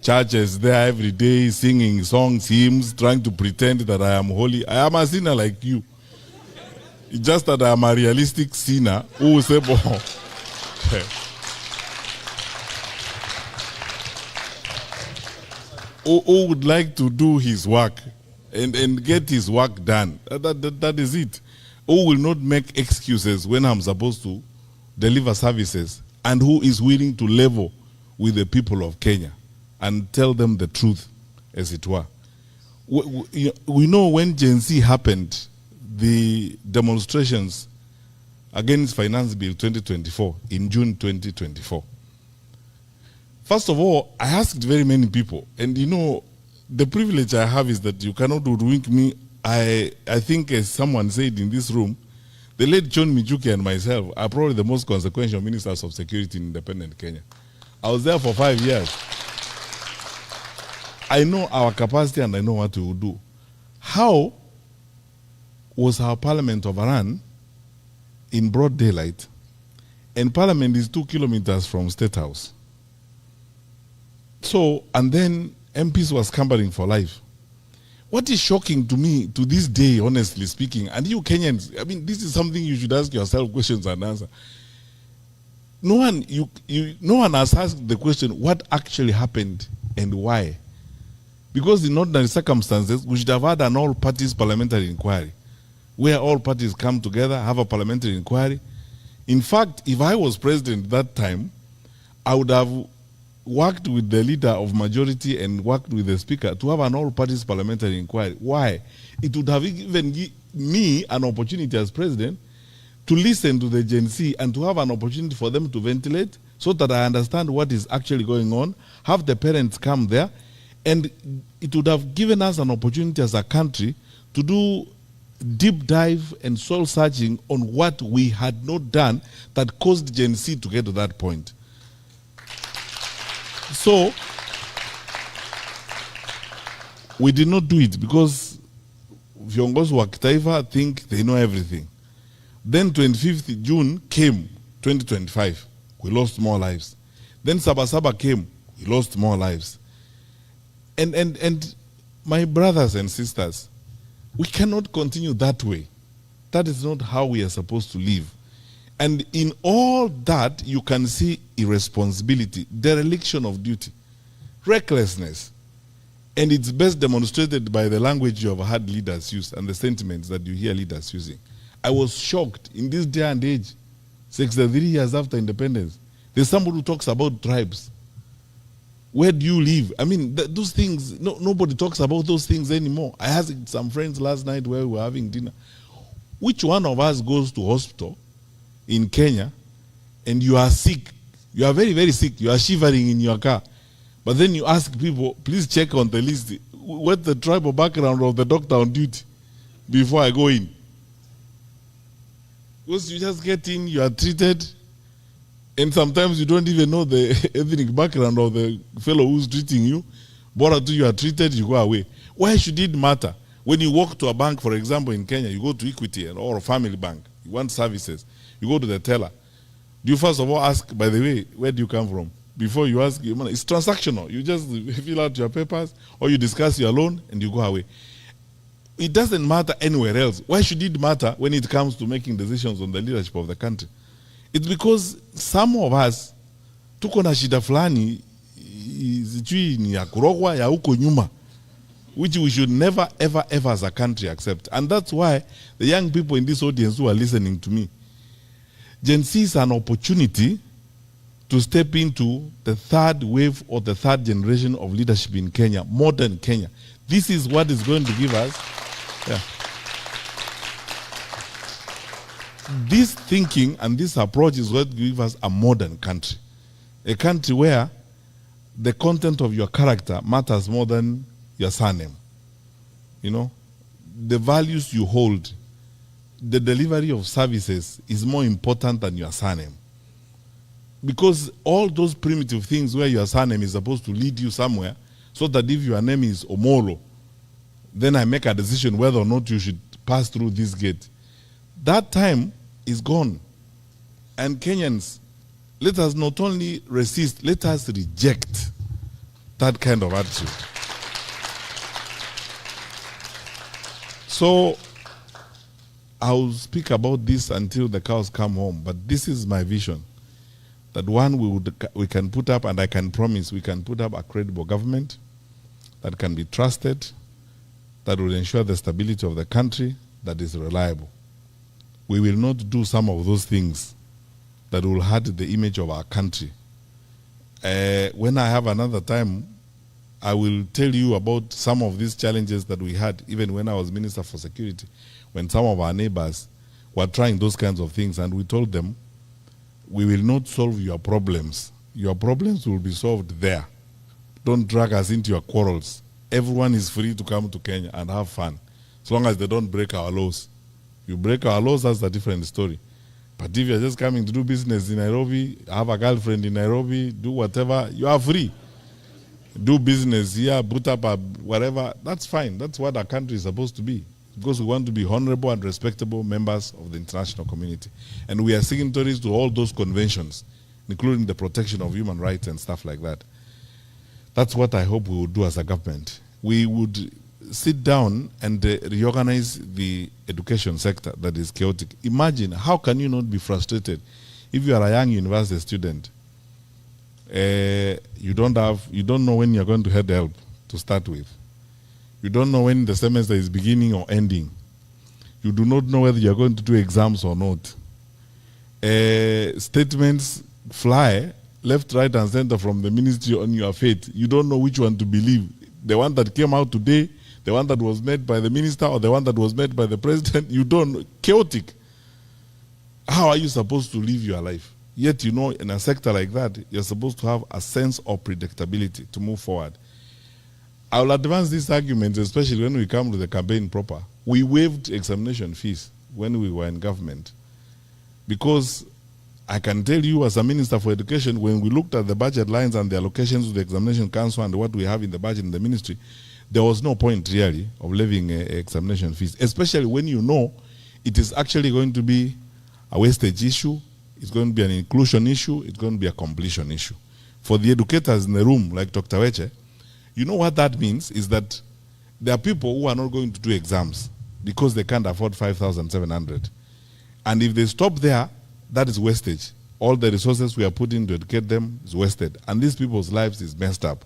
churches there every day, singing songs, hymns, trying to pretend that I am holy. I am a sinner like you. It's just that I am a realistic sinner who will say, who would like to do his work and get his work done. That is it. Who will not make excuses when I'm supposed to deliver services, and who is willing to level with the people of Kenya and tell them the truth, as it were. We know when Gen Z happened, the demonstrations against Finance Bill 2024 in June 2024. First of all, I asked very many people, and you know, the privilege I have is that you cannot hoodwink me. I think, as someone said in this room, the late John Mijuki and myself are probably the most consequential ministers of security in independent Kenya. I was there for 5 years. I know our capacity and I know what we will do. How was our parliament overrun in broad daylight, and parliament is 2 kilometers from State House? So, and then MPs were scampering for life. What is shocking to me to this day, honestly speaking, and you Kenyans, I mean, this is something you should ask yourself questions and answer. No one has asked the question, what actually happened and why? Because in ordinary circumstances, we should have had an all-parties parliamentary inquiry, where all parties come together, have a parliamentary inquiry. In fact, if I was president that time, I would have worked with the leader of majority and worked with the speaker to have an all-parties parliamentary inquiry. Why? It would have given me an opportunity as president to listen to the Gen Z and to have an opportunity for them to ventilate so that I understand what is actually going on, have the parents come there, and it would have given us an opportunity as a country to do deep dive and soul searching on what we had not done that caused Gen Z to get to that point. So, we did not do it because viongozi wa kitaifa think they know everything. Then 25th June came, 2025. We lost more lives. Then Sabasaba came. We lost more lives. And my brothers and sisters, we cannot continue that way. That is not how we are supposed to live. And in all that, you can see irresponsibility, dereliction of duty, recklessness. And it's best demonstrated by the language you have heard leaders use and the sentiments that you hear leaders using. I was shocked in this day and age, 63 years after independence. There's somebody who talks about tribes. Where do you live? I mean, those things, nobody talks about those things anymore. I asked some friends last night where we were having dinner. Which one of us goes to hospital in Kenya and you are sick? You are very, very sick. You are shivering in your car. But then you ask people, please check on the list, what's the tribal background of the doctor on duty before I go in? Because you just get in, you are treated, and sometimes you don't even know the ethnic background of the fellow who's treating you. But until you are treated, you go away. Why should it matter? When you walk to a bank, for example, in Kenya, you go to Equity or a family bank, you want services, you go to the teller. Do you first of all ask, by the way, where do you come from? Before you ask, it's transactional. You just fill out your papers or you discuss your loan and you go away. It doesn't matter anywhere else. Why should it matter when it comes to making decisions on the leadership of the country? It's because some of us tuko na shida fulani sijui ni ya kurogwa ya huko nyuma, which we should never ever ever as a country accept. And that's why the young people in this audience who are listening to me, Gen Z is an opportunity to step into the third wave or the third generation of leadership in Kenya, modern Kenya. This is what is going to give us. Yeah. This thinking and this approach is what gives us a modern country. A country where the content of your character matters more than your surname. You know, the values you hold, the delivery of services is more important than your surname. Because all those primitive things where your surname is supposed to lead you somewhere, so that if your name is Omolo, then I make a decision whether or not you should pass through this gate. That time is gone. And Kenyans, let us not only resist, let us reject that kind of attitude. So, I'll speak about this until the cows come home, but this is my vision. That one, we can put up, and I can promise, we can put up a credible government that can be trusted, that will ensure the stability of the country, that is reliable. We will not do some of those things that will hurt the image of our country. When I have another time, I will tell you about some of these challenges that we had, even when I was Minister for Security, when some of our neighbors were trying those kinds of things, and we told them, we will not solve your problems. Your problems will be solved there. Don't drag us into your quarrels. Everyone is free to come to Kenya and have fun, as long as they don't break our laws. You break our laws, that's a different story. But if you're just coming to do business in Nairobi, have a girlfriend in Nairobi, do whatever, you are free. Do business here, put up a whatever, that's fine. That's what our country is supposed to be. Because we want to be honorable and respectable members of the international community. And we are signatories to all those conventions, including the protection of human rights and stuff like that. That's what I hope we would do as a government. We would sit down and reorganize the education sector that is chaotic. Imagine, how can you not be frustrated if you are a young university student? You don't know when you're going to have help to start with. You don't know when the semester is beginning or ending. You do not know whether you're going to do exams or not. Statements fly left, right, and center from the ministry on your fate. You don't know which one to believe. The one that came out today, the one that was made by the minister, or the one that was made by the president. You don't know. Chaotic. How are you supposed to live your life? Yet, you know, in a sector like that, you're supposed to have a sense of predictability to move forward. I will advance these arguments, especially when we come to the campaign proper. We waived examination fees when we were in government, because I can tell you as a Minister for Education, when we looked at the budget lines and the allocations to the Examination Council and what we have in the budget in the ministry, there was no point really of levying examination fees, especially when you know it is actually going to be a wastage issue, it's going to be an inclusion issue, it's going to be a completion issue. For the educators in the room, like Dr. Weche, you know what that means is that there are people who are not going to do exams because they can't afford 5,700. And if they stop there, that is wastage. All the resources we are putting to educate them is wasted. And these people's lives is messed up.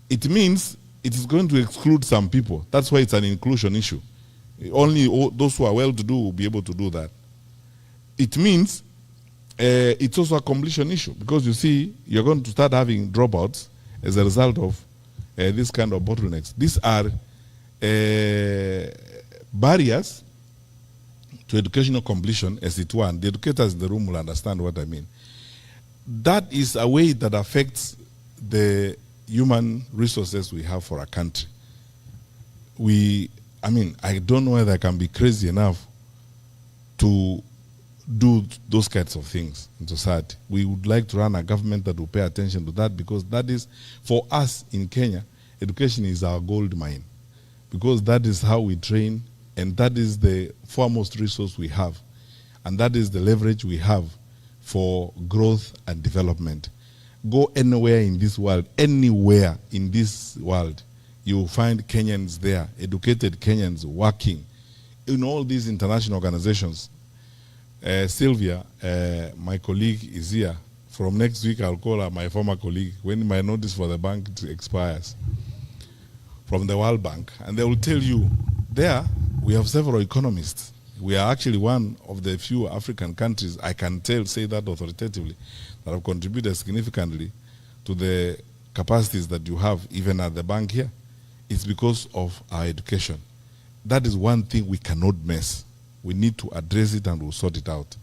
It means it is going to exclude some people. That's why it's an inclusion issue. Only those who are well-to-do will be able to do that. It means it's also a completion issue, because you see, you're going to start having dropouts as a result of this kind of bottlenecks. These are barriers to educational completion, as it were, and the educators in the room will understand what I mean. That is a way that affects the human resources we have for our country. I don't know whether I can be crazy enough to do those kinds of things in society. We would like to run a government that will pay attention to that, because that is, for us in Kenya, education is our gold mine, because that is how we train, and that is the foremost resource we have, and that is the leverage we have for growth and development. Go anywhere in this world, you will find Kenyans there, educated Kenyans working in all these international organizations. Sylvia, my colleague, is here. From next week, I'll call her my former colleague when my notice for the bank expires, from the World Bank. And they will tell you, there we have several economists. We are actually one of the few African countries, I can say that authoritatively, that have contributed significantly to the capacities that you have even at the bank here. It's because of our education. That is one thing we cannot miss. We need to address it and we'll sort it out.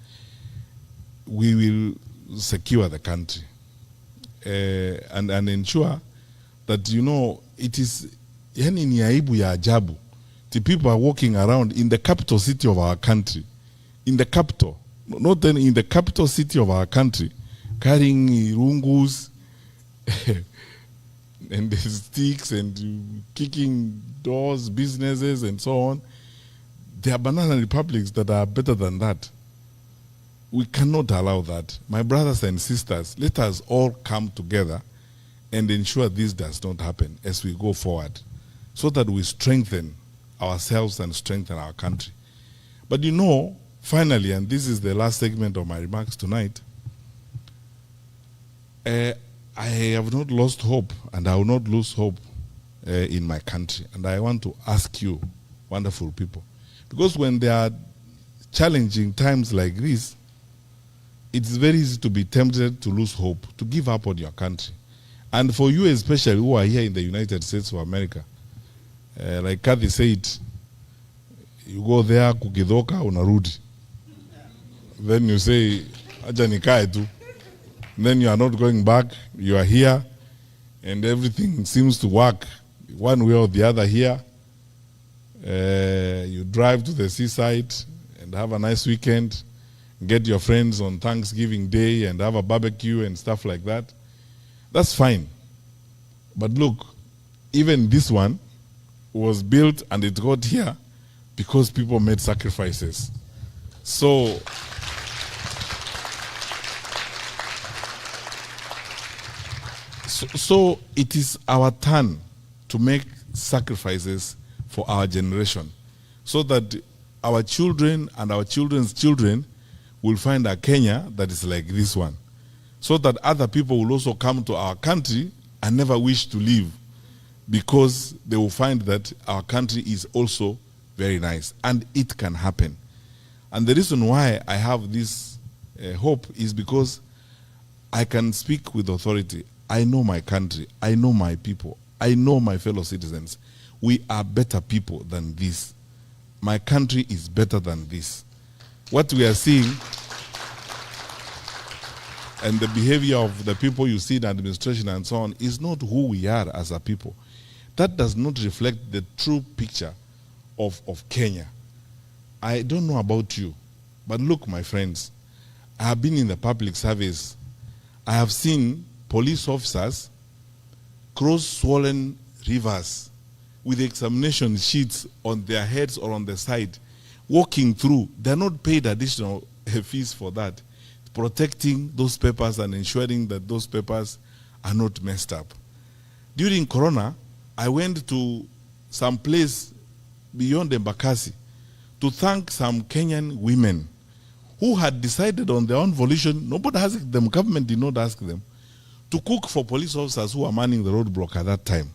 We will secure the country and ensure that, you know, it is yani ni aibu ya ajabu. The people are walking around in the capital city of our country, in the capital, not then in the capital city of our country, carrying rungus and the sticks and kicking doors, businesses and so on. There are banana republics that are better than that. We cannot allow that. My brothers and sisters, let us all come together and ensure this does not happen as we go forward, so that we strengthen ourselves and strengthen our country. But you know, finally, and this is the last segment of my remarks tonight, I have not lost hope, and I will not lose hope in my country. And I want to ask you, wonderful people, because when there are challenging times like this, it's very easy to be tempted to lose hope, to give up on your country. And for you especially who are here in the United States of America, like Kathy said, you go there, kukidoka, unarudi. Then you say, acha nikae tu. Then you are not going back, you are here, and everything seems to work one way or the other here. You drive to the seaside and have a nice weekend, get your friends on Thanksgiving Day and have a barbecue and stuff like that. That's fine. But look, even this one was built and it got here because people made sacrifices. So it is our turn to make sacrifices for our generation, so that our children and our children's children will find a Kenya that is like this one, so that other people will also come to our country and never wish to leave, because they will find that our country is also very nice, and it can happen. And the reason why I have this hope is because I can speak with authority. I know my country, I know my people, I know my fellow citizens. We are better people than this. My country is better than this. What we are seeing and the behavior of the people you see in administration and so on is not who we are as a people. That does not reflect the true picture of Kenya. I don't know about you, but look, my friends, I have been in the public service. I have seen police officers cross swollen rivers with examination sheets on their heads or on the side, walking through. They're not paid additional fees for that, protecting those papers and ensuring that those papers are not messed up. During Corona, I went to some place beyond Embakasi to thank some Kenyan women who had decided on their own volition, nobody asked them, government did not ask them, to cook for police officers who were manning the roadblock at that time.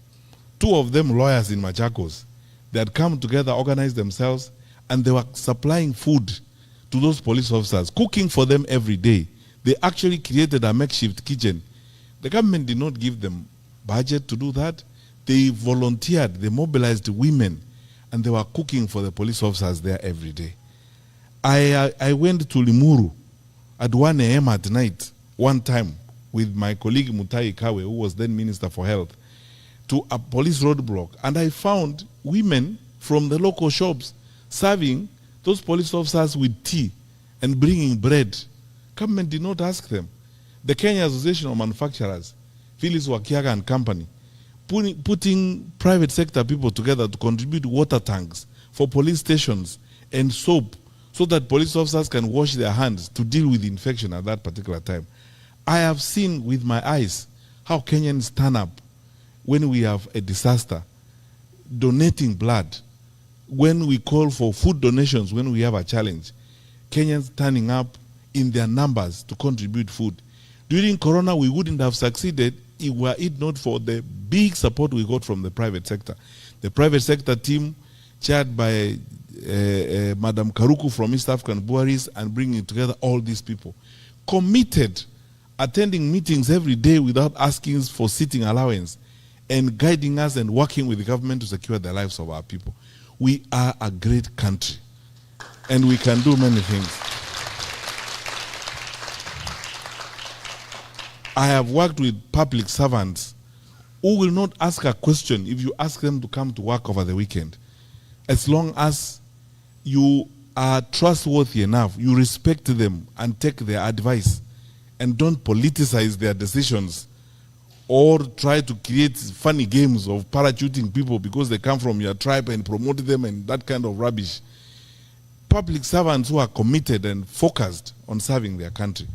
Two of them lawyers in Machakos. They had come together, organized themselves, and they were supplying food to those police officers, cooking for them every day. They actually created a makeshift kitchen. The government did not give them budget to do that. They volunteered, they mobilized women, and they were cooking for the police officers there every day. I went to Limuru at 1 a.m. at night, one time, with my colleague Mutai Kawe, who was then Minister for Health, to a police roadblock. And I found women from the local shops serving those police officers with tea and bringing bread. Government did not ask them. The Kenya Association of Manufacturers, Phyllis Wakiaga and Company, putting private sector people together to contribute water tanks for police stations and soap so that police officers can wash their hands to deal with infection at that particular time. I have seen with my eyes how Kenyans turn up when we have a disaster donating blood. When we call for food donations, when we have a challenge, Kenyans turning up in their numbers to contribute food. During Corona, we wouldn't have succeeded were it not for the big support we got from the private sector. The private sector team, chaired by Madam Karuku from East African Breweries, and bringing together all these people, committed, attending meetings every day without asking for sitting allowance, and guiding us and working with the government to secure the lives of our people. We are a great country, and we can do many things. I have worked with public servants who will not ask a question if you ask them to come to work over the weekend. As long as you are trustworthy enough, you respect them and take their advice, and don't politicize their decisions or try to create funny games of parachuting people because they come from your tribe and promote them and that kind of rubbish. Public servants who are committed and focused on serving their country.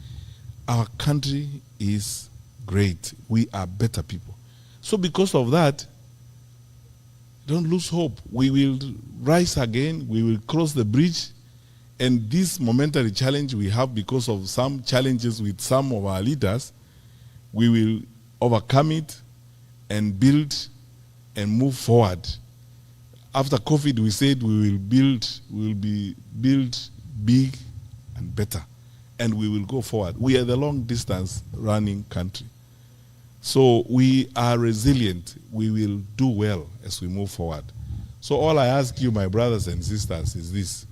Our country is great. We are better people. So because of that, don't lose hope. We will rise again. We will cross the bridge. And this momentary challenge we have because of some challenges with some of our leaders, we will overcome it and build and move forward. After COVID, we said we will build big and better, and we will go forward. We are the long distance running country. So we are resilient. We will do well as we move forward. So all I ask you, my brothers and sisters, is this.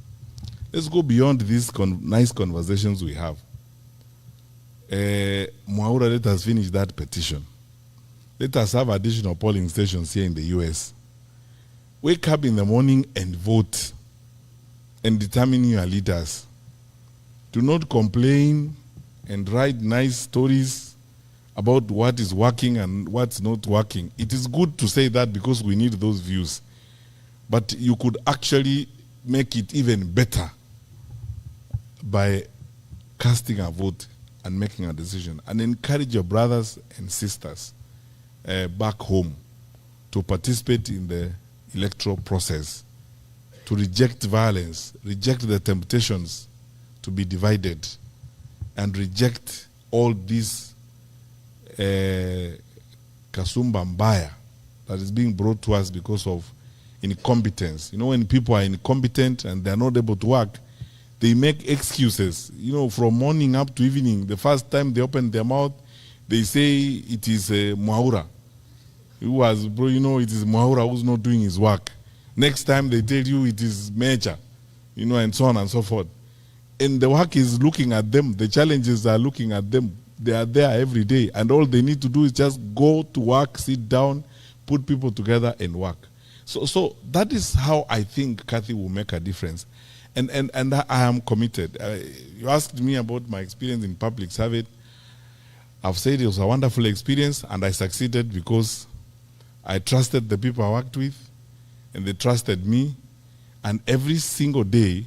Let's go beyond these nice conversations we have. Mwaura, let us finish that petition. Let us have additional polling stations here in the US. Wake up in the morning and vote and determine your leaders. Do not complain and write nice stories about what is working and what's not working. It is good to say that because we need those views. But you could actually make it even better by casting a vote and making a decision, and encourage your brothers and sisters back home to participate in the electoral process, to reject violence, reject the temptations to be divided, and reject all this kasumba mbaya that is being brought to us because of incompetence. You know, when people are incompetent and they're not able to work, they make excuses. You know, from morning up to evening, the first time they open their mouth, they say it is Mwaura. It was, bro, you know, it is Mwaura who's not doing his work. Next time they tell you it is Major, you know, and so on and so forth. And the work is looking at them. The challenges are looking at them. They are there every day. And all they need to do is just go to work, sit down, put people together and work. So that is how I think Kathy will make a difference. And I am committed. You asked me about my experience in public service. I've said it was a wonderful experience, and I succeeded because I trusted the people I worked with, and they trusted me. And every single day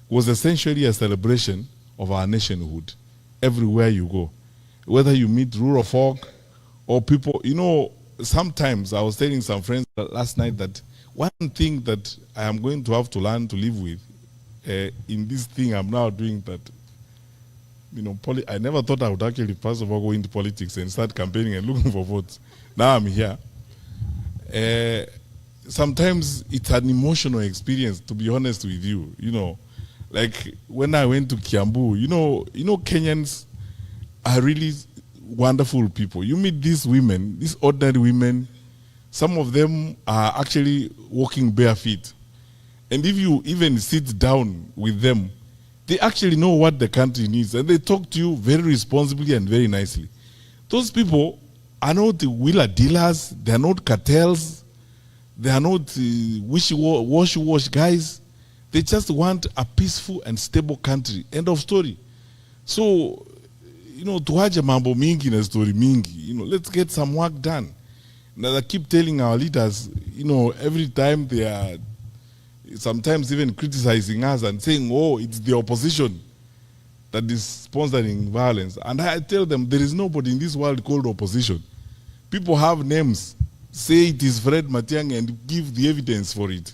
was essentially a celebration of our nationhood everywhere you go. Whether you meet rural folk or people, you know, sometimes I was telling some friends last night that one thing that I am going to have to learn to live with in this thing I'm now doing, that, you know, I never thought I would actually first of all go into politics and start campaigning and looking for votes. Now I'm here. Sometimes it's an emotional experience, to be honest with you. You know, like when I went to Kiambu, you know, Kenyans are really wonderful people. You meet these women, these ordinary women, some of them are actually walking bare feet. And if you even sit down with them, they actually know what the country needs, and they talk to you very responsibly and very nicely. Those people are not wheeler dealers, they are not cartels, they are not wash guys. They just want a peaceful and stable country. End of story. So, you know, tuaje mambo mingi na story mingi. You know, let's get some work done. Now I keep telling our leaders, you know, every time they are sometimes even criticizing us and saying, oh, it's the opposition that is sponsoring violence. And I tell them there is nobody in this world called opposition. People have names. say it is Fred Matiang'i and give the evidence for it.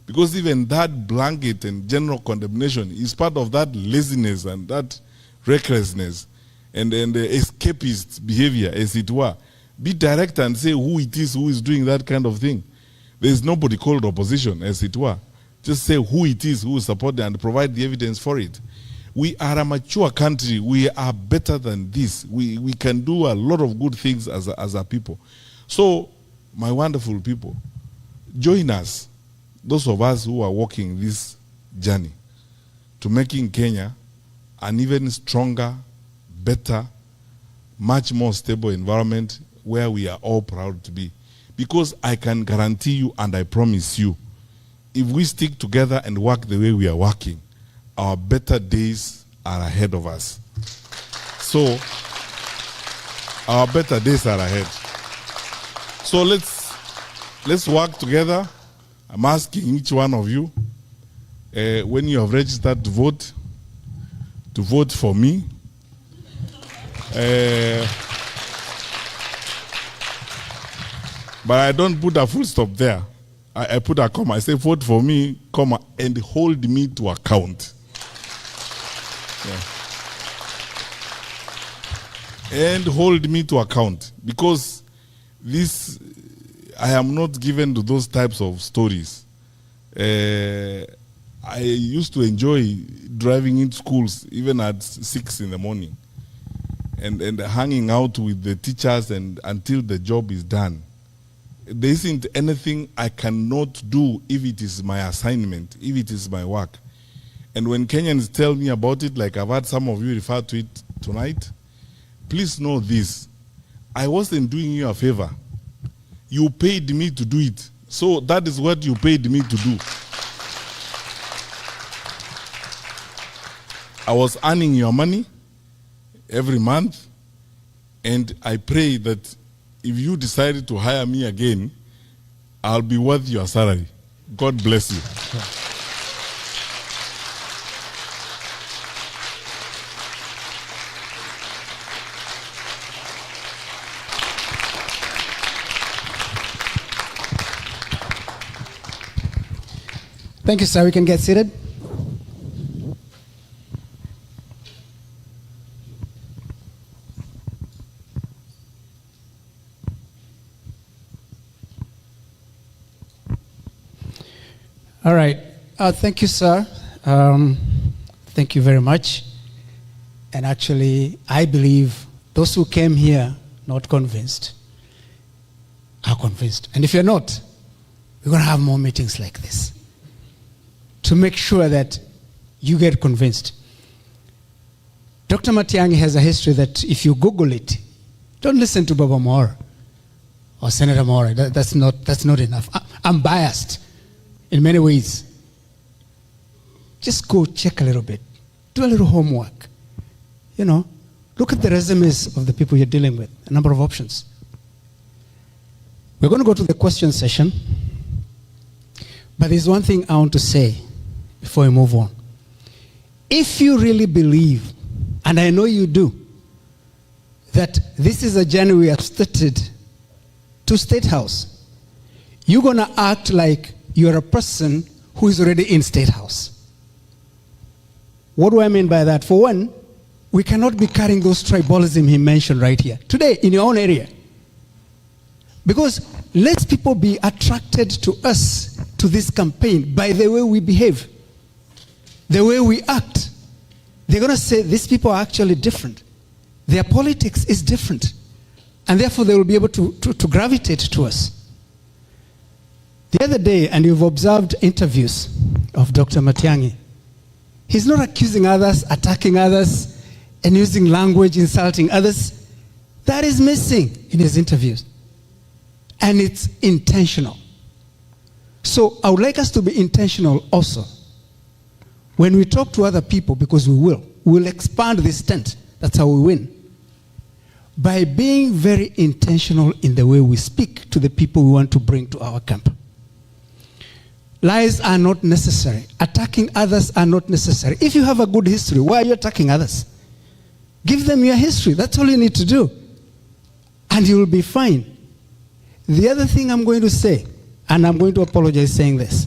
Because even that blanket and general condemnation is part of that laziness and that recklessness and escapist behavior, as it were. Be direct and say who it is who is doing that kind of thing. There is nobody called opposition, as it were. Just say who it is who is supporting and provide the evidence for it. We are a mature country. We are better than this. We can do a lot of good things as a people. So, my wonderful people, join us, those of us who are walking this journey to making Kenya an even stronger, better, much more stable environment where we are all proud to be. Because I can guarantee you and I promise you, if we stick together and work the way we are working, our better days are ahead of us. So, our better days are ahead. So let's work together. I'm asking each one of you, when you have registered to vote for me. But I don't put a full stop there. I put a comma. I say vote for me, comma, and hold me to account. Yeah. And hold me to account. Because this, I am not given to those types of stories. I used to enjoy driving in schools, even at 6 in the morning, and hanging out with the teachers and until the job is done. There isn't anything I cannot do if it is my assignment, if it is my work. And when Kenyans tell me about it, like I've had some of you refer to it tonight, please know this. I wasn't doing you a favor. You paid me to do it. So that is what you paid me to do. I was earning your money every month, and I pray that if you decided to hire me again, I'll be worth your salary. God bless you. Thank you, sir. We can get seated. All right. Thank you, sir. Thank you very much. And actually, I believe those who came here not convinced are convinced. And if you're not, we're going to have more meetings like this to make sure that you get convinced. Dr. Matiang'i has a history that if you Google it, don't listen to Baba Moore or Senator Moore. That's not enough. I'm biased in many ways. Just go check a little bit. Do a little homework. You know, look at the resumes of the people you're dealing with, a number of options. We're going to go to the question session. But there's one thing I want to say before we move on. If you really believe, and I know you do, that this is a journey we have started to State House, you're going to act like you're a person who is already in State House. What do I mean by that? For one, we cannot be carrying those tribalism he mentioned right here. Today, in your own area. Because let people be attracted to us, to this campaign, by the way we behave, the way we act. They're going to say, these people are actually different. Their politics is different. And therefore, they will be able to gravitate to us. The other day, and you've observed interviews of Dr. Matiang'i, he's not accusing others, attacking others, and using language insulting others. That is missing in his interviews. And it's intentional. So I would like us to be intentional also. When we talk to other people, because we will expand this tent. That's how we win. By being very intentional in the way we speak to the people we want to bring to our camp. Lies are not necessary. Attacking others are not necessary. If you have a good history, why are you attacking others? Give them your history. That's all you need to do. And you will be fine. The other thing I'm going to say, and I'm going to apologize saying this,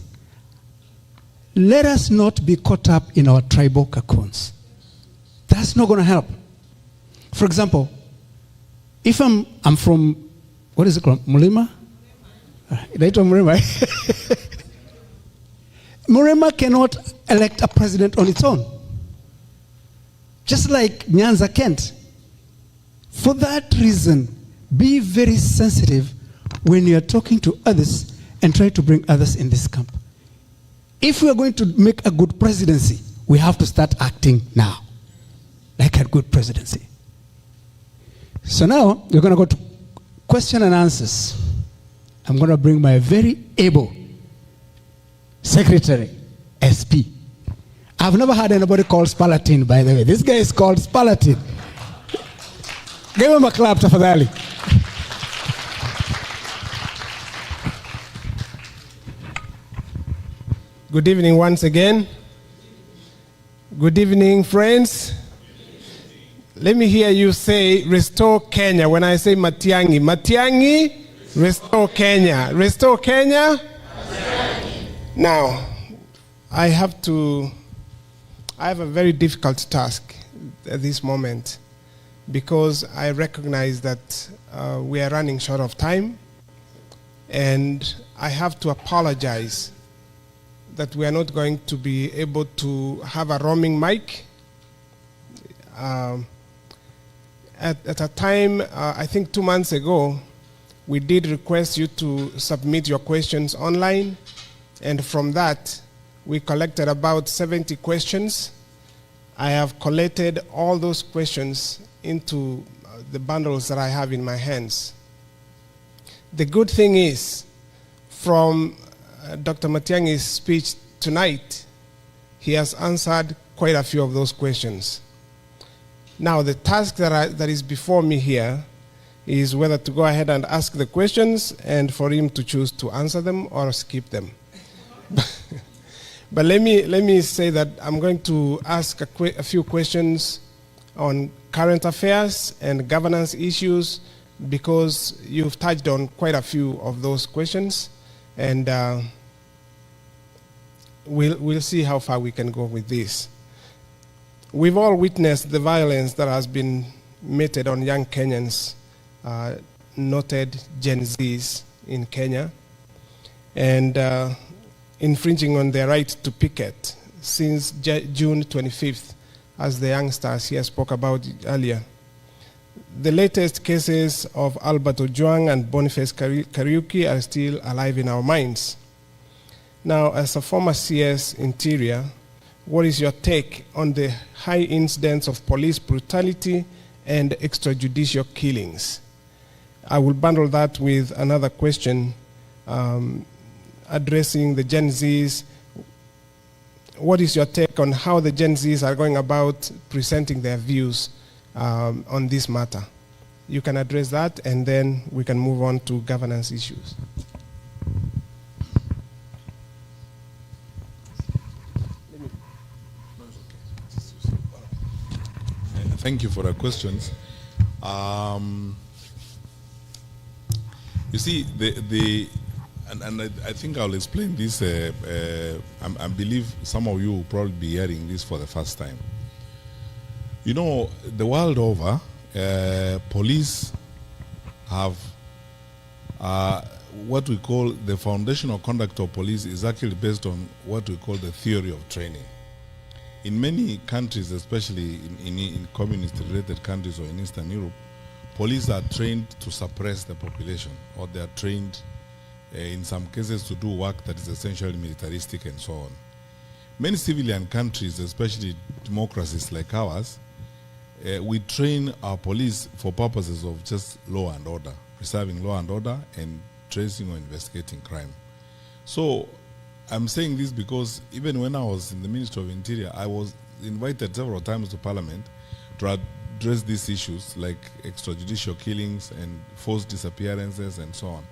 let us not be caught up in our tribal cocoons. That's not going to help. For example, if I'm from, what is it called, Mulima? Mulima. Mulima cannot elect a president on its own. Just like Nyanza can't. For that reason, be very sensitive when you are talking to others and try to bring others in this camp. If we are going to make a good presidency, we have to start acting now, like a good presidency. So now, we're going to go to question and answers. I'm going to bring my very able secretary, SP. I've never had anybody called Spalatin, by the way. This guy is called Spalatin. Give him a clap, tafadhali. Good evening once again. Good evening, friends. Let me hear you say, restore Kenya. When I say Matiang'i, Matiang'i, restore Kenya. Restore Kenya. Matiang'i. Now, I have a very difficult task at this moment because I recognize that we are running short of time, and I have to apologize that we are not going to be able to have a roaming mic. At a time, I think 2 months ago, we did request you to submit your questions online, and from that, we collected about 70 questions. I have collated all those questions into the bundles that I have in my hands. The good thing is, from Dr. Matiang'i's speech tonight, he has answered quite a few of those questions. Now, the task that is before me here is whether to go ahead and ask the questions and for him to choose to answer them or skip them. But let me say that I'm going to ask a few questions on current affairs and governance issues because you've touched on quite a few of those questions, and we'll see how far we can go with this. We've all witnessed the violence that has been meted on young Kenyans, noted Gen Zs in Kenya, and infringing on their right to picket since June 25th, as the youngsters here spoke about earlier. The latest cases of Albert Ojwang and Boniface Kariuki are still alive in our minds. Now, as a former CS Interior, what is your take on the high incidence of police brutality and extrajudicial killings? I will bundle that with another question addressing the Gen Zs. What is your take on how the Gen Zs are going about presenting their views on this matter? You can address that, and then we can move on to governance issues. Thank you for the questions. You see, and I think I'll explain this. I believe some of you will probably be hearing this for the first time. You know, the world over, police have what we call the foundational conduct of police is actually based on what we call the theory of training. In many countries, especially in communist-related countries or in Eastern Europe, police are trained to suppress the population, or they are trained in some cases to do work that is essentially militaristic and so on. Many civilian countries, especially democracies like ours, we train our police for purposes of just law and order, preserving law and order and tracing or investigating crime. So I'm saying this because even when I was in the Ministry of Interior, I was invited several times to Parliament to address these issues like extrajudicial killings and forced disappearances and so on.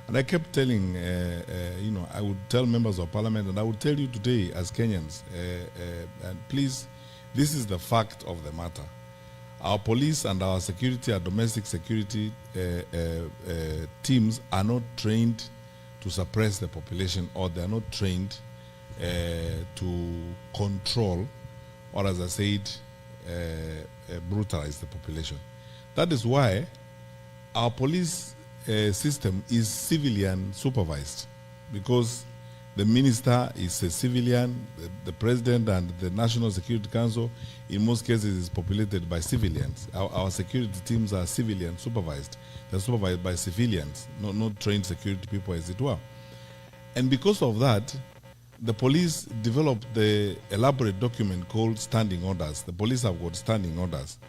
And I kept telling, I would tell members of Parliament, and I would tell you today as Kenyans, and please, this is the fact of the matter. Our police and our security, our domestic security teams are not trained to suppress the population, or they are not trained to control, or as I said, brutalize the population. That is why our police system is civilian supervised, because the minister is a civilian, the president and the National Security Council in most cases is populated by civilians. Our security teams are civilian supervised. They're supervised by civilians, not trained security people as it were. And because of that, the police developed the elaborate document called standing orders. The police have got standing orders.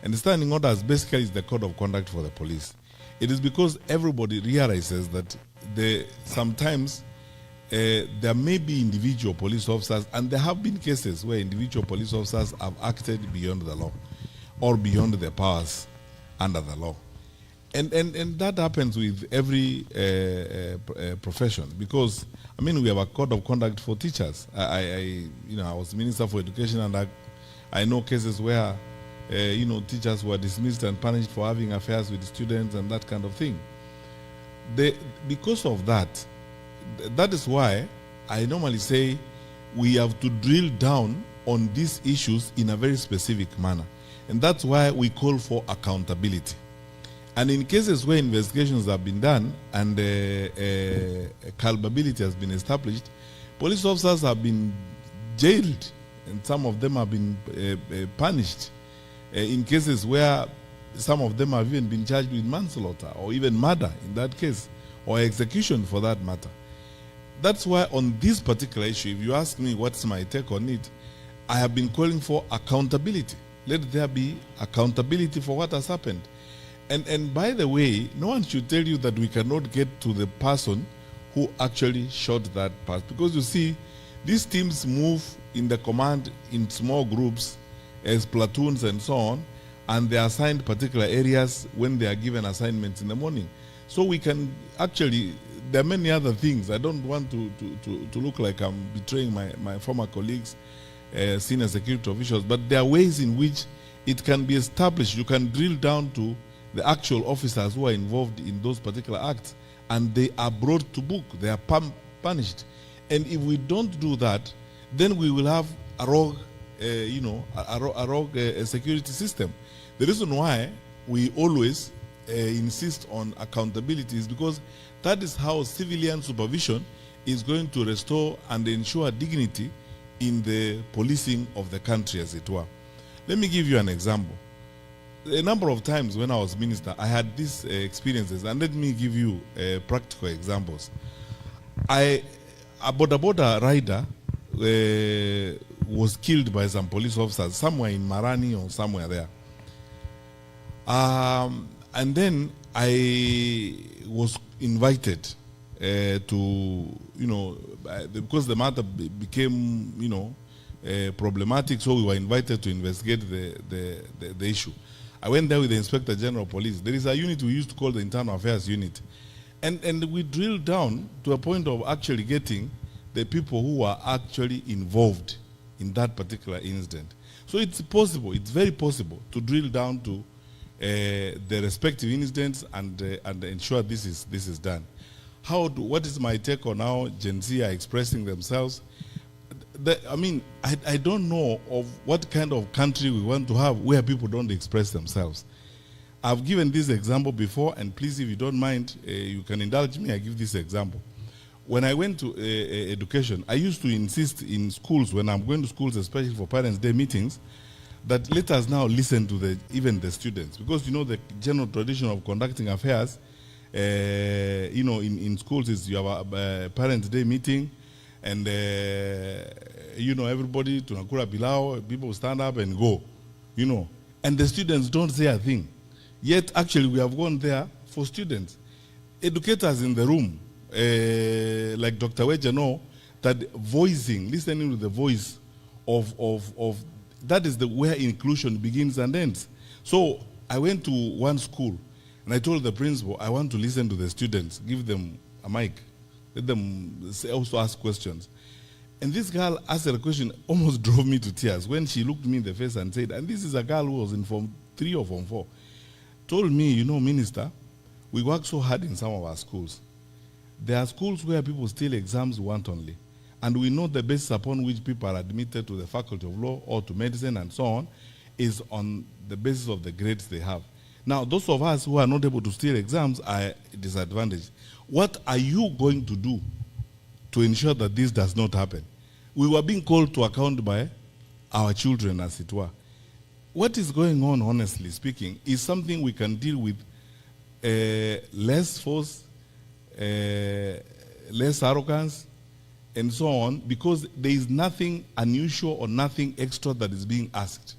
And the standing orders basically is the code of conduct for the police. It is because everybody realizes that sometimes there may be individual police officers, and there have been cases where individual police officers have acted beyond the law or beyond their powers under the law. And that happens with every profession, because I mean, we have a code of conduct for teachers. I was Minister for Education, and I know cases where teachers were dismissed and punished for having affairs with students and that kind of thing. Because of that, that is why I normally say we have to drill down on these issues in a very specific manner. And that's why we call for accountability. And in cases where investigations have been done and culpability has been established, police officers have been jailed, and some of them have been punished. In cases where some of them have even been charged with manslaughter or even murder in that case, or execution for that matter. That's why on this particular issue, if you ask me what's my take on it, I have been calling for accountability. Let there be accountability for what has happened. And by the way, no one should tell you that we cannot get to the person who actually shot that person. Because you see, these teams move in the command in small groups as platoons and so on, and they are assigned particular areas when they are given assignments in the morning. So we can actually, there are many other things. I don't want to look like I'm betraying my former colleagues, senior security officials, but there are ways in which it can be established. You can drill down to the actual officers who are involved in those particular acts, and they are brought to book. They are punished. And if we don't do that, then we will have a rogue, security system. The reason why we always insist on accountability is because that is how civilian supervision is going to restore and ensure dignity in the policing of the country, as it were. Let me give you an example. A number of times when I was minister, I had these experiences, and let me give you practical examples. A boda rider was killed by some police officers somewhere in Marani or somewhere there. And then I was invited to, because the matter became, problematic, so we were invited to investigate the issue. I went there with the Inspector General of Police. There is a unit we used to call the Internal Affairs Unit. And we drilled down to a point of actually getting the people who were actually involved in that particular incident. So it's possible, it's very possible to drill down to the respective incidents and ensure this is done. What is my take on how Gen Z are expressing themselves? I don't know of what kind of country we want to have where people don't express themselves. I've given this example before, and please, if you don't mind, you can indulge me, I give this example. When I went to education, I used to insist in schools, when I'm going to schools, especially for Parents' Day meetings, that let us now listen to even the students. Because, the general tradition of conducting affairs, in schools is you have a Parents' Day meeting, and everybody tunakula pilau, people stand up and go, and the students don't say a thing. Yet actually we have gone there for students. Educators in the room, like Dr. Weja know, that listening to the voice of that is where inclusion begins and ends. So I went to one school and I told the principal, I want to listen to the students, give them a mic. Let them also ask questions. And this girl asked a question, almost drove me to tears when she looked me in the face and said, and this is a girl who was 3 or Form 4, told me, you know, Minister, we work so hard in some of our schools. There are schools where people steal exams wantonly. And we know the basis upon which people are admitted to the Faculty of Law or to medicine and so on is on the basis of the grades they have. Now, those of us who are not able to steal exams are disadvantaged. What are you going to do to ensure that this does not happen? We were being called to account by our children, as it were. What is going on, honestly speaking, is something we can deal with less force, less arrogance, and so on, because there is nothing unusual or nothing extra that is being asked.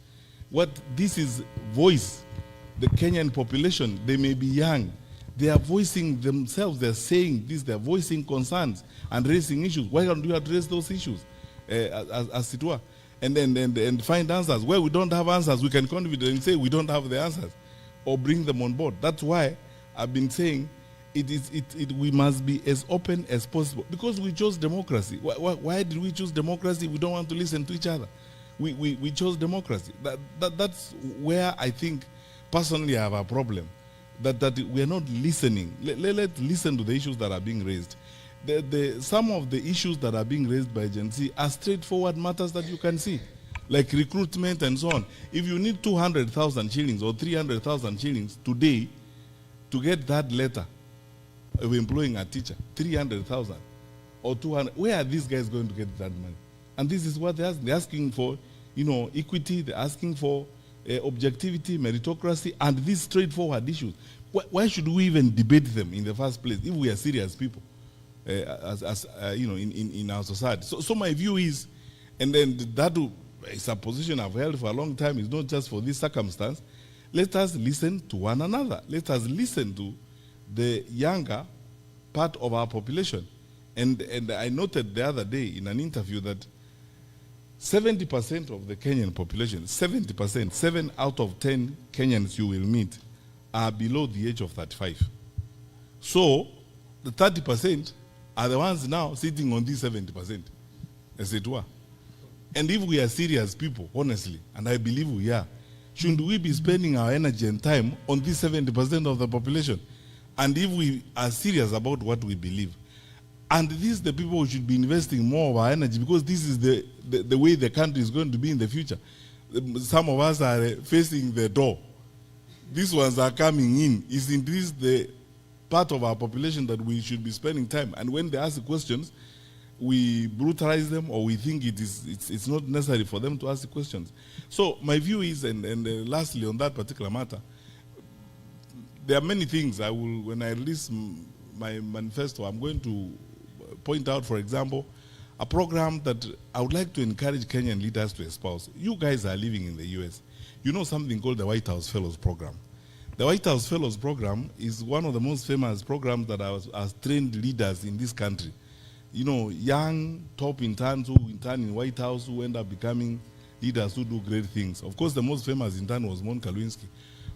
What this is voice, the Kenyan population, they may be young, they are voicing themselves, they're saying this, they're voicing concerns and raising issues. Why don't you address those issues, as it were? And find answers. Where we don't have answers, we can confidently say we don't have the answers, or bring them on board. That's why I've been saying we must be as open as possible, because we chose democracy. Why did we choose democracy? We don't want to listen to each other. We chose democracy. That's where I think, personally, I have a problem. That we are not listening. Let's listen to the issues that are being raised. Some of the issues that are being raised by Gen Z are straightforward matters that you can see, like recruitment and so on. If you need 200,000 shillings or 300,000 shillings today to get that letter of employing a teacher, 300,000 or 200, where are these guys going to get that money? And this is what they're asking. They're asking for, you know, equity. They're asking for objectivity, meritocracy, and these straightforward issues. Why should we even debate them in the first place if we are serious people, you know, in our society? So my view is, and then that is a position I've held for a long time. It's not just for this circumstance. Let us listen to one another. Let us listen to the younger part of our population. And I noted the other day in an interview that 70% of the Kenyan population, 70%, 7 out of 10 Kenyans you will meet are below the age of 35. So the 30% are the ones now sitting on these 70%, as it were. And if we are serious people, honestly, and I believe we are, shouldn't we be spending our energy and time on these 70% of the population? And if we are serious about what we believe, and these are the people who should be investing more of our energy, because this is the way the country is going to be in the future. Some of us are facing the door. These ones are coming in. Isn't this the part of our population that we should be spending time? And when they ask questions, we brutalize them, or we think it's not necessary for them to ask the questions. So my view is, and lastly on that particular matter, there are many things I will, when I release my manifesto, I'm going to point out, for example, a program that I would like to encourage Kenyan leaders to espouse. You guys are living in the US. You know something called the White House Fellows Program. The White House Fellows Program is one of the most famous programs that has trained leaders in this country. You know, young top interns who intern in White House, who end up becoming leaders who do great things. Of course, the most famous intern was Monica Lewinsky,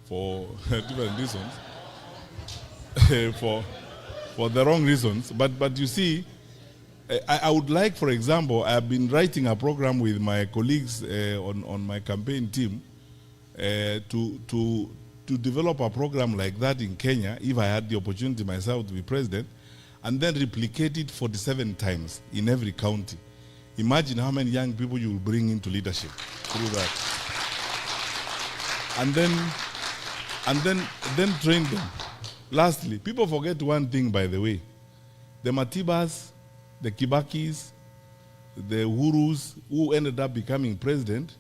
for different reasons, for the wrong reasons. But you see, I would like, for example, I've been writing a program with my colleagues on my campaign team to develop a program like that in Kenya, if I had the opportunity myself to be president, and then replicate it 47 times in every county. Imagine how many young people you will bring into leadership through that. And then train them. Lastly, people forget one thing, by the way. The Matibas, the Kibakis, the Uhurus, who ended up becoming president,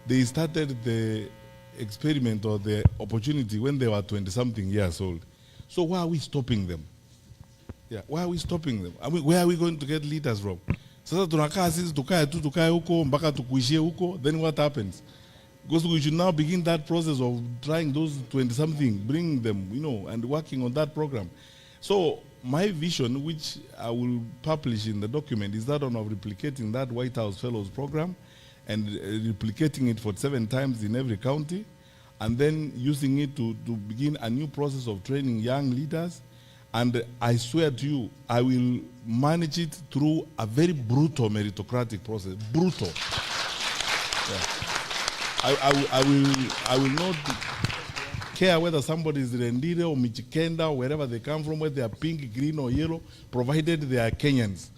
they started the experiment or the opportunity when they were 20-something years old. So why are we stopping them? Yeah, why are we stopping them? Where are we going to get leaders from? Sasa tunakaa sisi tukae huko mpaka tukuishie huko, then what happens? Because we should now begin that process of trying those 20-something, bringing them, you know, and working on that program. So my vision, which I will publish in the document, is that one of replicating that White House Fellows program and replicating it for 7 times in every county, and then using it to begin a new process of training young leaders. And I swear to you, I will manage it through a very brutal meritocratic process. Brutal. Yeah. I will not care whether somebody is Rendile or Michikenda or wherever they come from, whether they are pink, green, or yellow, provided they are Kenyans.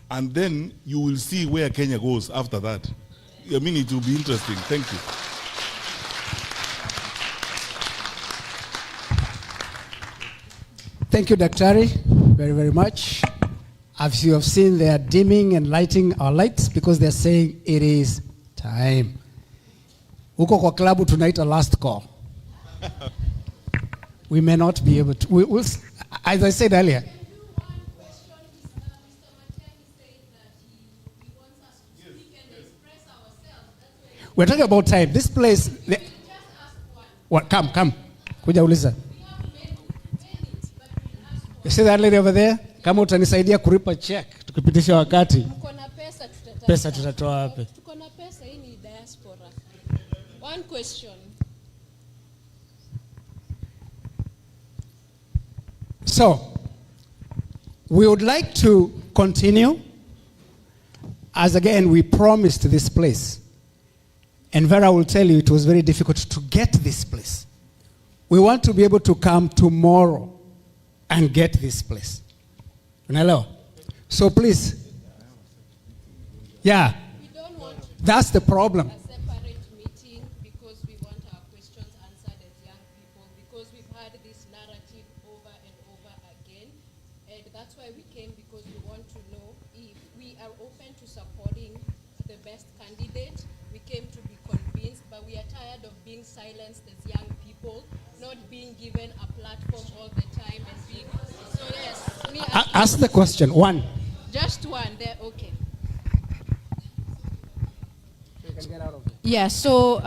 And then you will see where Kenya goes after that. I mean, it will be interesting. Thank you. Thank you, Daktari, very, very much. As you have seen, they are dimming and lighting our lights because they're saying it is time. Huko kwa klabu tunaita last call. We may not be able to, as I said earlier. We're talking about time. This place, what? Come. Kuja uliza. You see that lady over there? Kama utanisaidia kuripa check, tukipitisha wakati. Tuko na pesa tutatoa. Pesa tutatoa wapi? Tuko na pesa, hii ni diaspora. One question. So, we would like to continue, as again we promised this place. And Vera will tell you it was very difficult to get this place. We want to be able to come tomorrow and get this place. Unaelewa? So please. Yeah. That's the problem. Silence as young people, not being given a platform all the time and being so yes. Ask the question. One. Just one there, okay. So you can get out of it. Yeah, so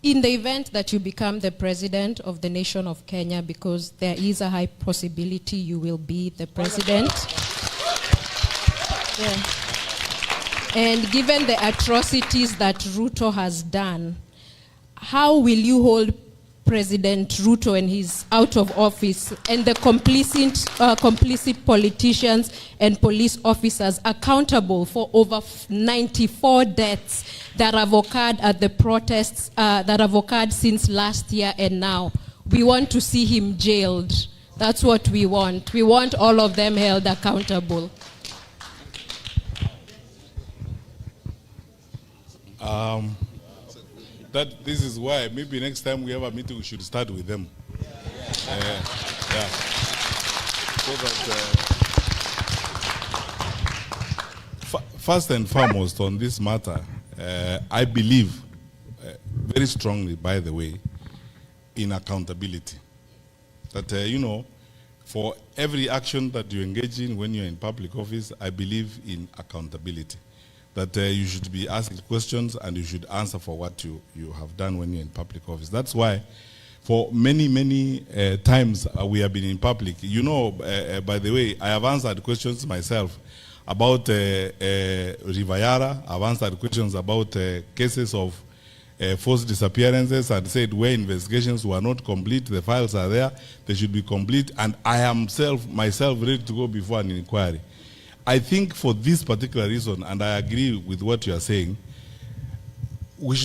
in the event that you become the president of the nation of Kenya, because there is a high possibility you will be the president. Yeah. And given the atrocities that Ruto has done, how will you hold President Ruto and his out of office and the complicit politicians and police officers accountable for over 94 deaths that have occurred at the protests that have occurred since last year and now? We want to see him jailed. That's what we want. We want all of them held accountable. This is why maybe next time we have a meeting, we should start with them. Yeah. So that, first and foremost on this matter, I believe very strongly, by the way, in accountability. That, for every action that you engage in when you're in public office, I believe in accountability. That you should be asked questions and you should answer for what you have done when you're in public office. That's why for many times we have been in public. By the way, I have answered questions myself about Rivayara. I've answered questions about cases of forced disappearances and said where investigations were not complete, the files are there, they should be complete, and I am myself ready to go before an inquiry. I think for this particular reason, and I agree with what you are saying, we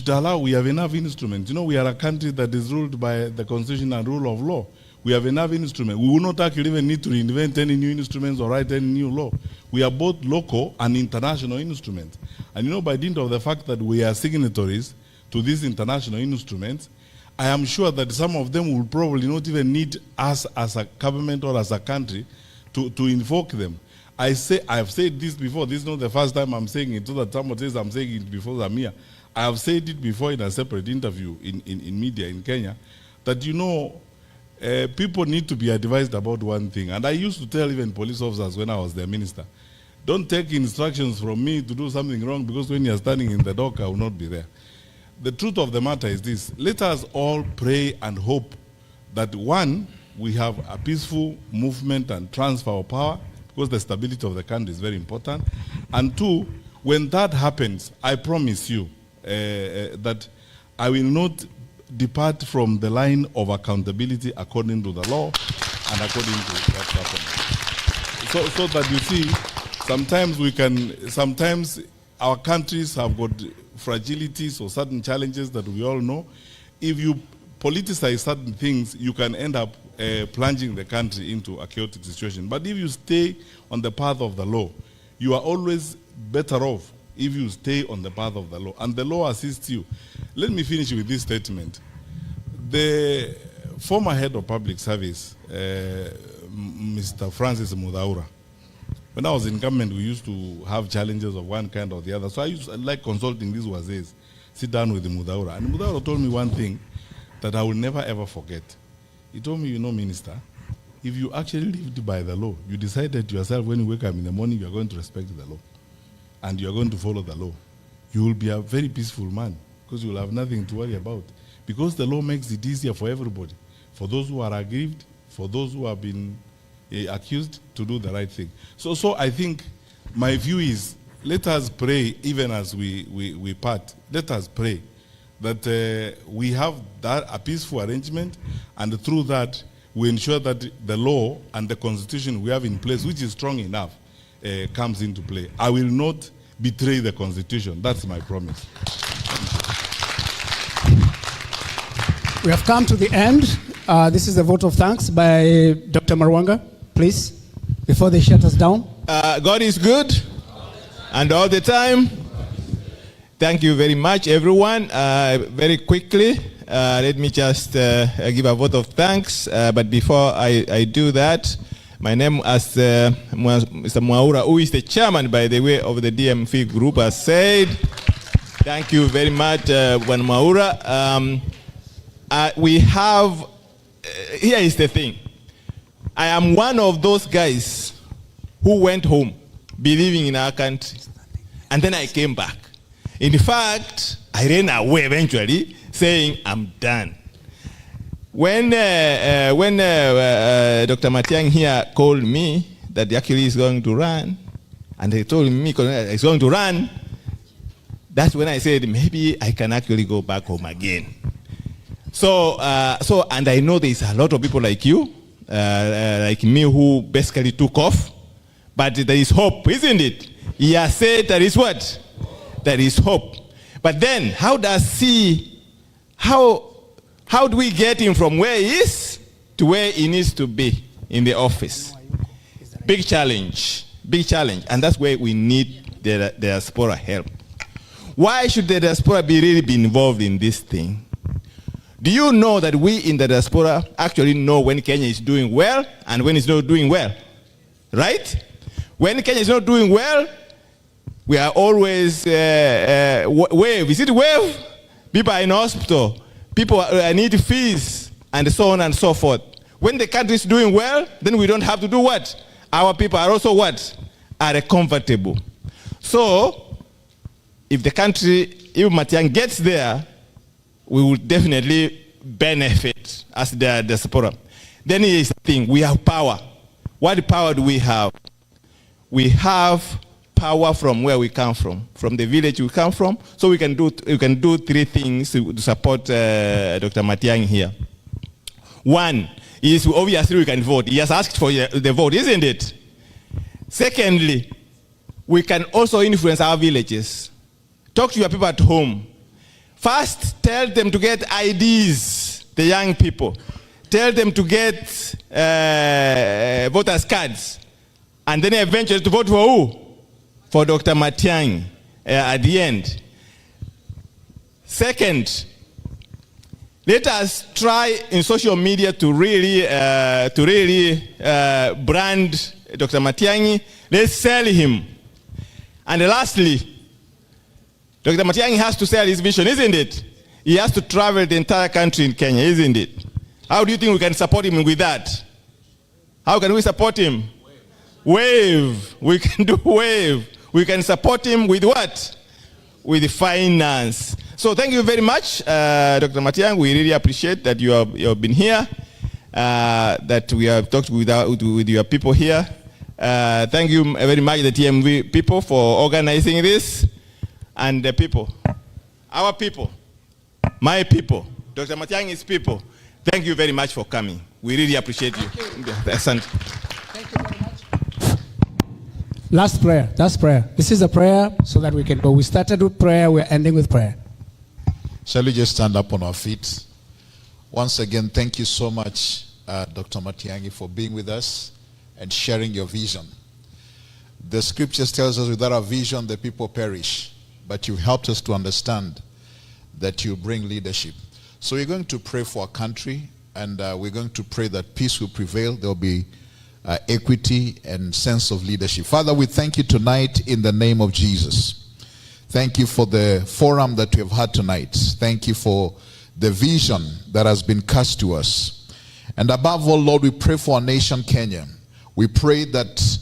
have enough instruments. We are a country that is ruled by the Constitution and rule of law. We have enough instruments. We will not actually even need to reinvent any new instruments or write any new law. We are both local and international instruments. And by dint of the fact that we are signatories to these international instruments, I am sure that some of them will probably not even need us as a government or as a country to invoke them. I have said this before. This is not the first time I'm saying it, so that someone says I'm saying it before Zamia. I have said it before in a separate interview in media in Kenya, that people need to be advised about one thing. And I used to tell even police officers when I was their minister, don't take instructions from me to do something wrong, because when you're standing in the dock, I will not be there. The truth of the matter is this: let us all pray and hope that, one, we have a peaceful movement and transfer of power, because the stability of the country is very important. And two, when that happens, I promise you that I will not depart from the line of accountability according to the law and according to what's happening. So that you see, sometimes our countries have got fragilities or certain challenges that we all know. If you politicize certain things, you can end up plunging the country into a chaotic situation. But if you stay on the path of the law, you are always better off if you stay on the path of the law. And the law assists you. Let me finish with this statement. The former head of public service, Mr. Francis Mudaura, when I was in government, we used to have challenges of one kind or the other. So I used to like consulting these wazes, sit down with the Mudaura. And Mudaura told me one thing that I will never ever forget. He told me, you know, Minister, if you actually lived by the law, you decided to yourself when you wake up in the morning, you are going to respect the law and you are going to follow the law, you will be a very peaceful man because you will have nothing to worry about. Because the law makes it easier for everybody, for those who are aggrieved, for those who have been accused, to do the right thing. So I think my view is, let us pray even as we part. Let us pray that we have that a peaceful arrangement, and through that we ensure that the law and the constitution we have in place, which is strong enough, comes into play. I will not betray the constitution. That's my promise. We have come to the end. This is a vote of thanks by Dr. Marwanga, please, before they shut us down. God is good, and all the time. Thank you very much, everyone. Very quickly, let me just give a vote of thanks. But before I do that, my name, as Mr. Mwaura, who is the chairman, by the way, of the DMV group, has said, thank you very much, Juan Mwaura. We have, here is the thing. I am one of those guys who went home believing in our country, and then I came back. In fact, I ran away eventually, saying, I'm done. When Dr. Matiang'i here called me that actually he's going to run, and they told me he's going to run, that's when I said, maybe I can actually go back home again. So and I know there's a lot of people like you, like me, who basically took off, but there is hope, isn't it? He has said there is what? There is hope. But then, how do we get him from where he is to where he needs to be in the office? Big challenge, and that's where we need the diaspora help. Why should the diaspora really be involved in this thing? Do you know that we in the diaspora actually know when Kenya is doing well and when it's not doing well? Right? When Kenya is not doing well, we are always wave. Is it wave? People are in hospital. People need fees, and so on and so forth. When the country is doing well, then we don't have to do what? Our people are also what? Are comfortable. So, if the country, if Matiang'i gets there, we will definitely benefit as the diaspora. Then here's the thing, we have power. What power do we have? We have power from where we come from the village we come from. So we can do three things to support Dr. Matiang'i here. One is, obviously we can vote. He has asked for the vote, isn't it? Secondly, we can also influence our villages. Talk to your people at home. First, tell them to get IDs, the young people. Tell them to get voters' cards. And then eventually to vote for who? For Dr. Matiang'i at the end. Second, let us try in social media to really brand Dr. Matiang'i. Let's sell him. And lastly, Dr. Matiang'i has to sell his vision, isn't it? He has to travel the entire country in Kenya, isn't it? How do you think we can support him with that? How can we support him? Wave. We can do wave. We can support him with what? With finance. So thank you very much, Dr. Matiang'i. We really appreciate that you have been here, that we have talked with your people here. Thank you very much, the TMV people, for organizing this. And the people, our people, my people, Dr. Matiang'i's people, thank you very much for coming. We really appreciate you. Thank you very much. Last prayer. That's prayer. This is a prayer so that we can go. We started with prayer. We're ending with prayer. Shall we just stand up on our feet? Once again, thank you so much, Dr. Matiang'i, for being with us and sharing your vision. The scriptures tells us without a vision, the people perish. But you helped us to understand that you bring leadership. So we're going to pray for our country, and we're going to pray that peace will prevail. There will be equity and sense of leadership. Father, we thank you tonight in the name of Jesus. Thank you for the forum that we have had tonight. Thank you for the vision that has been cast to us. And above all, Lord, we pray for our nation, Kenya. We pray that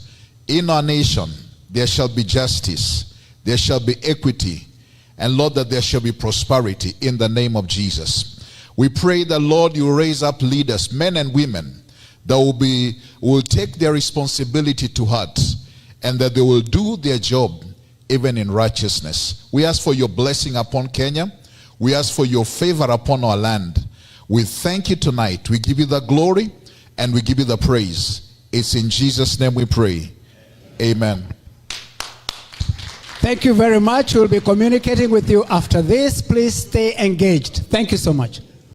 in our nation, there shall be justice, there shall be equity, and Lord, that there shall be prosperity in the name of Jesus. We pray that, Lord, you raise up leaders, men and women, that will take their responsibility to heart, and that they will do their job even in righteousness. We ask for your blessing upon Kenya. We ask for your favor upon our land. We thank you tonight. We give you the glory and we give you the praise. It's in Jesus' name we pray. Amen. Thank you very much. We'll be communicating with you after this. Please stay engaged. Thank you so much.